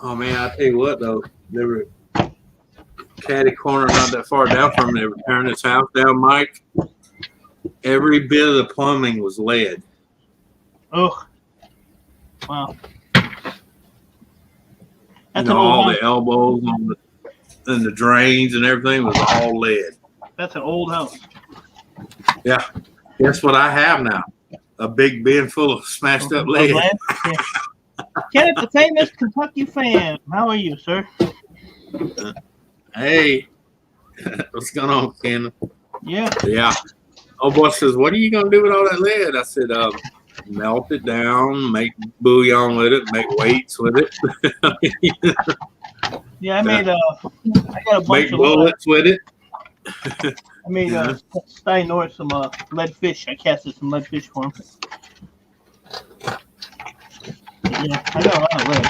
Oh, man, I tell you what, though. They were catty corner not that far down from me. They were tearing this house down, Mike. Every bit of the plumbing was lead. Oh. Wow. That's all the elbows and the drains and everything was all lead. That's an old house. Yeah. Guess what I have now? A big bin full of smashed up lead. Yeah. Kenneth, the famous Kentucky fan. How are you, sir? Hey. What's going on, Kenneth? Yeah. Yeah. Oh, boy says, what are you going to do with all that lead? I said, melt it down, make bouillon with it, make weights with it. Yeah, I made I got a bunch make of bullets with it. I made Stein North some lead fish. I casted some lead fish for him. Yeah, I got a lot of lead.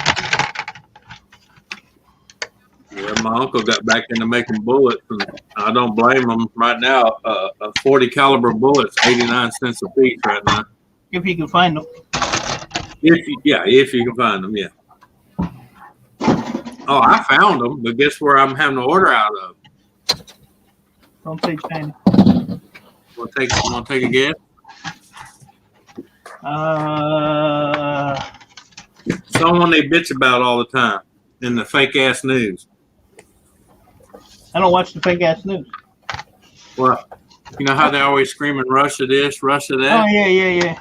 Yeah, my uncle got back into making bullets, and I don't blame him. Right now, a 40 caliber bullet's 89 cents a piece right now. If you can find them. If you can find them, yeah. Oh, I found them, but guess where I'm having to order out of? Don't say China. Want to take a guess? Someone they bitch about all the time in the fake ass news. I don't watch the fake ass news. Well, you know how they always screaming Russia this, Russia that? Oh yeah.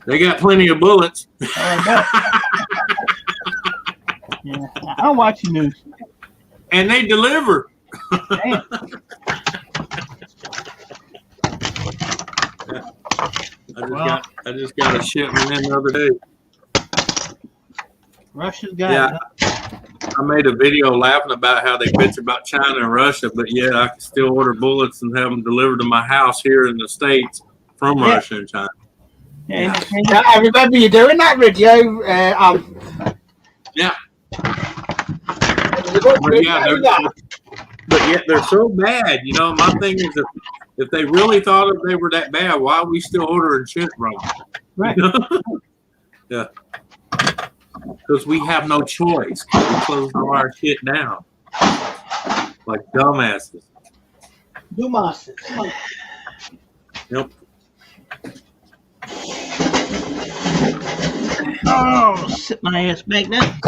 They got plenty of bullets. Oh, I bet. Yeah, I don't watch the news. And they deliver. Damn. I just got a shipment in the other day. Russia's got it. I made a video laughing about how they bitch about China and Russia, but yet I can still order bullets and have them delivered to my house here in the States from Yeah. Russia and China. And I remember you doing that video. Yeah. But But yet they're so bad. You know, my thing is that if they really thought if they were that bad, why are we still ordering shit from them? Right. Yeah. Because we have no choice. We close all our shit down. Like dumbasses. Dumasses. Yep. Oh, sit my ass back now.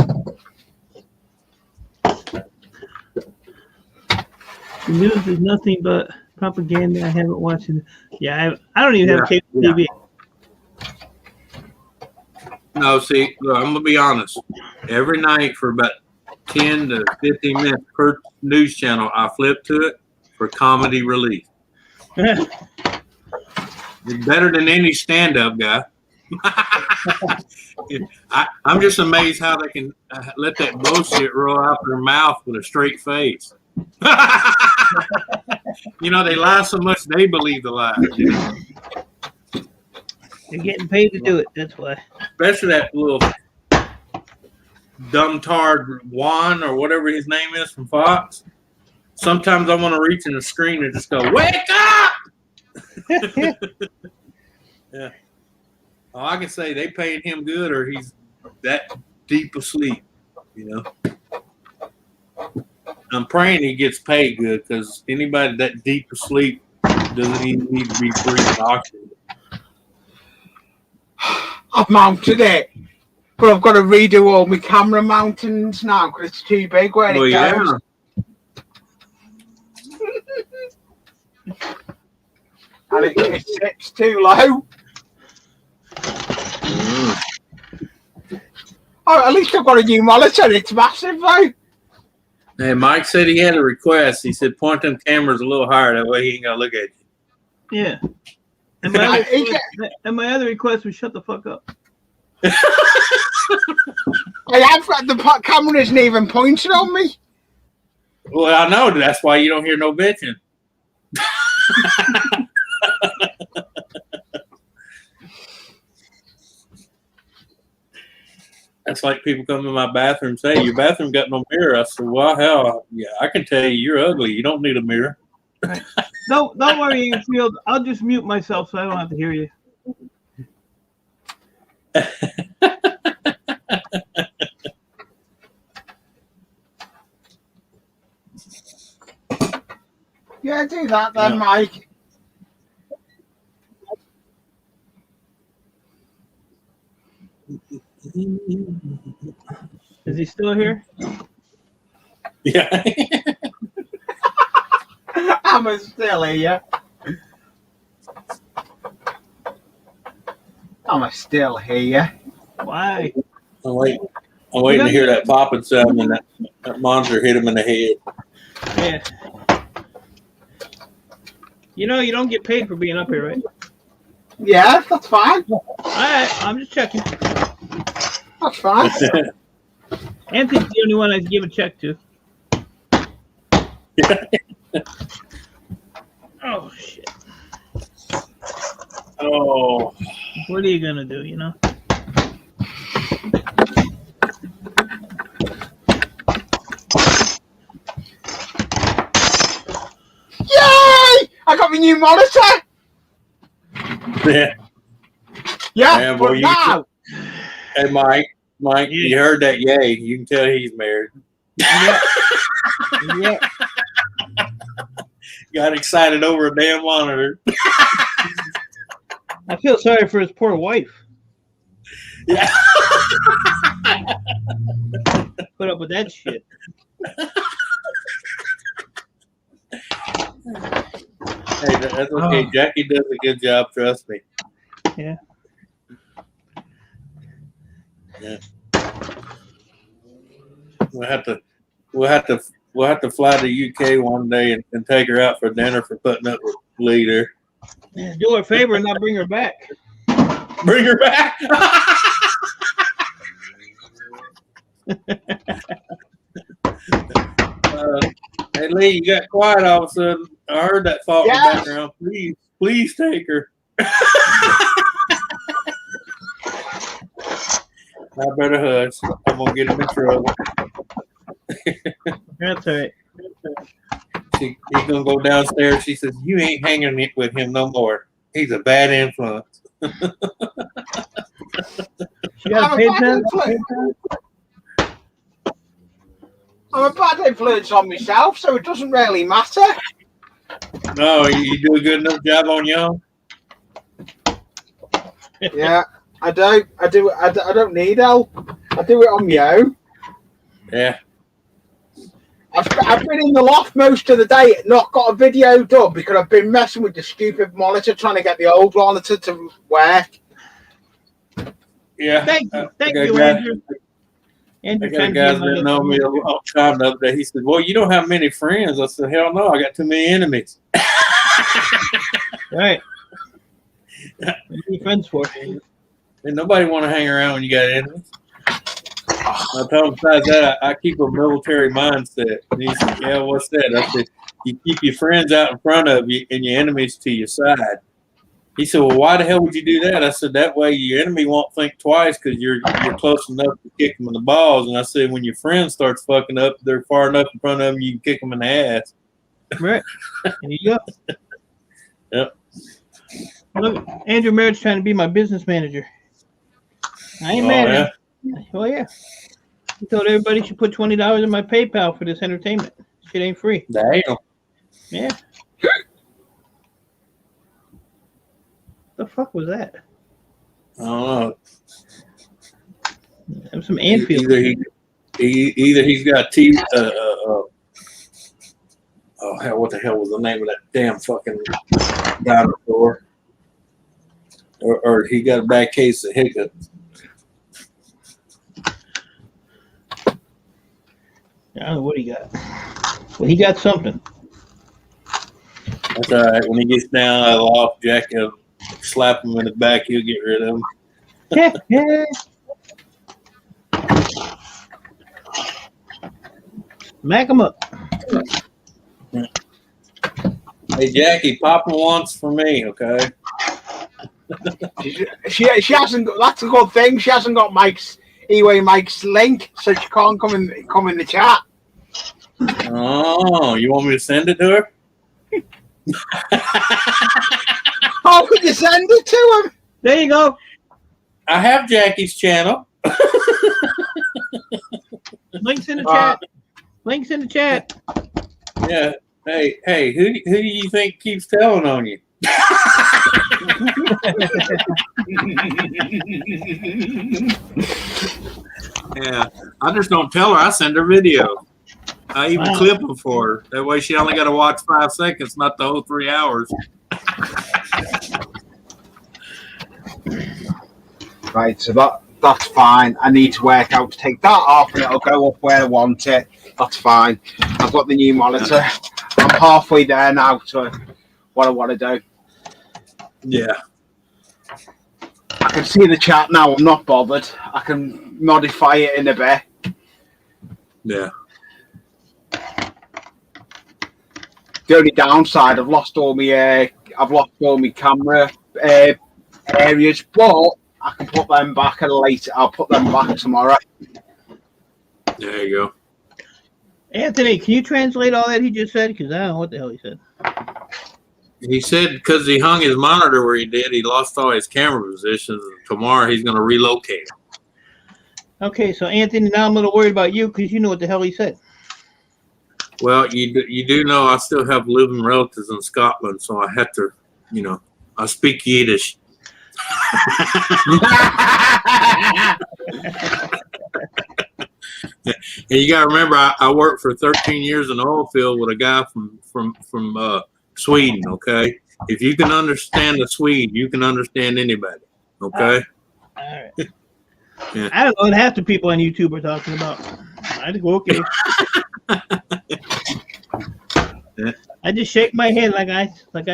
The news is nothing but propaganda. I haven't watched it. Yeah, I don't even have cable TV. No, see, look, I'm gonna be honest. Every night for about 10 to 15 minutes per news channel, I flip to it for comedy relief. It's better than any stand-up guy. I'm just amazed how they can let that bullshit roll out their mouth with a straight face. You know, they lie so much they believe the lie. They're getting paid to do it. That's why. Especially that little dumb tard Juan or whatever his name is from Fox. Sometimes I want to reach in the screen and just go, "Wake up!" Yeah. All I can say, they paid him good, or he's that deep asleep. You know. I'm praying he gets paid good, because anybody that deep asleep doesn't even need to be breathing oxygen. I've mounted it, but I've got to redo all my camera mountings now because it's too big where it goes. And it sits too low. Oh, at least I've got a new monitor. It's massive though. Hey, Mike said he had a request. He said, point them cameras a little higher. That way he ain't got to look at you. Yeah. And my other request was shut the fuck up. I have got the camera isn't even pointed on me. Well, I know. That's why you don't hear no bitching. That's like people come in my bathroom and say, your bathroom got no mirror. I said, well, hell, yeah, I can tell you you're ugly. You don't need a mirror. Don't worry, Field. I'll just mute myself so I don't have to hear you. Yeah, do that then, yeah. Mike. Is he still here? Yeah. I'm still here. I'm still here. Why? I'm waiting to hear that popping sound and that monster hit him in the head. Yeah. You know, you don't get paid for being up here, right? Yeah, that's fine. All right, I'm just checking. That's fine. Anthony's the only one I give a check to. Oh, shit. Oh. What are you going to do, you know? Yay! I got my new monitor! Yeah. Yeah, but now. Hey, Mike, you heard that yay. You can tell he's married. Yeah. Yeah. Got excited over a damn monitor. I feel sorry for his poor wife. Yeah. Put up with that shit. Hey, that's okay. Oh. Jackie does a good job. Trust me. Yeah. Yeah. We'll have to fly to UK one day and take her out for dinner for putting up with Leader. Yeah, do her a favor and not bring her back. Bring her back. Lee, you got quiet all of a sudden. I heard that thought in the Yes. background. Please take her. I better hush. I'm gonna get him in trouble. That's all right. He's gonna go downstairs. She says, "You ain't hanging with him no more. He's a bad influence." She got a I'm a paid bad pen? influence. I'm a bad influence on myself, so it doesn't really matter. No, you do a good enough job on Young. Yeah, I do. I don't need help. I do it on my own. Yeah. I've been in the loft most of the day, not got a video done because I've been messing with the stupid monitor, trying to get the old monitor to work. Yeah. Thank I you, got Andrew. guys- Andrew I got a trying to guy be my that know me a long time the other day. He said, "Well, you don't have many friends." I said, "Hell no, I got too many enemies." All right. What are you friends for? And nobody want to hang around when you got enemies. I told him besides that, I keep a military mindset. And he said, "Yeah, what's that?" I said, "You keep your friends out in front of you and your enemies to your side." He said, "Well, why the hell would you do that?" I said, "That way your enemy won't think twice because you're close enough to kick them in the balls." And I said, "When your friend starts fucking up, they're far enough in front of them, you can kick them in the ass." Right. There you go. Yep. Look, Andrew Merritt's trying to be my business manager. I ain't Oh, mad yeah? at him. Oh, yeah. He told everybody should put $20 in my PayPal for this entertainment. Shit ain't free. Damn. Yeah. The fuck was that? I don't know. That was some Anfield. Either he's got teeth. Oh hell! What the hell was the name of that damn fucking dinosaur? Or he got a bad case of hiccups. I don't know what he got. Well, he got something. That's all right. When he gets down out of the loft, Jack will slap him in the back. He'll get rid of him. Yeah. Mac him up. Hey Jackie, Papa wants for me, okay? She hasn't got. That's a good thing. She hasn't got Mike's link, so she can't come in the chat. Oh, you want me to send it to her? How could you send it to him? There you go. I have Jackie's channel. Links in the chat. Links in the chat. Yeah. Hey, who do you think keeps telling on you? Yeah, I just don't tell her. I send her video. I even clip them for her. That way she only got to watch 5 seconds, not the whole 3 hours. Right, so that's fine. I need to work out to take that off and it'll go up where I want it. That's fine. I've got the new monitor. I'm halfway there now to what I want to do. Yeah. I can see the chat now. I'm not bothered. I can modify it in a bit. Yeah. The only downside, I've lost all my camera areas, but I can put them back at a later. I'll put them back tomorrow. There you go. Anthony, can you translate all that he just said? Because I don't know what the hell he said. He said because he hung his monitor where he did, he lost all his camera positions. Tomorrow he's going to relocate. Okay, so Anthony, now I'm a little worried about you because you know what the hell he said. Well, you do know I still have living relatives in Scotland, so I have to, I speak Yiddish. And you got to remember, I worked for 13 years in the oil field with a guy from Sweden. Okay, if you can understand the Swede, you can understand anybody. Okay. All right. Yeah. I don't know what half the people on YouTube are talking about. I think okay. Yeah. I just shake my head like I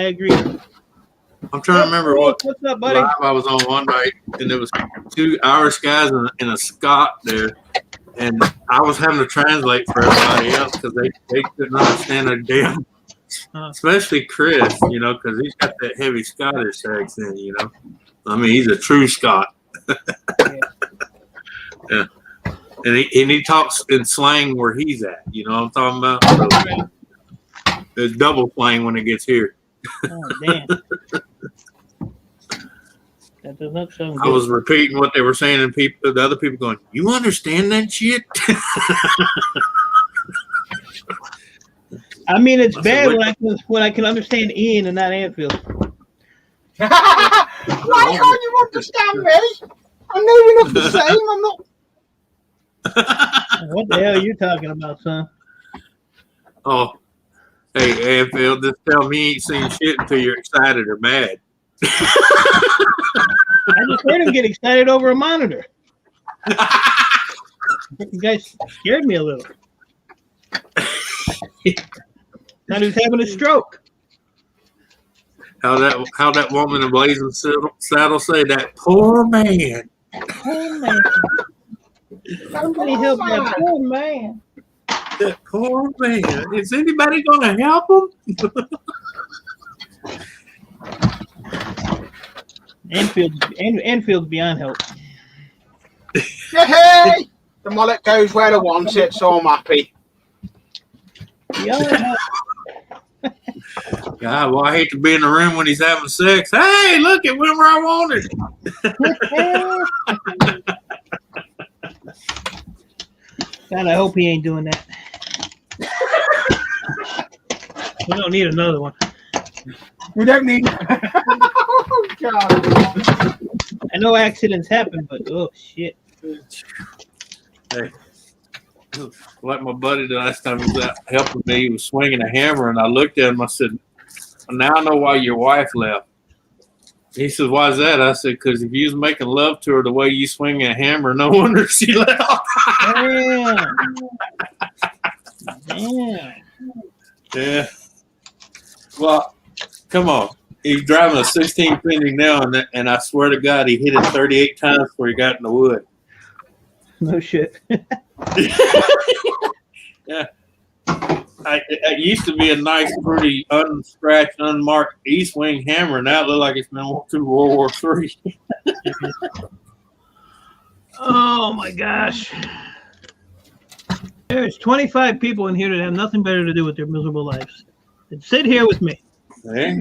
agree. I'm trying to remember what What's up, buddy? live I was on one night, and there was 2 Irish guys and a Scot there, and I was having to translate for everybody else because they couldn't understand a damn. Especially Chris, you know, because he's got that heavy Scottish accent, you know. I mean, he's a true Scot. Yeah. And he talks in slang where he's at, you know what I'm talking about? So there's double slang when it gets here. Oh, damn. That does not sound I good. was repeating what they were saying, and the other people going, "You understand that shit?" I mean, it's I said, bad "What?" when I can understand Ian and not Anfield. Why can't you understand me? I'm new enough to say I'm not. What the hell are you talking about, son? Oh, hey, Anfield, just tell me you ain't seen shit until you're excited or mad. I just heard him get excited over a monitor. You guys scared me a little. Thought he was having a stroke. How that woman in Blazing Saddle say that poor man. Oh, man. Somebody help that poor man. That poor man. Is anybody gonna help him? Enfield's beyond help. Hey! The mullet goes where I want it, so I'm happy. Beyond help. God, well, I hate to be in the room when he's having sex. Hey, look, it went where I wanted. God, I hope he ain't doing that. We don't need another one. We don't need. Oh, God. I know accidents happen, but oh shit. Hey, like my buddy the last time he was out helping me, he was swinging a hammer, and I looked at him. I said, "Now I know why your wife left." He said, "Why is that?" I said, "Because if you was making love to her the way you swing a hammer, no wonder she left." Damn. Damn. Yeah. Well, come on. He's driving a 16 Fending now, and I swear to God, he hit it 38 times before he got in the wood. No shit. Yeah. It used to be a nice, pretty, unscratched, unmarked E-swing hammer. Now it looks like it's been through World War III. Oh my gosh. There's 25 people in here that have nothing better to do with their miserable lives than sit here with me. Hey.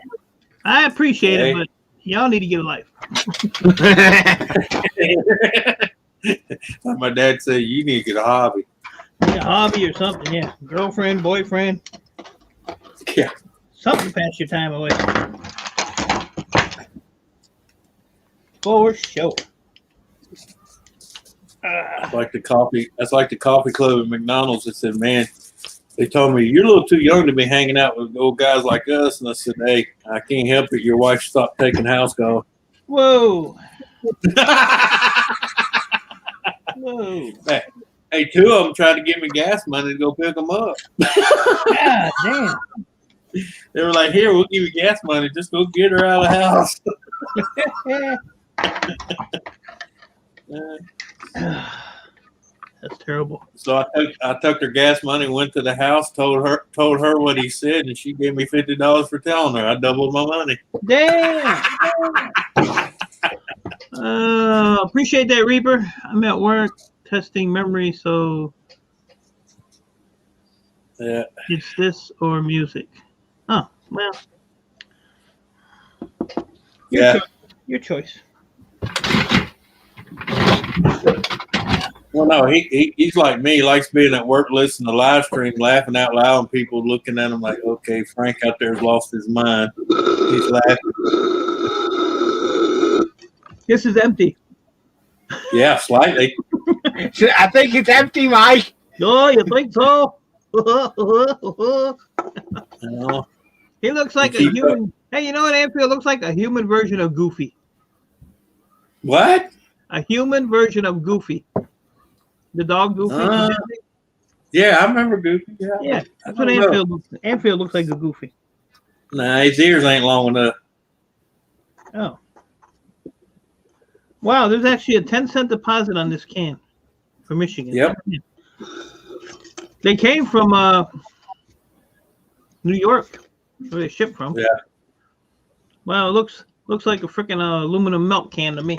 I appreciate it, but y'all need to get a life. Like my dad said, you need to get a hobby. Yeah, a hobby or something, yeah. Girlfriend, boyfriend. Yeah. Something to pass your time away. For sure. That's like the coffee club at McDonald's. That said, "Man, they told me you're a little too young to be hanging out with old guys like us." And I said, "Hey, I can't help it. Your wife stopped taking house calls." Whoa. Whoa. Hey, two of them tried to give me gas money to go pick them up. God damn. They were like, "Here, we'll give you gas money. Just go get her out of the house." That's terrible. So I took her gas money, went to the house, told her what he said, and she gave me $50 for telling her. I doubled my money. Damn. Appreciate that, Reaper. I'm at work testing memory, so Yeah. it's this or music. Oh, well. Yeah. Your choice. Well, no, he's like me. He likes being at work, listening to live stream, laughing out loud, and people looking at him like, "Okay, Frank out there has lost his mind." He's laughing. This is empty. Yeah, slightly. I think it's empty, Mike. Oh, you think so? You know, He looks like a Keep human. Hey, you know what, Anfield looks like? A human version of Goofy. what? A human version of Goofy. The dog Goofy. Yeah, I remember Goofy. Yeah, Yeah, that's what I don't know. Anfield looks like. Anfield looks like a Goofy. Nah, his ears ain't long enough. Oh. Wow, there's actually a 10-cent deposit on this can. from Michigan. Yep. They came from New York. Where they shipped from. Yeah. Well, it looks like a freaking aluminum milk can to me.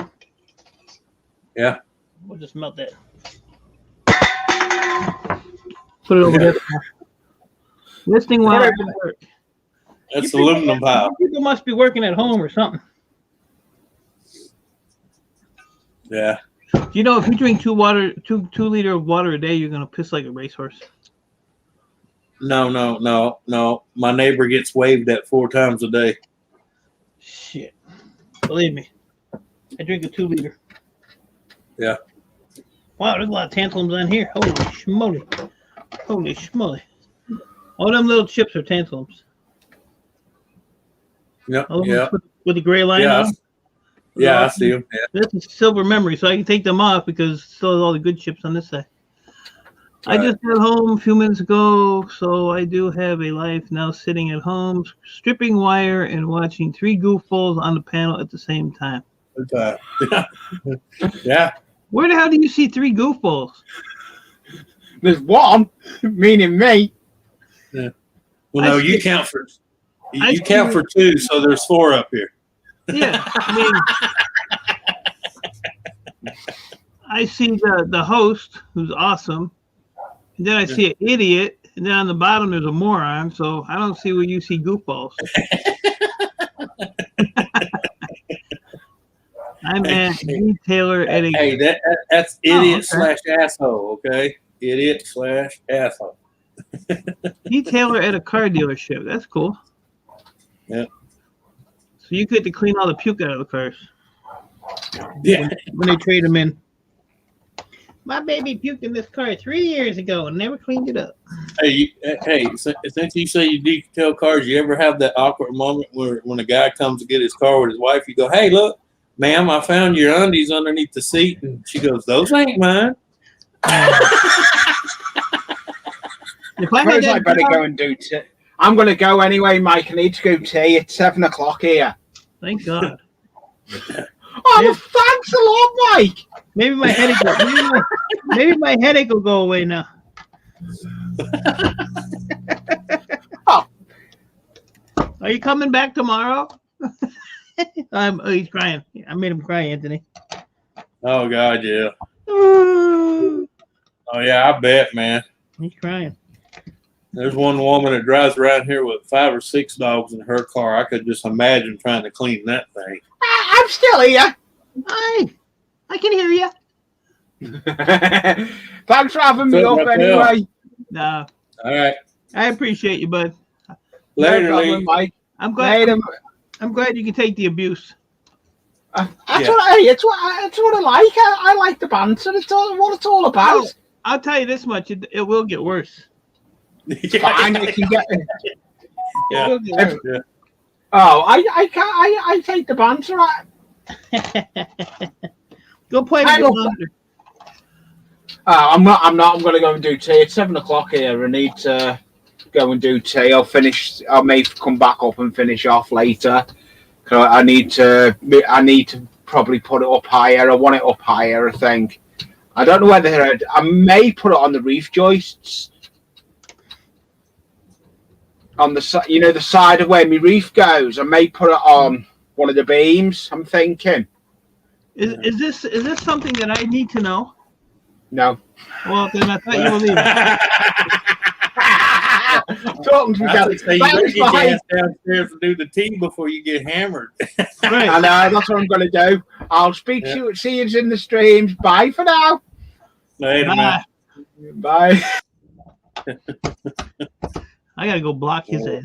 Yeah. We'll just melt that. Put it over there. Listening while I work. That's aluminum pile. People must be working at home or something. Yeah. You know, if you drink 2 liter of water a day, you're gonna piss like a racehorse. No. My neighbor gets waved at 4 times a day. Shit. Believe me. I drink a 2 liter. Yeah. Wow, there's a lot of tantalums on here. Holy schmoly. Holy schmoly. All them little chips are tantalums. Yep. All Yeah. with the gray line Yeah. on. Yeah, I see them. Yeah. This is silver memory, so I can take them off because it still has all the good chips on this side. I Right. just got home a few minutes ago, so I do have a life now sitting at home, stripping wire and watching 3 goofballs on the panel at the same time. Okay. Yeah. Where the hell do you see 3 goofballs? There's one, meaning me. Well, no, I you see- count for I you count see- for 2, so there's 4 up here. Yeah, I mean, I see the host, who's awesome, and then I see an idiot, and then on the bottom there's a moron, so I don't see where you see goofballs. I'm Anthony Taylor at a Hey, that's idiot Oh, okay. / asshole. Okay, idiot / asshole. detailer at a car dealership. That's cool. Yeah. So you get to clean all the puke out of the cars Yeah. when they trade them in. My baby puked in this car 3 years ago and never cleaned it up. Hey, since you say you detail cars, you ever have that awkward moment where when a guy comes to get his car with his wife, you go, "Hey, look, ma'am, I found your undies underneath the seat," and she goes, "Those ain't mine." If I I had suppose I that better car- go and do tea. I'm going to go anyway, Mike. I need to go tea. It's 7 o'clock here. Thank God. Oh, well, thanks a lot, Mike. Maybe my headache. Maybe my headache will go away now. Oh. Are you coming back tomorrow? Oh, he's crying. I made him cry, Anthony. Oh God, yeah. He's Oh yeah, I bet, man. crying. There's one woman that drives around here with 5 or 6 dogs in her car. I could just imagine trying to clean that thing. I'm still here. Hi, I can hear you. Thanks for having me So, up Raphael. anyway. No, All right, I appreciate you, bud. later, No problem, Lee. Mike. I'm glad. Later. I'm glad you can take the abuse. That's Yeah. it's what I like. I like the banter. It's all what it's all about. I'll tell you this much: it will get worse. Fine, it can get. Yeah. It will get worse. Yeah. Oh, I can't. I take the banter. Go play I with love- your monitor. I'm not. I'm going to go and do tea. It's 7 o'clock here. I need to go and do tea. I'll finish. I may come back up and finish off later. 'Cause I need to probably put it up higher. I want it up higher. I think. I don't know whether I may put it on the reef joists. On the side, the side of where my reef goes. I may put it on one of the beams. I'm thinking. Is this something that I need to know? No. Well, then I thought you were leaving. Talking to I each would say you other. better get your Thanks, ass downstairs and do the tea before you get hammered. Right. I know, that's what I'm going to do. I'll speak to you. See you in the streams. Bye for now. Later, man. Bye. Bye. I gotta go block his ass.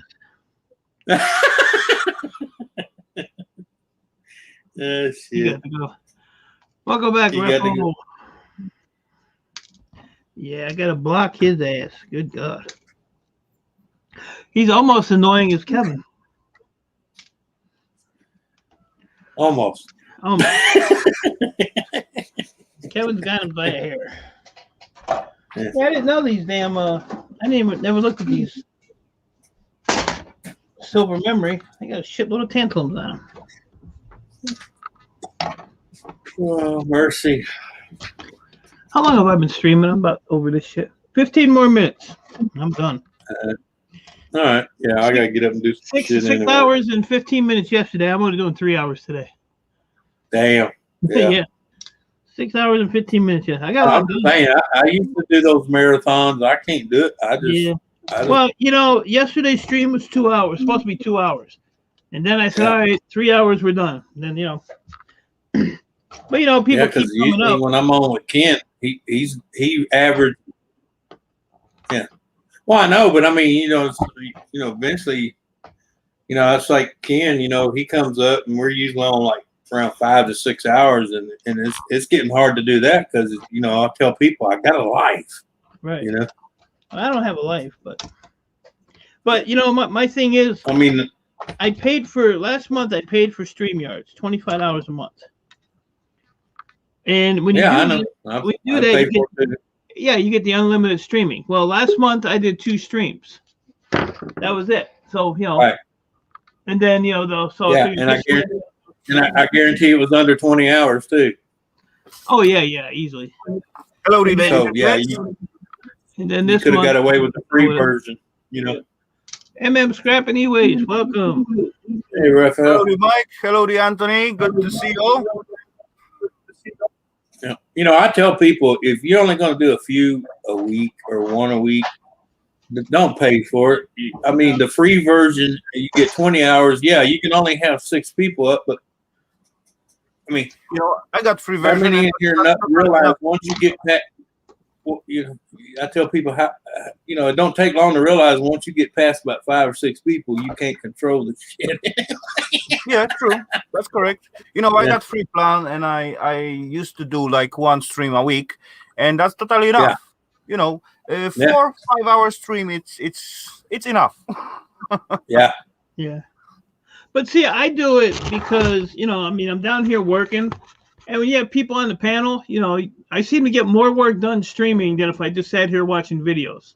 You Shit. got to go. Welcome back, You got to Raphael. Yeah, I gotta block his ass. Good God. He's almost annoying as Kevin. Almost. Kevin's got him by the hair. Yeah. Yeah, I didn't know these damn. I didn't even never looked at these. Silver memory. I got a shitload of tantalums on them. Oh, mercy. How long have I been streaming? I'm about over this shit. 15 more minutes. I'm done. All right. Yeah, I gotta get up and do some shit Six anyway. hours and 15 minutes yesterday. I'm only doing 3 hours today. Damn. Yeah. Yeah. 6 hours and 15 minutes. Yeah, I got a I'm lot done. saying, I used to do those marathons. I can't do it. Yeah. Well, yesterday's stream was 2 hours. Supposed to be 2 hours, and then I said, Yeah. all right, 3 hours, we're done. And then but people keep because coming usually up. when I'm on with Kent, he averaged. Yeah. Well, I know, but I mean, eventually, it's like Ken. He comes up, and we're usually on like around 5 to 6 hours, and it's getting hard to do that because I'll tell people I got a life. Right. You know. I don't have a life, but my thing is, I mean, last month I paid for StreamYards, $25 a month. And when you yeah, I do know. that, when you do that, you get the unlimited streaming. Well, last month I did 2 streams. That was it. So, Right. and then, and I guarantee it was under 20 hours too. Oh, yeah, easily. Hello, ladies So and yeah, gents. And then you this could have month, got away with the free version. MM Scrap Anyways, welcome. Hey, Raphael. Hello, Mike. Hello, Anthony. Good to see you all. I tell people if you're only going to do a few a week or one a week, don't pay for it. I mean, the free version, you get 20 hours. Yeah, you can only have 6 people up, but I mean, I got free how version. many in here not realize once you get past? Well, I tell people how it don't take long to realize once you get past about 5 or 6 people, you can't control the shit. Yeah, true. That's correct. I got free plan, and I used to do like 1 stream a week, and that's totally enough. 4 or 5 hour stream, it's enough. Yeah. Yeah. But see, I do it because, I'm down here working, and when you have people on the panel, I seem to get more work done streaming than if I just sat here watching videos.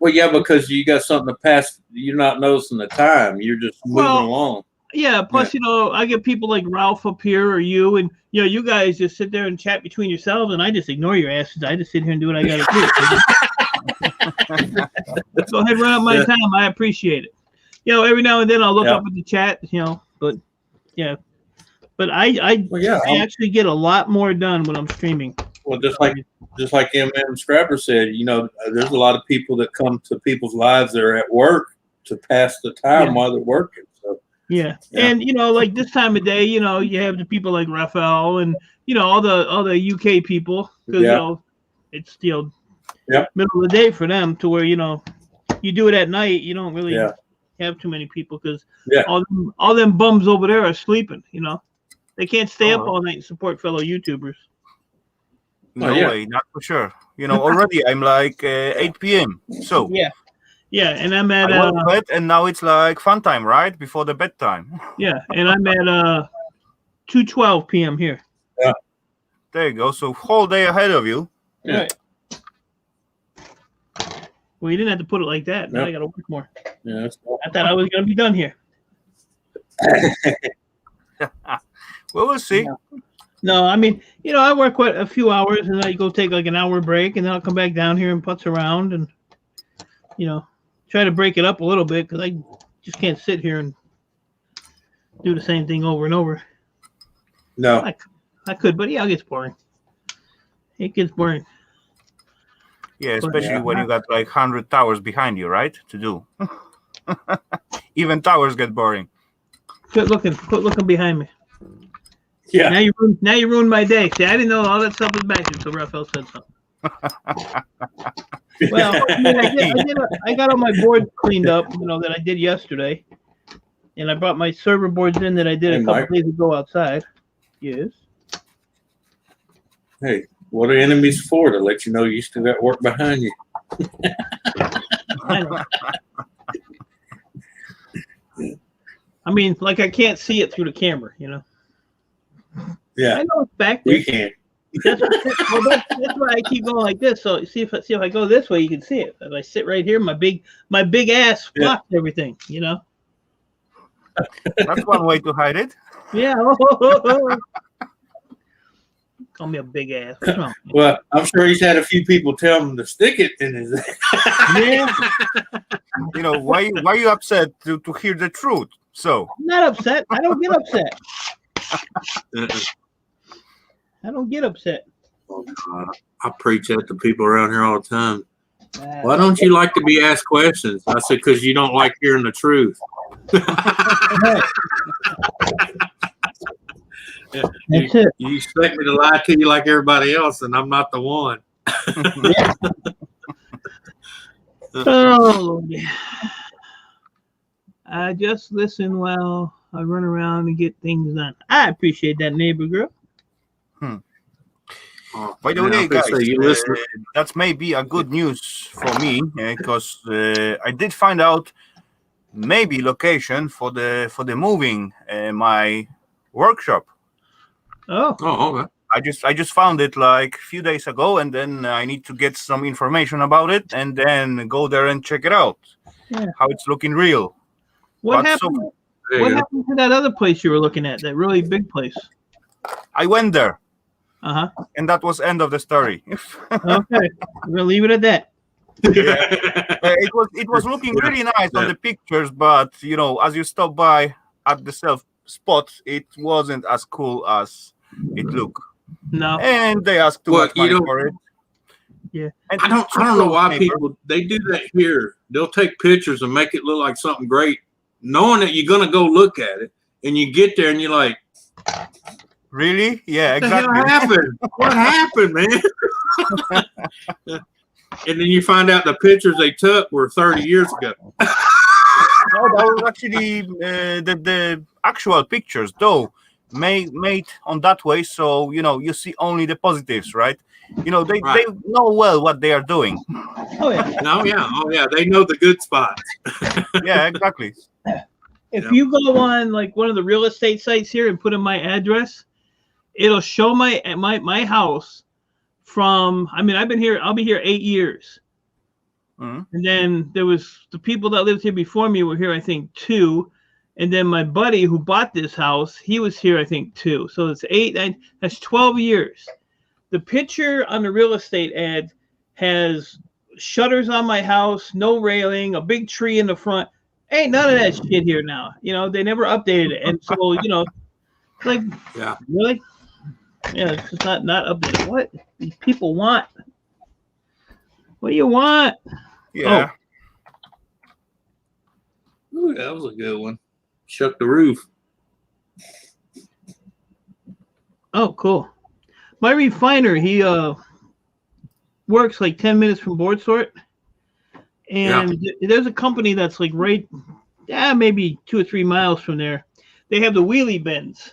Well, yeah, because you got something to pass. You're not noticing the time. You're just moving along. Yeah. Plus, I get people like Ralph up here or you, and you guys just sit there and chat between yourselves, and I just ignore your asses. I just sit here and do what I got to do. Go ahead, run up my time. I appreciate it. Every now and then I'll look up at the chat. But yeah. But I actually get a lot more done when I'm streaming. Well, just like MM Scrapper said, there's a lot of people that come to people's lives that are at work to pass the time while they're working. So yeah. And like this time of day, you have the people like Raphael and all the UK people because it's still middle of the day for them to where you do it at night, you don't really have too many people because all them bums over there are sleeping. They can't stay up all night and support fellow YouTubers. No way, not for sure. Already I'm like 8 p.m. So yeah, and I'm at I went to bed, and now it's like fun time, right before the bedtime. Yeah, and I'm at 2:12 p.m. here. Yeah, there you go. So whole day ahead of you. Yeah. Right. Well, you didn't have to put it like that. Now I got to work more. Yeah, that's cool. I thought I was going to be done here. Well, we'll see. No, I mean, I work quite a few hours, and then I go take like an hour break, and then I'll come back down here and putz around, and try to break it up a little bit because I just can't sit here and do the same thing over and over. No, I could, but it gets boring. It gets boring. Yeah, especially when you got like 100 towers behind you, right? To do. Even towers get boring. Quit looking behind me. Yeah. Now you ruined my day. See, I didn't know all that stuff was back until Raphael said something. Well, I got all my boards cleaned up, that I did yesterday, and I brought my server boards in that I did a couple days ago outside. Yes. Hey, what are enemies for? To let you know you still got work behind you. I know. I mean, like I can't see it through the camera, Yeah. I know it's back there. You can't. That's why I keep going like this. So see if I go this way, you can see it. If I sit right here, my big ass blocks everything. That's one way to hide it. Yeah. Call me a big ass. What's wrong? Well, I'm sure he's had a few people tell him to stick it in his. Yeah, You know, why you upset to hear the truth? So I'm not upset. I don't get upset. I don't get upset. I preach that to people around here all the time. Why don't you like to be asked questions? I said, because you don't like hearing the truth. That's it. You expect me to lie to you like everybody else, and I'm not the one. Oh, Lord. I just listen while I run around and get things done. I appreciate that, neighbor girl. by the Man, way, I was gonna guys, say, you listen. that may be a good news for me because I did find out maybe location for the moving my workshop. Oh, Oh, okay. I just found it like a few days ago, and then I need to get some information about it, and then go there and check it out. Yeah. How it's looking real. what But so happened? There What you go. happened to that other place you were looking at? That really big place? I went there, Uh and that was end of the story. huh. Okay, we're gonna leave it at that. It was looking really nice on the pictures, but you know, as you stop by at the self spot, it wasn't as cool as it looked. No. And they asked too Well, much you money don't- for it. Yeah. And I don't it's too know close, why neighbor. people they do that here. They'll take pictures and make it look like something great, knowing that you're gonna go look at it, and you get there and you're like, Really? Yeah, "What the exactly. hell happened? What happened, man?" And then you find out the pictures they took were 30 years ago. No, that was actually the actual pictures, though made on that way, so you know you see only the positives, right? You know they know well what they are doing. Oh yeah. Oh yeah, they know the good spots. Yeah, exactly. If you go on like one of the real estate sites here and put in my address, it'll show my house from. I mean, I've been here. I'll be here 8 years. Mhm. And then there was the people that lived here before me were here, I think, 2. And then my buddy who bought this house, he was here, I think, 2. So it's 8, 9, that's 12 years. The picture on the real estate ad has shutters on my house, no railing, a big tree in the front. Ain't none of that shit here now. You know, they never updated it. And so, you know, like, Yeah. really? Yeah, it's just not updated. What these people want? What do you want? Yeah. Ooh, that was a good one. Shook the roof. Oh, cool. My refiner, he works like 10 minutes from Board Sort. And there's a company that's like right, maybe 2 or 3 miles from there. They have the wheelie bins.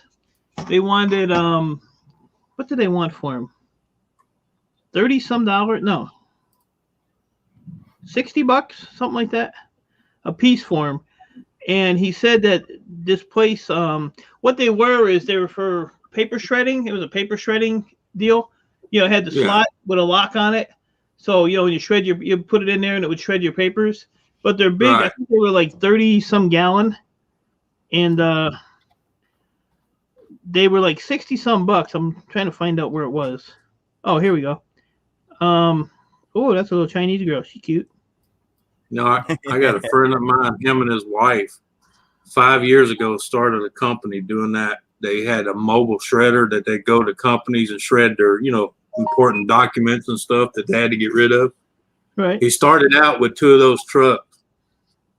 They wanted, what did they want for him? $30-some? No. $60, something like that, a piece for him. And he said that this place, what they were for paper shredding. It was a paper shredding deal. You know, it had the slot with a lock on it. So, you know, when you shred you put it in there and it would shred your papers. But they're big. Right. I think they were like 30-some gallon. And they were like $60-some. I'm trying to find out where it was. Oh, here we go. Oh, that's a little Chinese girl. She's cute. No, I got a friend of mine, him and his wife, 5 years ago started a company doing that. They had a mobile shredder that they go to companies and shred their, you know, important documents and stuff that they had to get rid of. Right. He started out with 2 of those trucks.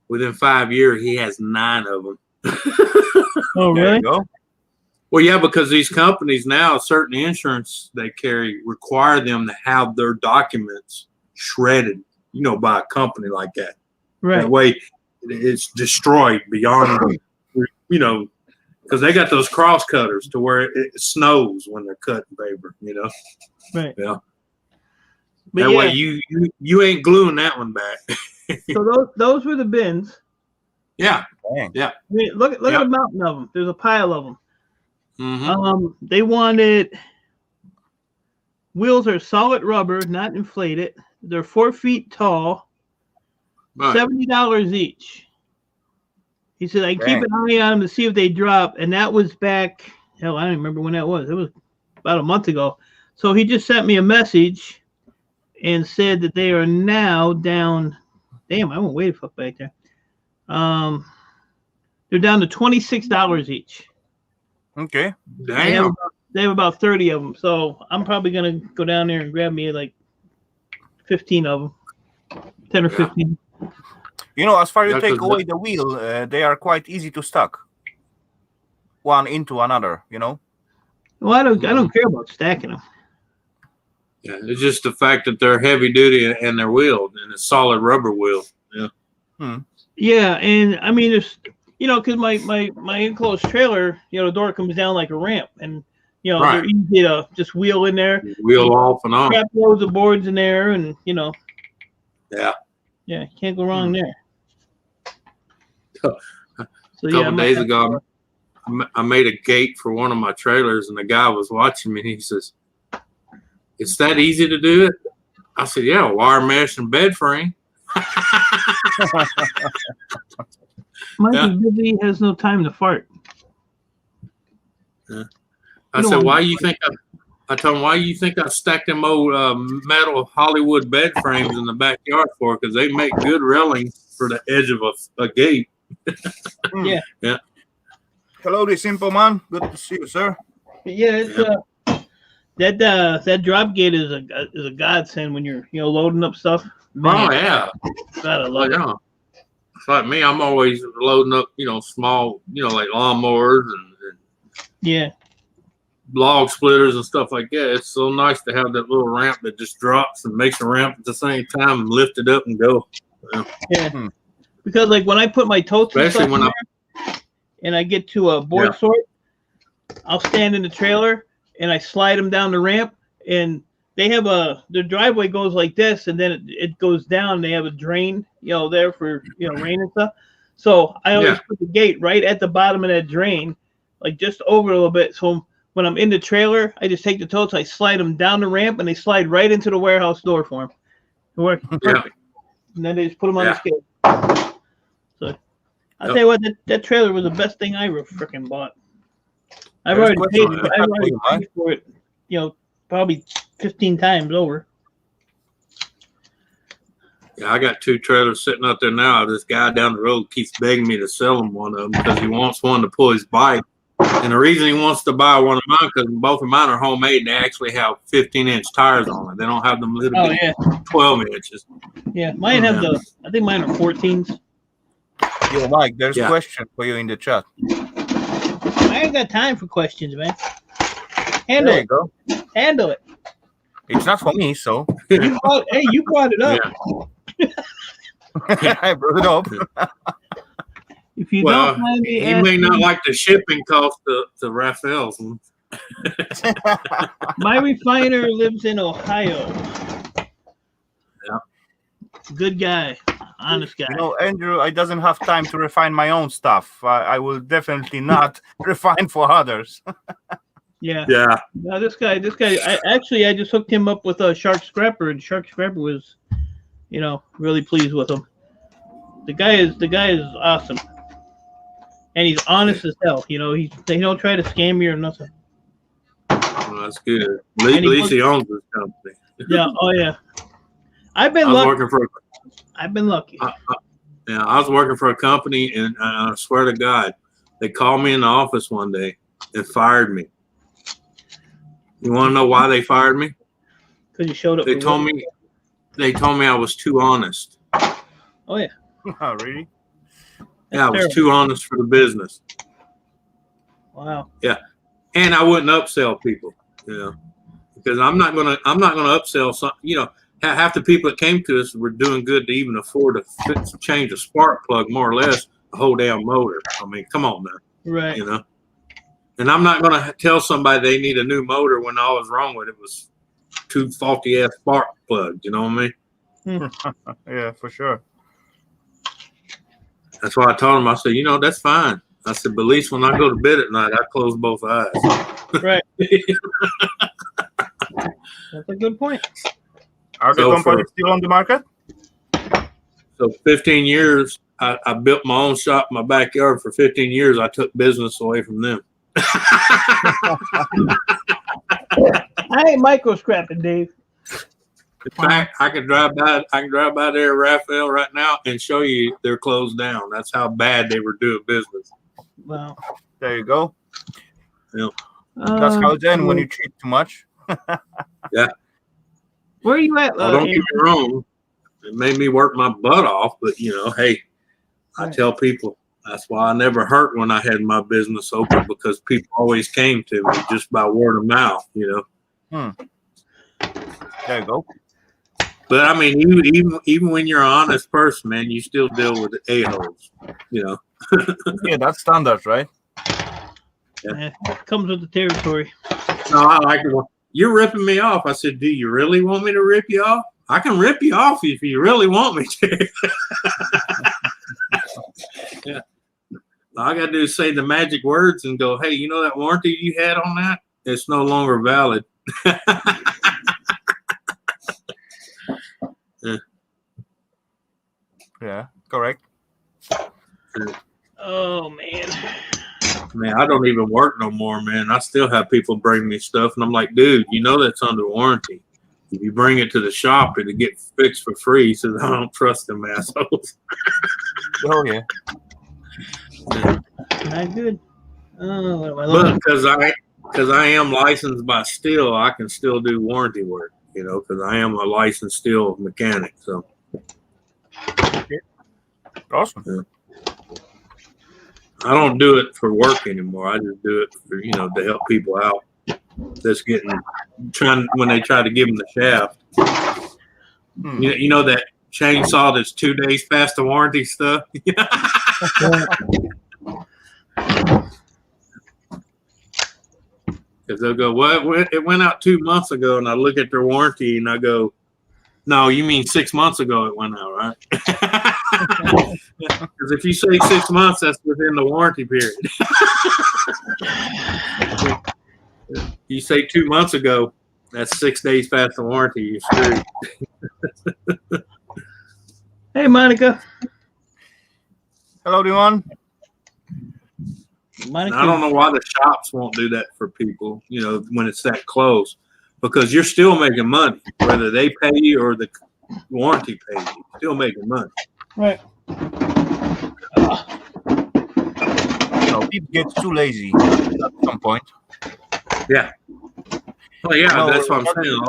Within 5 years, he has 9 of them. Oh, There really? you go. Well, yeah, because these companies now, certain insurance they carry require them to have their documents shredded, you know, by a company like that. Right. That way it's destroyed beyond, you know, because they got those cross cutters to where it snows when they're cutting paper, you know. Right. Yeah. But That yeah, way you ain't gluing that one back. so those were the bins. Yeah. Dang. I mean, look at the mountain of them. There's a pile of them. Mm-hmm. They wanted wheels are solid rubber, not inflated. They're 4 feet tall. Right. $70 each. He said, I keep Dang. an eye on them to see if they drop. And that was back, hell, I don't remember when that was. It was about a month ago. So he just sent me a message and said that they are now down. Damn, I won't wait a fuck back there. They're down to $26 each. Okay. Damn. They have about 30 of them. So I'm probably gonna go down there and grab me like 15 of them, 10 or 15. You know, as far as you Yeah, take 'cause away the wheel, they are quite easy to stack one into another. You know. Well, I don't care about stacking them. Yeah, it's just the fact that they're heavy duty and they're wheeled and it's solid rubber wheel. Yeah. Yeah, and I mean, it's because my enclosed trailer, the door comes down like a ramp, and they're Right. easy to just wheel in there. Wheel off and on. Crap loads of boards in there, and Yeah. yeah, can't go wrong there. So A couple days ago, I made a gate for one of my trailers, and the guy was watching me, and he says, "It's that easy to do it?" I said, "Yeah, wire mesh and bed frame." Mike Yeah. is busy, has no time to fart. I said, "Why you think I told him, why you think I stacked them old metal Hollywood bed frames in the backyard for? Because they make good railing for the edge of a gate." Yeah. Yeah. Hello, the simple man. Good to see you, sir. But yeah, it's that drop gate is a godsend when you're loading up stuff. Man, Oh yeah. gotta Oh, love it. yeah. It's like me, I'm always loading up, small, like lawnmowers and Yeah. log splitters and stuff like that. It's so nice to have that little ramp that just drops and makes a ramp at the same time and lift it up and go. Yeah. Because like when I put my totes and Especially stuff when in there, and I get to a board Yeah. sort, I'll stand in the trailer and I slide them down the ramp, and they have the driveway goes like this, and then it goes down. They have a drain, there for rain and stuff. So I always Yeah. put the gate right at the bottom of that drain, like just over a little bit. So when I'm in the trailer, I just take the totes, I slide them down the ramp, and they slide right into the warehouse door for them. It works perfect. And then they just put them on the Yeah. scale. So I'll tell you what, that trailer was the best thing I ever freaking bought. I've There's already paid, question. I've already paid for it, probably 15 times over. Yeah, I got 2 trailers sitting out there now. This guy down the road keeps begging me to sell him one of them because he wants one to pull his bike. And the reason he wants to buy one of mine, because both of mine are homemade, and they actually have 15-inch tires on it. They don't have them little Oh bitty yeah, 12 inches. yeah. Mine have I think mine are 14s. Yo, Mike, there's Yeah. a question for you in the chat. I ain't got time for questions, man. There Handle you it. go. Handle it. It's not for me, so You brought it up. Yeah. I brought it up. If you Well, don't mind me he may not asking, like the shipping cost to Raphael's. my refiner lives in Ohio. Yeah. Good guy, honest guy. You know, Andrew, I doesn't have time to refine my own stuff. I will definitely not refine for others. Yeah. Yeah. No, this guy. I just hooked him up with a Shark Scrapper, and Shark Scrapper was, really pleased with him. The guy is awesome, and he's honest as hell. He don't try to scam you or nothing. Well, that's good. At And he least he owns this company. Yeah. Oh yeah. I've been I was lucky. working for I've been lucky. I was working for a company, and I swear to God, they called me in the office one day and fired me. You want to know why they fired me? Because you showed up. They for told work. me I was too honest. Oh yeah. Oh, really? Yeah, I was terrible. too honest for the business, Wow. and I wouldn't upsell people. Because I'm not gonna upsell some. Half the people that came to us were doing good to even afford to change a spark plug, more or less, a whole damn motor. I mean, come on now, Right. And I'm not going to tell somebody they need a new motor when all was wrong with it was 2 faulty ass spark plugs. You know what I mean? Yeah, for sure. That's why I told them. I said, that's fine. I said, but at least when I go to bed at night, I close both eyes. Right. That's a good point. Are the So companies still on the market? So 15 years, I built my own shop in my backyard. For 15 years, I took business away from them. I ain't micro scrapping, Dave. In fact, I can drive by there, Raphael, right now, and show you they're closed down. That's how bad they were doing business. Wow. There you go. Yeah. That's how it's end when you cheat too much. Where are you at? Well, don't get me wrong. It made me work my butt off, but hey, I tell people that's why I never hurt when I had my business open, because people always came to me just by word of mouth. There you go. But I mean, even when you're an honest person, man, you still deal with a-holes. Yeah, that's standard, right? Yeah, comes with the territory. No, I like it. You're ripping me off. I said, do you really want me to rip you off? I can rip you off if you really want me to. Yeah. All I got to do is say the magic words and go, hey, you know that warranty you had on that? It's no longer valid. Yeah, correct. Oh man. Man, I don't even work no more, man. I still have people bring me stuff, and I'm like, dude, that's under warranty. If you bring it to the shop, it'll get fixed for free. He says, I don't trust them assholes. Oh, yeah. Not good. Oh, But because I am licensed by Steel, I can still do warranty work, because I am a licensed steel mechanic. So Awesome. Yeah. I don't do it for work anymore. I just do it for, to help people out that's when they try to give them the shaft. You know that chainsaw that's 2 days past the warranty stuff? Because they'll go, well, it went out 2 months ago, and I look at their warranty and I go, no, you mean 6 months ago it went out, right? Because if you say 6 months, that's within the warranty period. You say 2 months ago, that's 6 days past the warranty. You're screwed. Hey, Monica. Hello, everyone. Monica. And I don't know why the shops won't do that for people, when it's that close, because you're still making money, whether they pay you or the warranty pay you. You're still making money. Right. People get too lazy at some point. Yeah. Well, yeah, that's what I'm saying.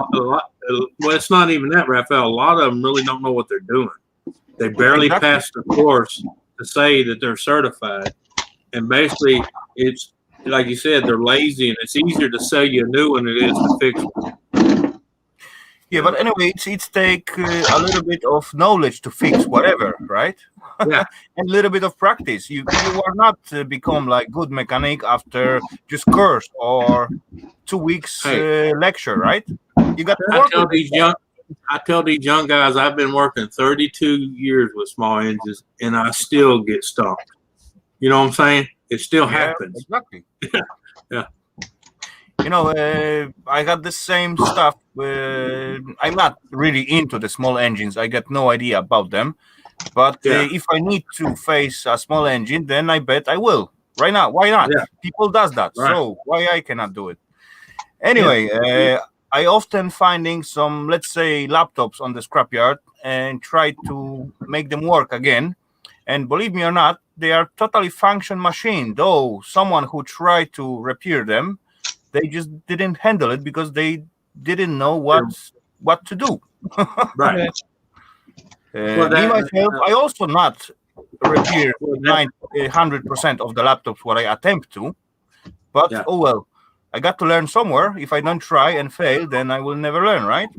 Well, it's not even that, Raphael. A lot of them really don't know what they're doing. They barely passed the course to say that they're certified. And basically, it's like you said, they're lazy, and it's easier to sell you a new one than it is to fix one. Yeah, but anyway, it's take a little bit of knowledge to fix whatever, right? Yeah. And a little bit of practice. You are not become like good mechanic after just course or 2 weeks lecture, right? You got to work. I tell these young guys, I've been working 32 years with small engines, and I still get stumped. You know what I'm saying? It still happens. Exactly. Yeah. I got the same stuff. I'm not really into the small engines. I got no idea about them. But if I need to face a small engine, then I bet I will. Right now, why not? Yeah. People does that. Right. So why I cannot do it? Anyway, I often finding some, let's say, laptops on the scrapyard and try to make them work again. And believe me or not, they are totally function machine. Though someone who tried to repair them, they just didn't handle it because they didn't know what to do. Right. Me myself, I also not repair 100% of the laptops what I attempt to. But oh well, I got to learn somewhere. If I don't try and fail, then I will never learn, right?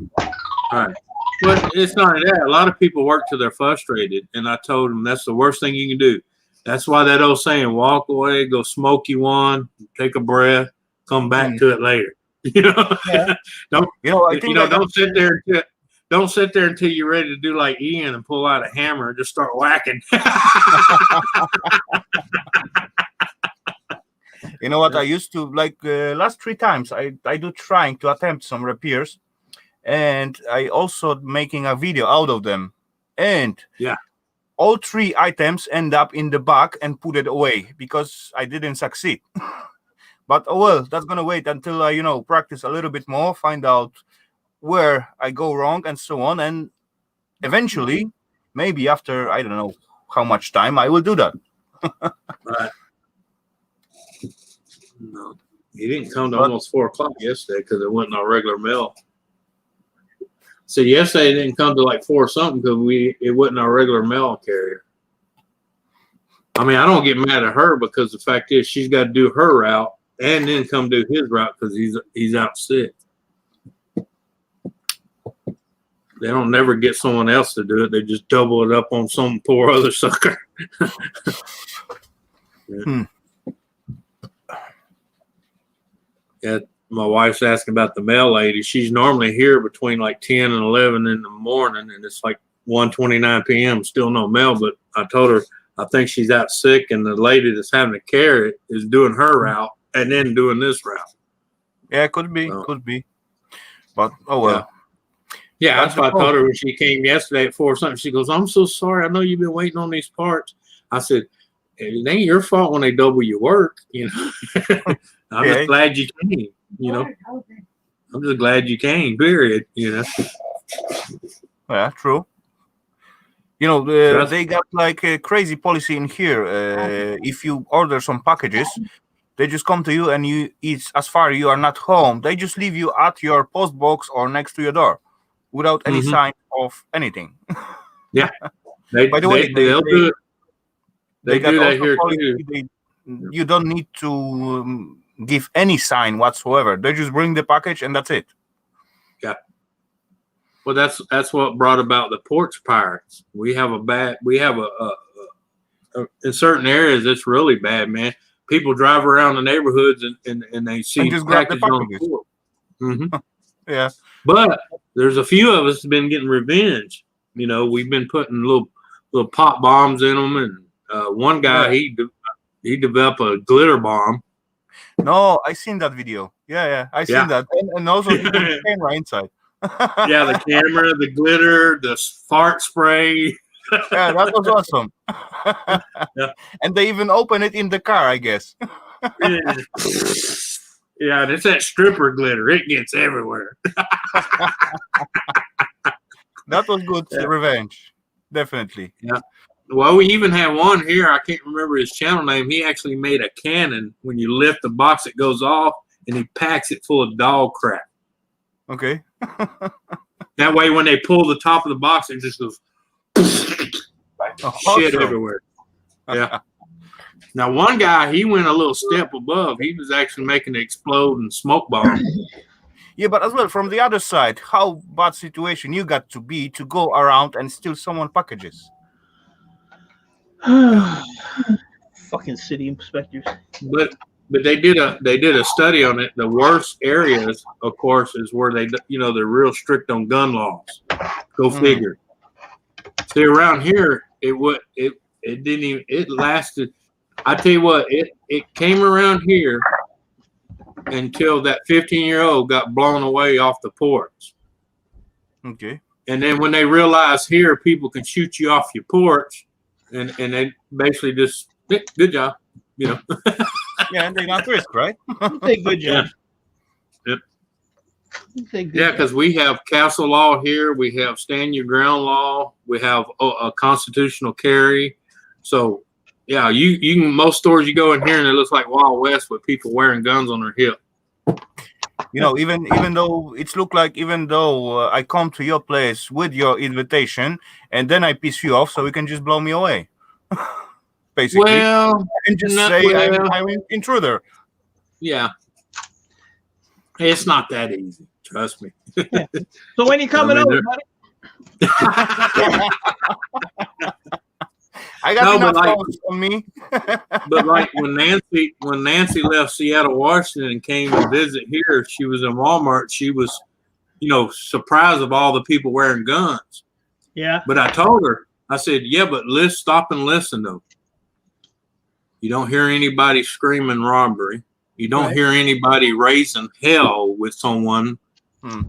Right. But it's not that. A lot of people work till they're frustrated, and I told them that's the worst thing you can do. That's why that old saying, walk away, go smoke you one, take a breath, come back to it later. Don't sit there. Don't sit there until you're ready to do like Ian and pull out a hammer and just start whacking. You know what? I used to last 3 times. I do trying to attempt some repairs, and I also making a video out of them. And all 3 items end up in the bag and put it away because I didn't succeed. But oh well, that's gonna wait until I practice a little bit more, find out where I go wrong and so on, and eventually, maybe after I don't know how much time, I will do that. Right. No, he didn't come to almost 4:00 yesterday because it wasn't our regular mail. So yesterday it didn't come to like 4 something because it wasn't our regular mail carrier. I mean, I don't get mad at her because the fact is she's got to do her route and then come do his route because he's out sick. They don't never get someone else to do it. They just double it up on some poor other sucker. Yeah. Yeah, my wife's asking about the mail lady. She's normally here between like 10 and 11 in the morning, and it's like 1:29 p.m. Still no mail, but I told her I think she's out sick, and the lady that's having to carry it is doing her route and then doing this route. Yeah, could be. But oh well. Yeah, that's what I told her when she came yesterday at 4 something. She goes, "I'm so sorry. I know you've been waiting on these parts." I said, "It ain't your fault when they double your work, you know." I'm just glad you came, you know. I'm just glad you came, period, you know. Yeah, true. They got like a crazy policy in here. If you order some packages, they just come to you, and it's as far you are not home. They just leave you at your post box or next to your door, without any sign of anything. Yeah. By the way, they'll do it. They do that here too. You don't need to give any sign whatsoever. They just bring the package and that's it. Yeah. Well, that's what brought about the porch pirates. We have a in certain areas it's really bad, man. People drive around the neighborhoods and they see and just grab the packages on the porch. Yeah. But there's a few of us have been getting revenge. You know, we've been putting little pop bombs in them, and one guy he developed a glitter bomb. No, I seen that video. Yeah, I seen that, and also he put the camera inside. Yeah, the camera, the glitter, the fart spray. Yeah, that was awesome. Yeah. And they even open it in the car, I guess. Yeah, and it's that stripper glitter. It gets everywhere. That was good revenge. Definitely. Yeah. Well, we even have one here. I can't remember his channel name. He actually made a cannon. When you lift the box, it goes off, and he packs it full of dog crap. Okay. That way, when they pull the top of the box, it just goes shit everywhere. Yeah. Now, one guy, he went a little step above. He was actually making it explode and smoke bomb. Yeah, but as well, from the other side, how bad situation you got to be to go around and steal someone packages? Fucking city inspectors. But they did a study on it. The worst areas, of course, is where they're real strict on gun laws. Go figure. See, around here, it didn't even. It lasted. I tell you what, it came around here until that 15-year-old got blown away off the porch. Okay. And then when they realized here people can shoot you off your porch, and they basically just good job, you know. Yeah, and they not risk, right? Say good job. Yep. Say good Yeah, job. because we have castle law here, we have stand your ground law, we have a constitutional carry. So yeah, you can most stores you go in here and it looks like Wild West with people wearing guns on their hip. You know, even though it's look like I come to your place with your invitation and then I piss you off, so you can just blow me away. Basically, Well, and just not- say well- I'm an intruder. yeah, it's not that easy. Trust me. So when you coming I mean, over, buddy? I got No, enough but like- phones on me. But like when Nancy left Seattle, Washington, and came to visit here, she was in Walmart. She was, surprised of all the people wearing guns. Yeah. But I told her, I said, yeah, but stop and listen though. You don't hear anybody screaming robbery. You don't hear anybody raising hell with someone. I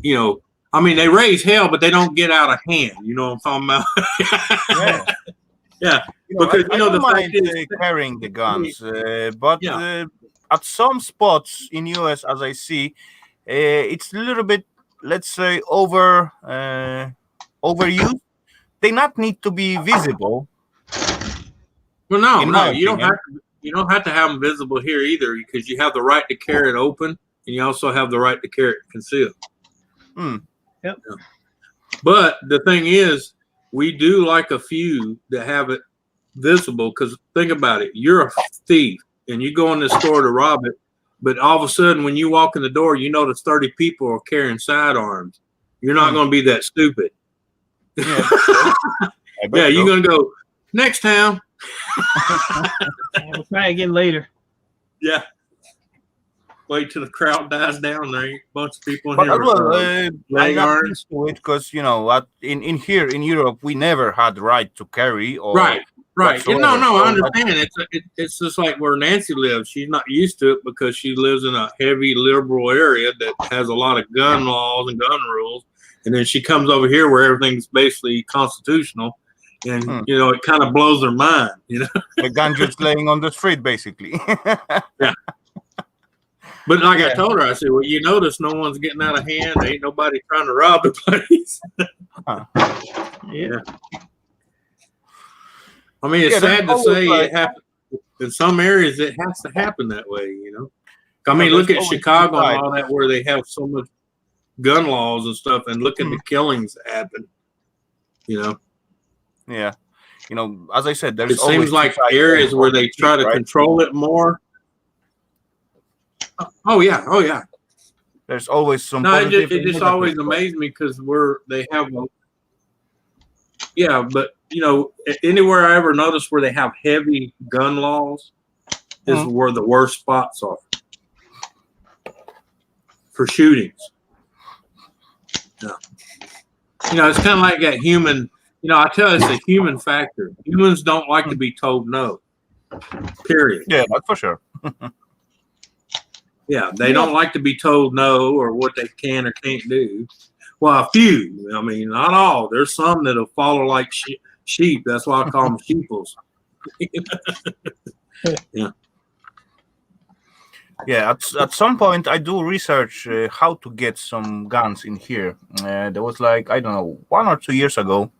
mean, they raise hell, but they don't get out of hand. You know what I'm talking about? Yeah. Yeah. You know, Because, I the don't fact mind is- carrying the guns, but at some spots in US, as I see, it's a little bit, let's say, overused. They not need to be visible. Well, no, In no, my you don't opinion. have to have them visible here either, because you have the right to carry it open, and you also have the right to carry it concealed. Hmm. Yep. Yeah. But the thing is, we do like a few that have it visible, because think about it, you're a thief and you go in the store to rob it, but all of a sudden when you walk in the door, you notice 30 people are carrying sidearms. You're not going to be that stupid. Yeah, Yeah, you're going to go next town. We'll try again later. Yeah. Wait till the crowd dies down. There ain't a bunch of people in But here. as well, with, I'm leg not irons. used to it because in here in Europe we never had the right to carry or Right. whatsoever. No, I So understand. It's just like where Nancy lives. She's not used to it because she lives in a heavy liberal area that has a lot of gun laws and gun rules. And then she comes over here where everything's basically constitutional. And, it kind of blows her mind, the gun just laying on the street, basically. But like I told her, I said, well, you notice no one's getting out of hand. Ain't nobody trying to rob the place. Yeah. I mean, it's Yeah, sad to there's say always, it happens. In some areas, it has to happen that way, I mean, there's look at always Chicago two and all that, where they have so much gun laws and stuff, and look at the killings that happen. Yeah. As I said, there's It always seems two like sides areas of where the they try to street, right? control it more. Oh yeah. There's always some No, it positive and just negative. always amazed me because they have but anywhere I ever notice where they have heavy gun laws is where the worst spots are for shootings. Yeah. It's kind of like that human, I tell you, it's a human factor. Humans don't like to be told no. Period. Yeah, that's for sure. Yeah, they don't like to be told no or what they can or can't do. Well, a few. I mean, not all. There's some that'll follow like sheep. That's why I call them sheeples. Yeah. Yeah, at some point I do research how to get some guns in here. There was like, I don't know, 1 or 2 years ago.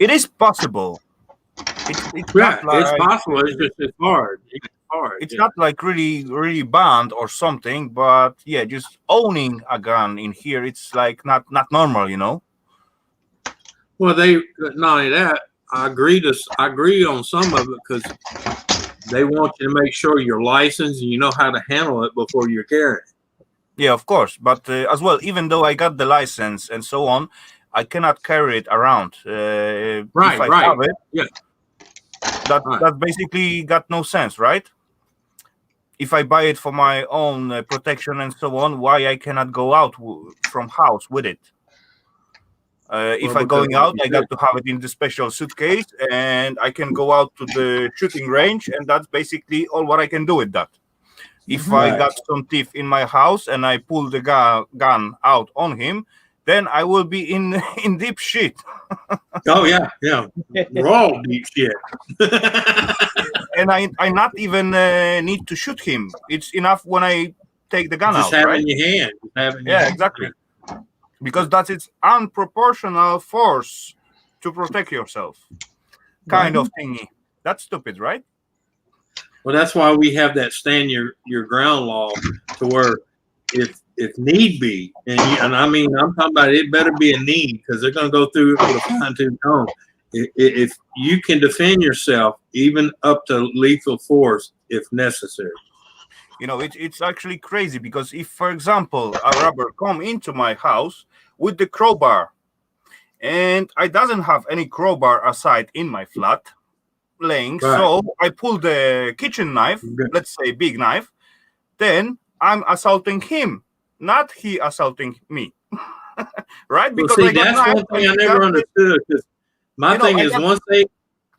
It is possible. It's not like, it's possible. It's just it's hard. It's not like really, really banned or something, but yeah, just owning a gun in here, it's like not normal, Well, not only that. I agree on some of it because they want you to make sure you're licensed and you know how to handle it before you're carrying. Yeah, of course. But as well, even though I got the license and so on, I cannot carry it around. If I have it, that basically got no sense, right? If I buy it for my own protection and so on, why I cannot go out from house with it? If I'm going out, I got to have it in the special suitcase, and I can go out to the shooting range, and that's basically all what I can do with that. If I got some thief in my house and I pull the gun out on him, then I will be in deep shit. Oh yeah, raw deep shit. And I not even need to shoot him. It's enough when I take the gun Just out, have right? it in your hand. Exactly. Because that's its unproportional force to protect yourself, kind of thingy. That's stupid, right? Well, that's why we have that stand your ground law, to where if need be, and I mean I'm talking about it better be a need, because they're going to go through it with a fine-tooth comb. If you can defend yourself, even up to lethal force if necessary. It's actually crazy because if, for example, a robber come into my house with the crowbar, and I doesn't have any crowbar aside in my flat laying, so I pull the kitchen knife, let's say big knife, then I'm assaulting him, not he assaulting me. Right? Because well, see, that's one thing I never understood. Because my thing is,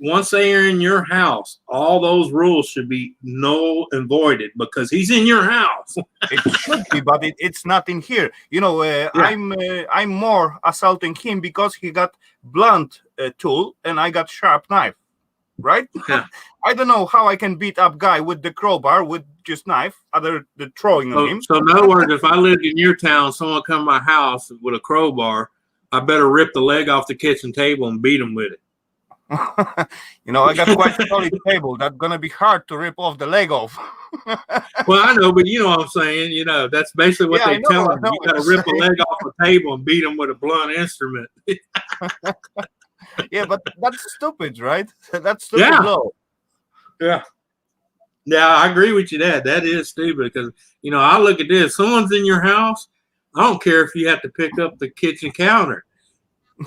once they are in your house, all those rules should be null and voided because he's in your house. It should be, but it's not in here. I'm more assaulting him because he got blunt tool and I got sharp knife. right? Yeah. I don't know how I can beat up guy with the crowbar with just knife, other than throwing on him. So in other words, if I lived in your town, someone come to my house with a crowbar, I better rip the leg off the kitchen table and beat them with it. You know, I got quite a solid table. That's gonna be hard to rip off the leg off. Well, I know, but you know what I'm saying. You know, that's basically what Yeah, they tell I them. know You what got to you're rip a saying. leg off a table and beat them with a blunt instrument. Yeah, but that's stupid, right? That's stupid Yeah. law. Yeah. Yeah, I agree with you, Dad. That is stupid because, you know, I look at this. Someone's in your house. I don't care if you have to pick up the kitchen counter.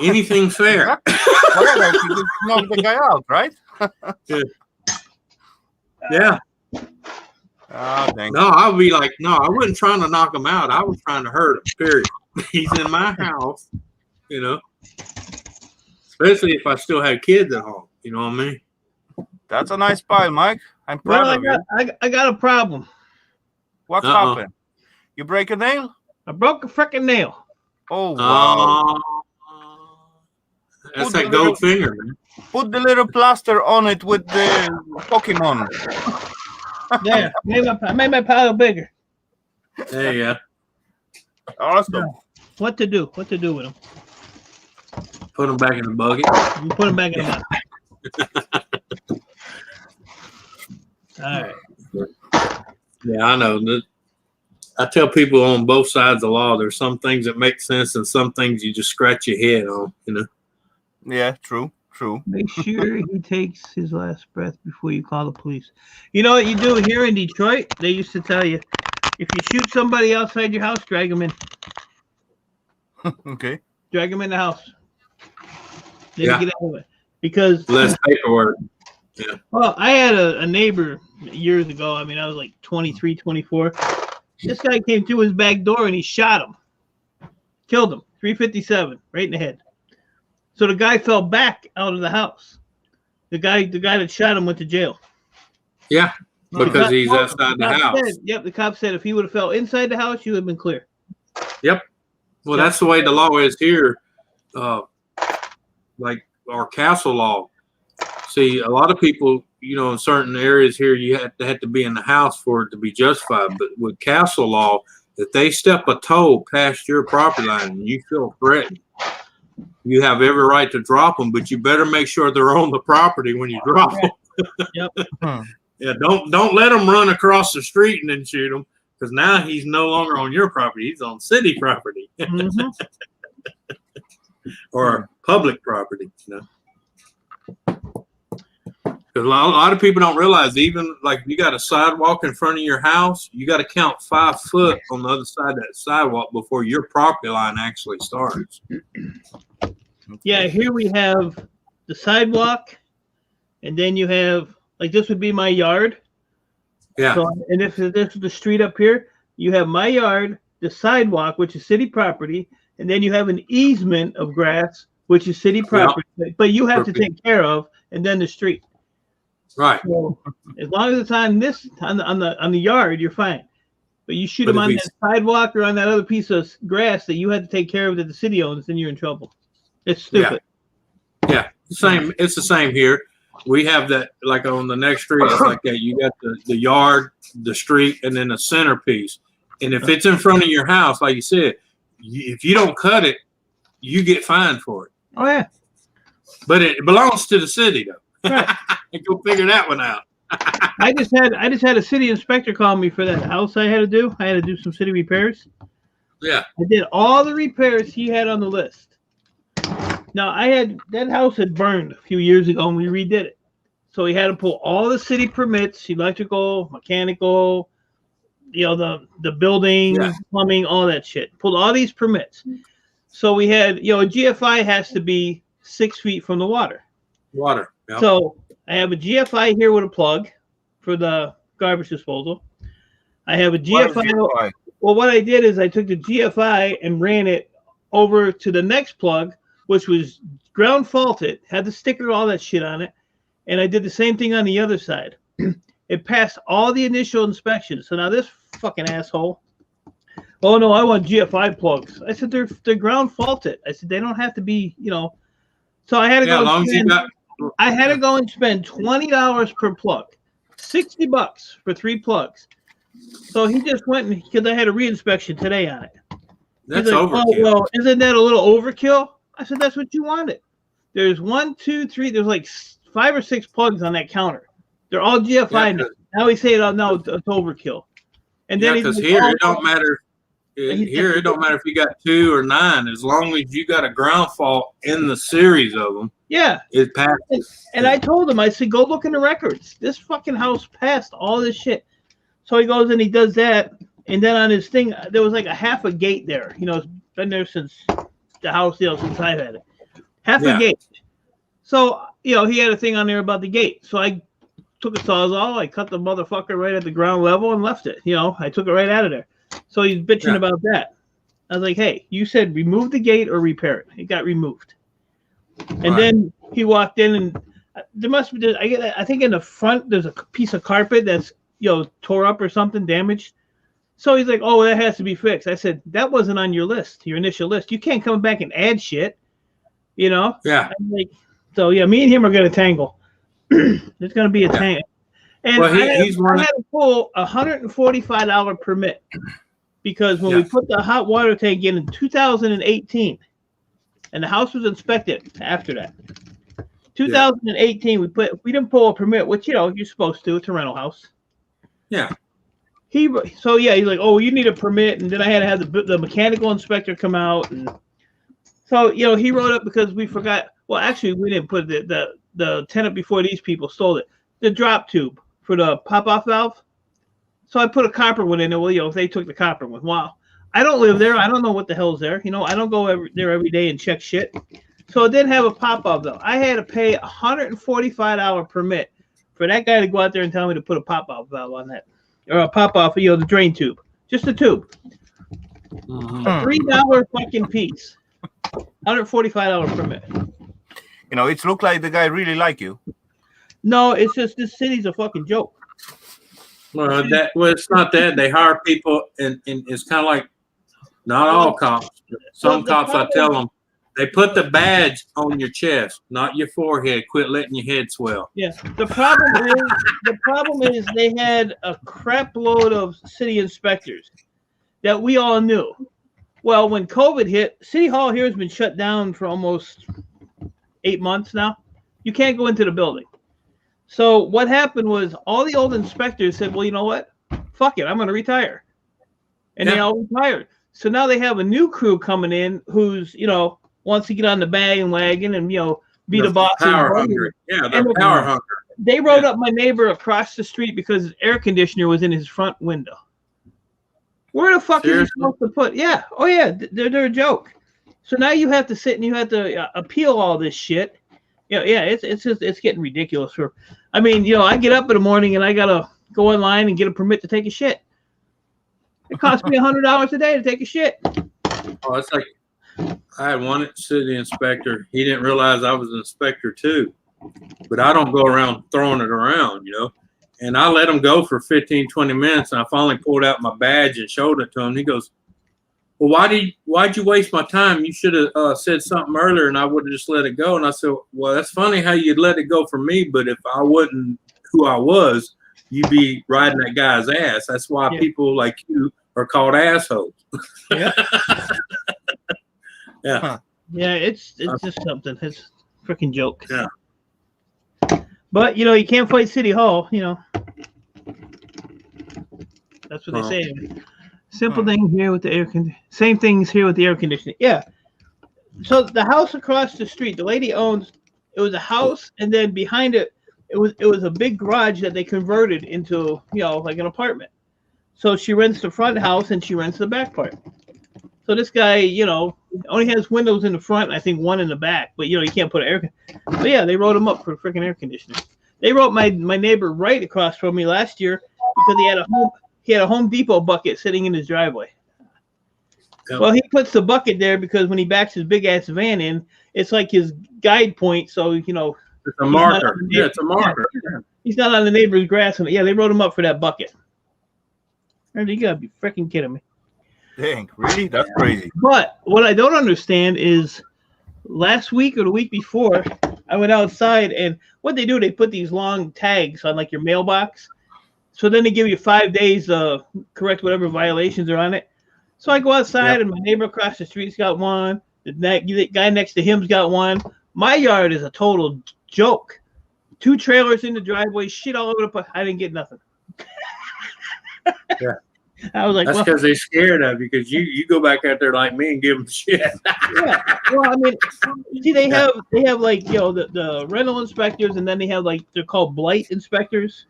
Anything fair. Whatever, you just knock the guy out, right? Yeah. Oh, dang. No, I would be like, no, I wasn't trying to knock him out. I was trying to hurt him, period. He's in my house, you know, especially if I still had kids at home. You know what I mean? That's a nice pile, Mike. I'm Well, proud of you. I got a problem. What's Uh-oh. happened? You break a nail? I broke a freaking nail. Oh, wow. That's Put that the gold little- finger, man. Put the little plaster on it with the Pokemon. There, I made my pile bigger. There you go. Awesome. What to do? What to do with them? Put him back in the bucket. You put them back in the box. All right. Yeah, I know. I tell people on both sides of the law, there's some things that make sense and some things you just scratch your head on, you know. Yeah, true. Make sure he takes his last breath before you call the police. You know what you do here in Detroit? They used to tell you, if you shoot somebody outside your house, drag them in. Okay. Drag them in the house. Then Yeah. get out of it. Because, Less paperwork. well, I had a neighbor years ago. I mean, I was like 23, 24. This guy came through his back door and he shot him. Killed him. 357, right in the head. So the guy fell back out of the house. The guy that shot him went to jail. Yeah, because he's outside the cop house. said- yep, the cop said if he would have fell inside the house, you would have been clear. Well, that's the way the law is here. Like our castle law. See, a lot of people, you know, in certain areas here, you have to be in the house for it to be justified. But with castle law, if they step a toe past your property line and you feel threatened, you have every right to drop them, but you better make sure they're on the property when you drop them. Yep. Yeah, don't let them run across the street and then shoot them, because now he's no longer on your property; he's on city property Mhm. or public property. You know, because a lot of people don't realize, even like if you got a sidewalk in front of your house, you got to count 5 foot on the other side of that sidewalk before your property line actually starts. Yeah, here we have the sidewalk, and then you have, like, this would be my yard. Yeah, So, and if this is the street up here, you have my yard, the sidewalk, which is city property, and then you have an easement of grass, which is city property, but you have to take care of, and then the street. right. So as long as it's on this on the yard, you're fine. But you shoot But them if on he's- that sidewalk or on that other piece of grass that you had to take care of that the city owns, then you're in trouble. It's stupid. Yeah, same. It's the same here. We have that, like on the next street, it's like that. You got the yard, the street, and then the centerpiece. And if it's in front of your house, like you said, if you don't cut it, you get fined for it. Oh yeah. But it belongs to the city, though. Right. Go figure that one out. I just had a city inspector call me for that house I had to do. I had to do some city repairs. Yeah, I did all the repairs he had on the list. Now that house had burned a few years ago and we redid it. So he had to pull all the city permits, electrical, mechanical, you know, the building, Yeah. plumbing, all that shit. Pulled all these permits. So we had, you know, a GFI has to be 6 feet from the water. water. Yep. So I have a GFI here with a plug for the garbage disposal. I have a What is GFI. GFI? Well, what I did is I took the GFI and ran it over to the next plug, which was ground faulted, had the sticker, all that shit on it. And I did the same thing on the other side. It passed all the initial inspections. So now this fucking asshole, oh no, I want GFI plugs. I said they're ground faulted. I said they don't have to be, you know. So I had to Yeah, go. as long as you again. got I had to go and spend $20 per plug, $60 for 3 plugs. So he just went and because I had a reinspection today on it. That's He's like, overkill. "Oh, well, isn't that a little overkill?" I said, "That's what you wanted." There's 1, 2, 3. There's like 5 or 6 plugs on that counter. They're all GFI. Yeah, Now he's saying, "Oh no, it's overkill." And Yeah, then because he's here like, it don't matter. Here it don't matter if you got 2 or 9, as long as you got a ground fault in the series of them, "Yeah." it passes. And I told him, I said, "Go look in the records. This fucking house passed all this shit." So he goes and he does that. And then on his thing, there was like a half a gate there. You know, it's been there since the house, since I've had it. Half a Yeah. gate. So, he had a thing on there about the gate. So I took a Sawzall, I cut the motherfucker right at the ground level and left it. I took it right out of there. So he's bitching Yeah. about that. I was like, "Hey, you said remove the gate or repair it." It got removed. And Right. then he walked in and there must be, I think in the front, there's a piece of carpet that's, tore up or something, damaged. So he's like, "Oh, that has to be fixed." I said, "That wasn't on your list, your initial list. You can't come back and add shit, Yeah. I'm like, so yeah, me and him are gonna tangle. There's gonna be a tangle. And Well, I he's one. had to pull a $145 permit because when we Yeah. put the hot water tank in 2018, and the house was inspected after that. 2018, we didn't pull a permit, which you're supposed to. It's a rental house. Yeah. He's like, "Oh, you need a permit," and then I had to have the mechanical inspector come out, and so he wrote up because we forgot. Well, actually, we didn't put the tenant before these people stole it. The drop tube for the pop-off valve. So I put a copper one in there. Well, if they took the copper one, wow. I don't live there. I don't know what the hell's there. I don't go there every day and check shit. So it didn't have a pop-off though. I had to pay a $145 permit for that guy to go out there and tell me to put a pop-off valve on that. Or a pop-off, the drain tube. Just a tube. Mhm. $3 fucking piece. $145 permit. It looked like the guy really like you. No, it's just this city's a fucking joke. Well, it's not that they hire people, and it's kind of like not all cops. Some the cops, I problem- tell them, they put the badge on your chest, not your forehead. Quit letting your head swell. Yeah. The problem is they had a crap load of city inspectors that we all knew. Well, when COVID hit, City Hall here has been shut down for almost 8 months now. You can't go into the building. So what happened was all the old inspectors said, "Well, you know what? Fuck it, I'm going to retire." And they Yeah. all retired. So now they have a new crew coming in who's, wants to get on the bandwagon and, be the boss. Power hungry. Yeah, they're And- power hungry. They wrote up my neighbor across the street because his air conditioner was in his front window. Where the fuck is he Seriously? supposed to put? Yeah. Oh, yeah. They're a joke. So now you have to sit and you have to appeal all this shit. It's getting ridiculous. I get up in the morning and I gotta go online and get a permit to take a shit. It costs me $100 a day to take a shit. Oh, it's like I had one city inspector. He didn't realize I was an inspector too, but I don't go around throwing it around, And I let him go for 15, 20 minutes, and I finally pulled out my badge and showed it to him. He goes, "Well, why'd you waste my time? You should have said something earlier, and I would have just let it go." And I said, "Well, that's funny how you'd let it go for me, but if I wasn't who I was, you'd be riding that guy's ass. That's why Yeah. people like you are called assholes." Yeah. Yeah. Yeah, it's just something. It's a freaking joke. Yeah. But you can't fight City Hall. That's what Well. they say. Simple thing here with the air conditioning. Same things here with the air conditioning. Yeah. So the house across the street, the lady owns. It was a house, and then behind it, it was a big garage that they converted into like an apartment. So she rents the front house and she rents the back part. So this guy, only has windows in the front, and I think one in the back. But you can't put an air. But yeah, they wrote him up for freaking air conditioning. They wrote my neighbor right across from me last year because he had a Home Depot bucket sitting in his driveway. Yep. Well, he puts the bucket there because when he backs his big ass van in, it's like his guide point. So It's a marker. not- Yeah, it's a marker. he's not on the neighbor's grass. And yeah, they wrote him up for that bucket. You gotta be freaking kidding me. Dang, really? That's crazy. But what I don't understand is last week or the week before, I went outside, and what they do, they put these long tags on like your mailbox. So then they give you 5 days to correct whatever violations are on it. So I go outside, and my neighbor across the street's got one. The guy next to him's got one. My yard is a total joke. 2 trailers in the driveway, shit all over the place. I didn't get nothing. Yeah. I was like, That's because they're scared of you. Because you go back out there like me and give them shit. yeah. Well, I mean, see, they have like the rental inspectors, and then they have like they're called blight inspectors.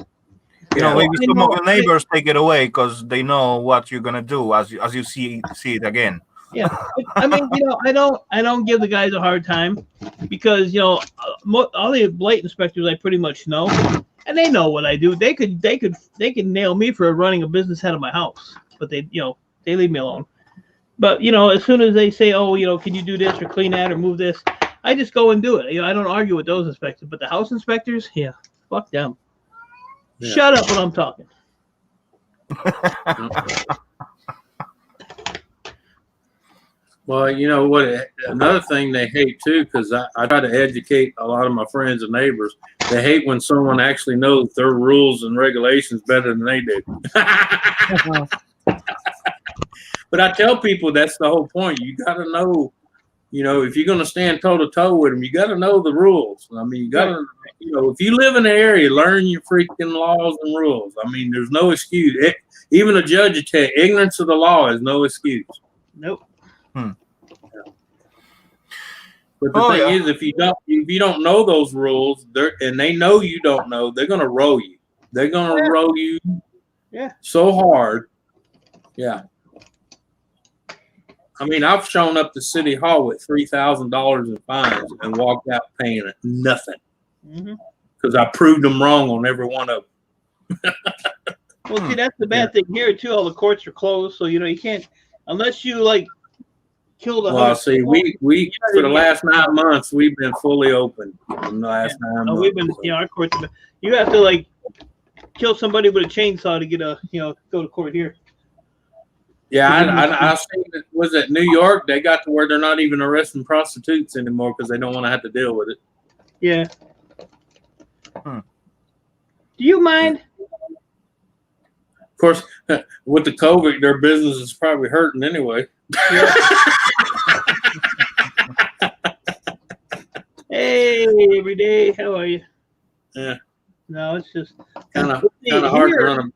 You know, maybe some of the neighbors take it away because they know what you're gonna do as you see it again. Yeah, I mean, I don't give the guys a hard time because all the blight inspectors I pretty much know, and they know what I do. They could nail me for running a business out of my house, but they leave me alone. But as soon as they say, oh, can you do this or clean that or move this, I just go and do it. I don't argue with those inspectors, but the house inspectors, yeah, fuck them. Yeah. Shut up when I'm talking. Well, you know what? Another thing they hate too, because I try to educate a lot of my friends and neighbors. They hate when someone actually knows their rules and regulations better than they do. But I tell people that's the whole point. You got to know, if you're going to stand toe to toe with them, you got to know the rules. I mean, you got to, if you live in the area, learn your freaking laws and rules. I mean, there's no excuse. Even a judge will tell you, ignorance of the law is no excuse. Nope. But the thing is, if you don't know those rules, and they know you don't know, they're gonna roll you. They're gonna roll you, so hard. Yeah. I mean, I've shown up to City Hall with $3,000 in fines and walked out paying nothing because I proved them wrong on every one of them. Well, see, that's the bad thing here too. All the courts are closed, so you can't unless you like. Well, see, we for the last 9 months we've been fully open. In the last 9 months, we've been, our courts. You have to like kill somebody with a chainsaw to get go to court here. Yeah, I seen it. Was it New York? They got to where they're not even arresting prostitutes anymore because they don't want to have to deal with it. Yeah. Do you mind? Of course, with the COVID, their business is probably hurting anyway. Yeah. Hey, every day, how are you? Yeah. No, it's just kind of hard to run them.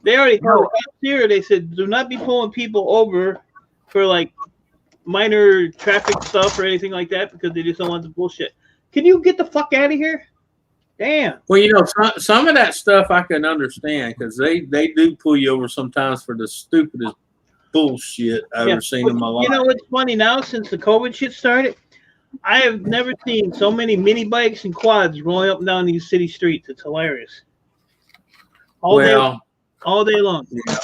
They already told us here. They said do not be pulling people over for like minor traffic stuff or anything like that because they just don't want the bullshit. Can you get the fuck out of here? Damn. Well, some of that stuff I can understand because they do pull you over sometimes for the stupidest bullshit I've ever seen in my life. You know what's funny now? Since the COVID shit started, I have never seen so many mini bikes and quads rolling up and down these city streets. It's hilarious. All day long. Yeah.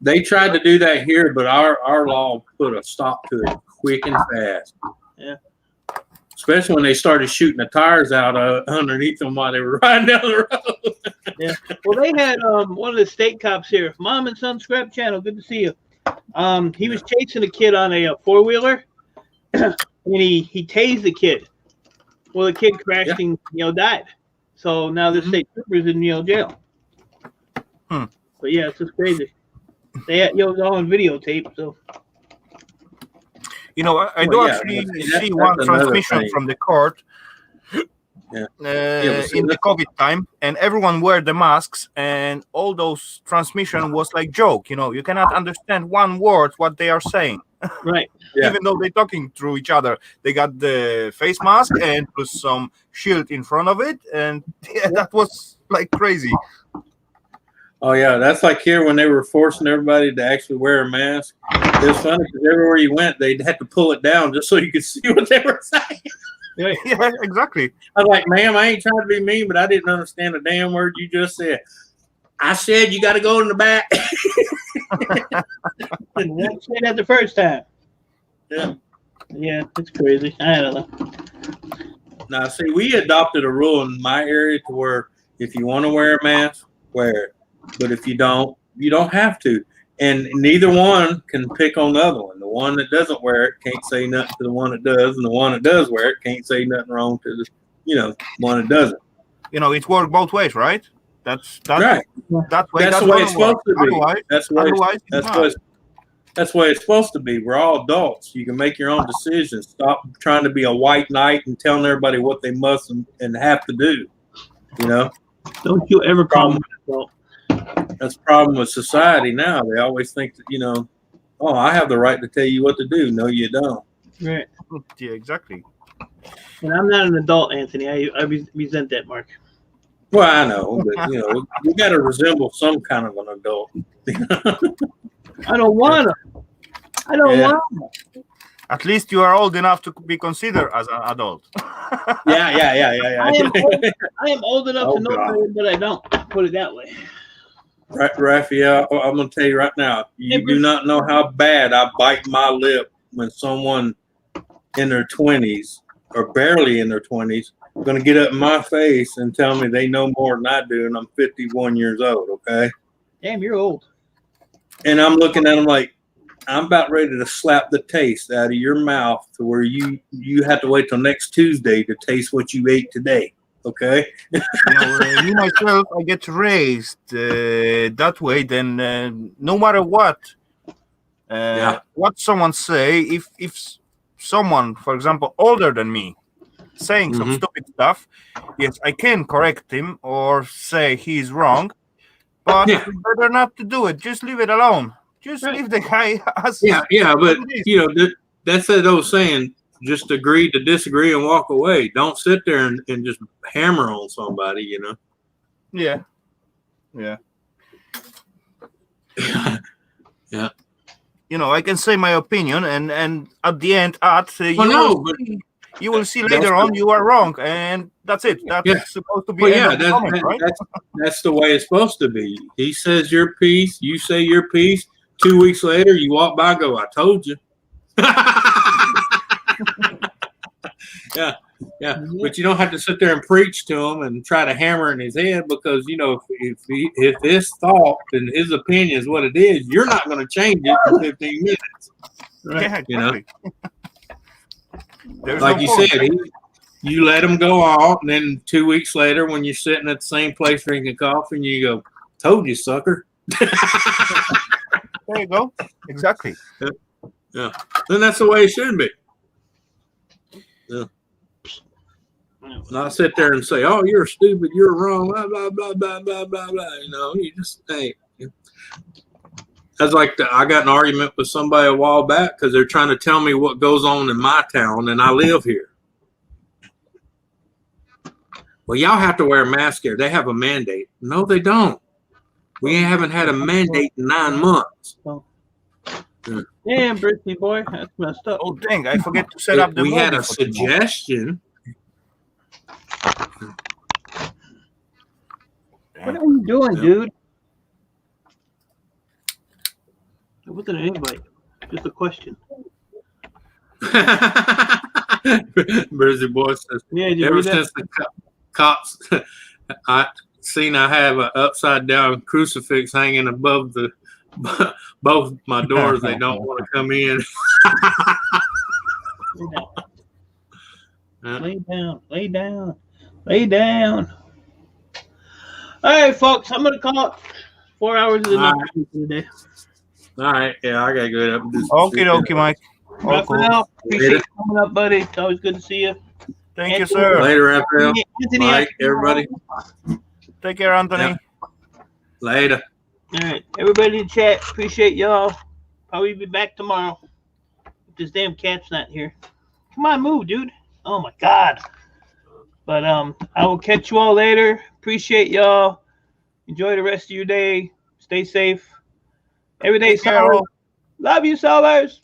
They tried to do that here, but our law put a stop to it quick and fast. Yeah. Especially when they started shooting the tires out underneath them while they were riding down the road. Yeah. Well, they had one of the state cops here, Mom and Son Scrap Channel. Good to see you. He was chasing a kid on a 4-wheeler, and he tased the kid. Well, the kid crashed and died. So now the state trooper's in jail. But yeah, it's just crazy. They had it was all on videotape. So I do actually see one transmission from the court. In the COVID time, and everyone wear the masks, and all those transmission was like joke. You cannot understand one word what they are saying. Right. Even though they're talking through each other, they got the face mask and plus some shield in front of it, and that was like crazy. Oh yeah, that's like here when they were forcing everybody to actually wear a mask. It was funny because everywhere you went, they'd have to pull it down just so you could see what they were saying. Yeah, exactly. I was like, ma'am, I ain't trying to be mean, but I didn't understand a damn word you just said. I said you got to go in the back. I didn't say that the first time. Yeah. Yeah, it's crazy. I don't know. Now, see, we adopted a rule in my area to where if you want to wear a mask, wear it. But if you don't have to. And neither one can pick on the other one. The one that doesn't wear it can't say nothing to the one that does, and the one that does wear it can't say nothing wrong to one that doesn't. It's worked both ways, right? That's Right. That way. That's the way it's supposed to be. Otherwise, That's the way it's supposed to be. We're all adults. You can make your own decisions. Stop trying to be a white knight and telling everybody what they must and have to do. Don't you ever call me an adult. That's the problem with society now. They always think that, oh, I have the right to tell you what to do. No, you don't. Right. Yeah, exactly. And I'm not an adult, Anthony. I resent that, Mark. Well, I know, but you got to resemble some kind of an adult. I don't want to. I don't want to. At least you are old enough to be considered as an adult. Yeah. I am old enough to know better, but I don't. Put it that way. Right, Raphael, I'm going to tell you right now, you do not know how bad I bite my lip when someone in their 20s or barely in their 20s going to get up in my face and tell me they know more than I do, and I'm 51 years old, okay? Damn, you're old. And I'm looking at them like, I'm about ready to slap the taste out of your mouth to where you have to wait till next Tuesday to taste what you ate today. Okay. Me myself, I get raised that way. Then no matter what someone say, if someone, for example, older than me, saying some stupid stuff, yes, I can correct him or say he's wrong, but better not to do it. Just leave it alone. Just leave the guy as but that's that old saying. Just agree to disagree and walk away. Don't sit there and just hammer on somebody, Yeah. Yeah. I can say my opinion, and at the end, you will see later on you are wrong, and that's it. That's supposed to be right? That's the way it's supposed to be. He says your piece, you say your piece. 2 weeks later, you walk by and go, I told you. Yeah. But you don't have to sit there and preach to him and try to hammer in his head because, if his thought and his opinion is what it is, you're not going to change it in 15 minutes. Right? Yeah, like you said, you let him go out, and then 2 weeks later, when you're sitting at the same place drinking coffee, and you go, told you, sucker. There you go. Exactly. Yeah. Then that's the way it should be. Yeah. Not sit there and say, "Oh, you're stupid, you're wrong," blah blah blah blah blah blah blah. You just That's like I got an argument with somebody a while back because they're trying to tell me what goes on in my town, and I live here. Well, y'all have to wear a mask here. They have a mandate. No, they don't. We haven't had a mandate in 9 months. Damn, Brittany boy, that's messed up. Oh dang! I forget to set up the. We had a suggestion. What are you doing, dude? It wasn't an invite, just a question. Brizzy boy says, ever since the cops, I have an upside down crucifix hanging above both my doors. They don't want to come in. Lay down. All right, folks, I'm going to call it 4 hours of the night today. All right, yeah, I got to go up. Okie dokie, Mike. Raphael, appreciate you coming up, buddy. It's always good to see you. Thank you, sir. Later, Raphael. Mike, everybody. Take care, Anthony. Yeah. Later. All right, everybody in chat, appreciate y'all. Probably be back tomorrow. This damn cat's not here. Come on, move, dude. Oh my God. But I will catch you all later. Appreciate y'all. Enjoy the rest of your day. Stay safe. Every day, Love you, sellers.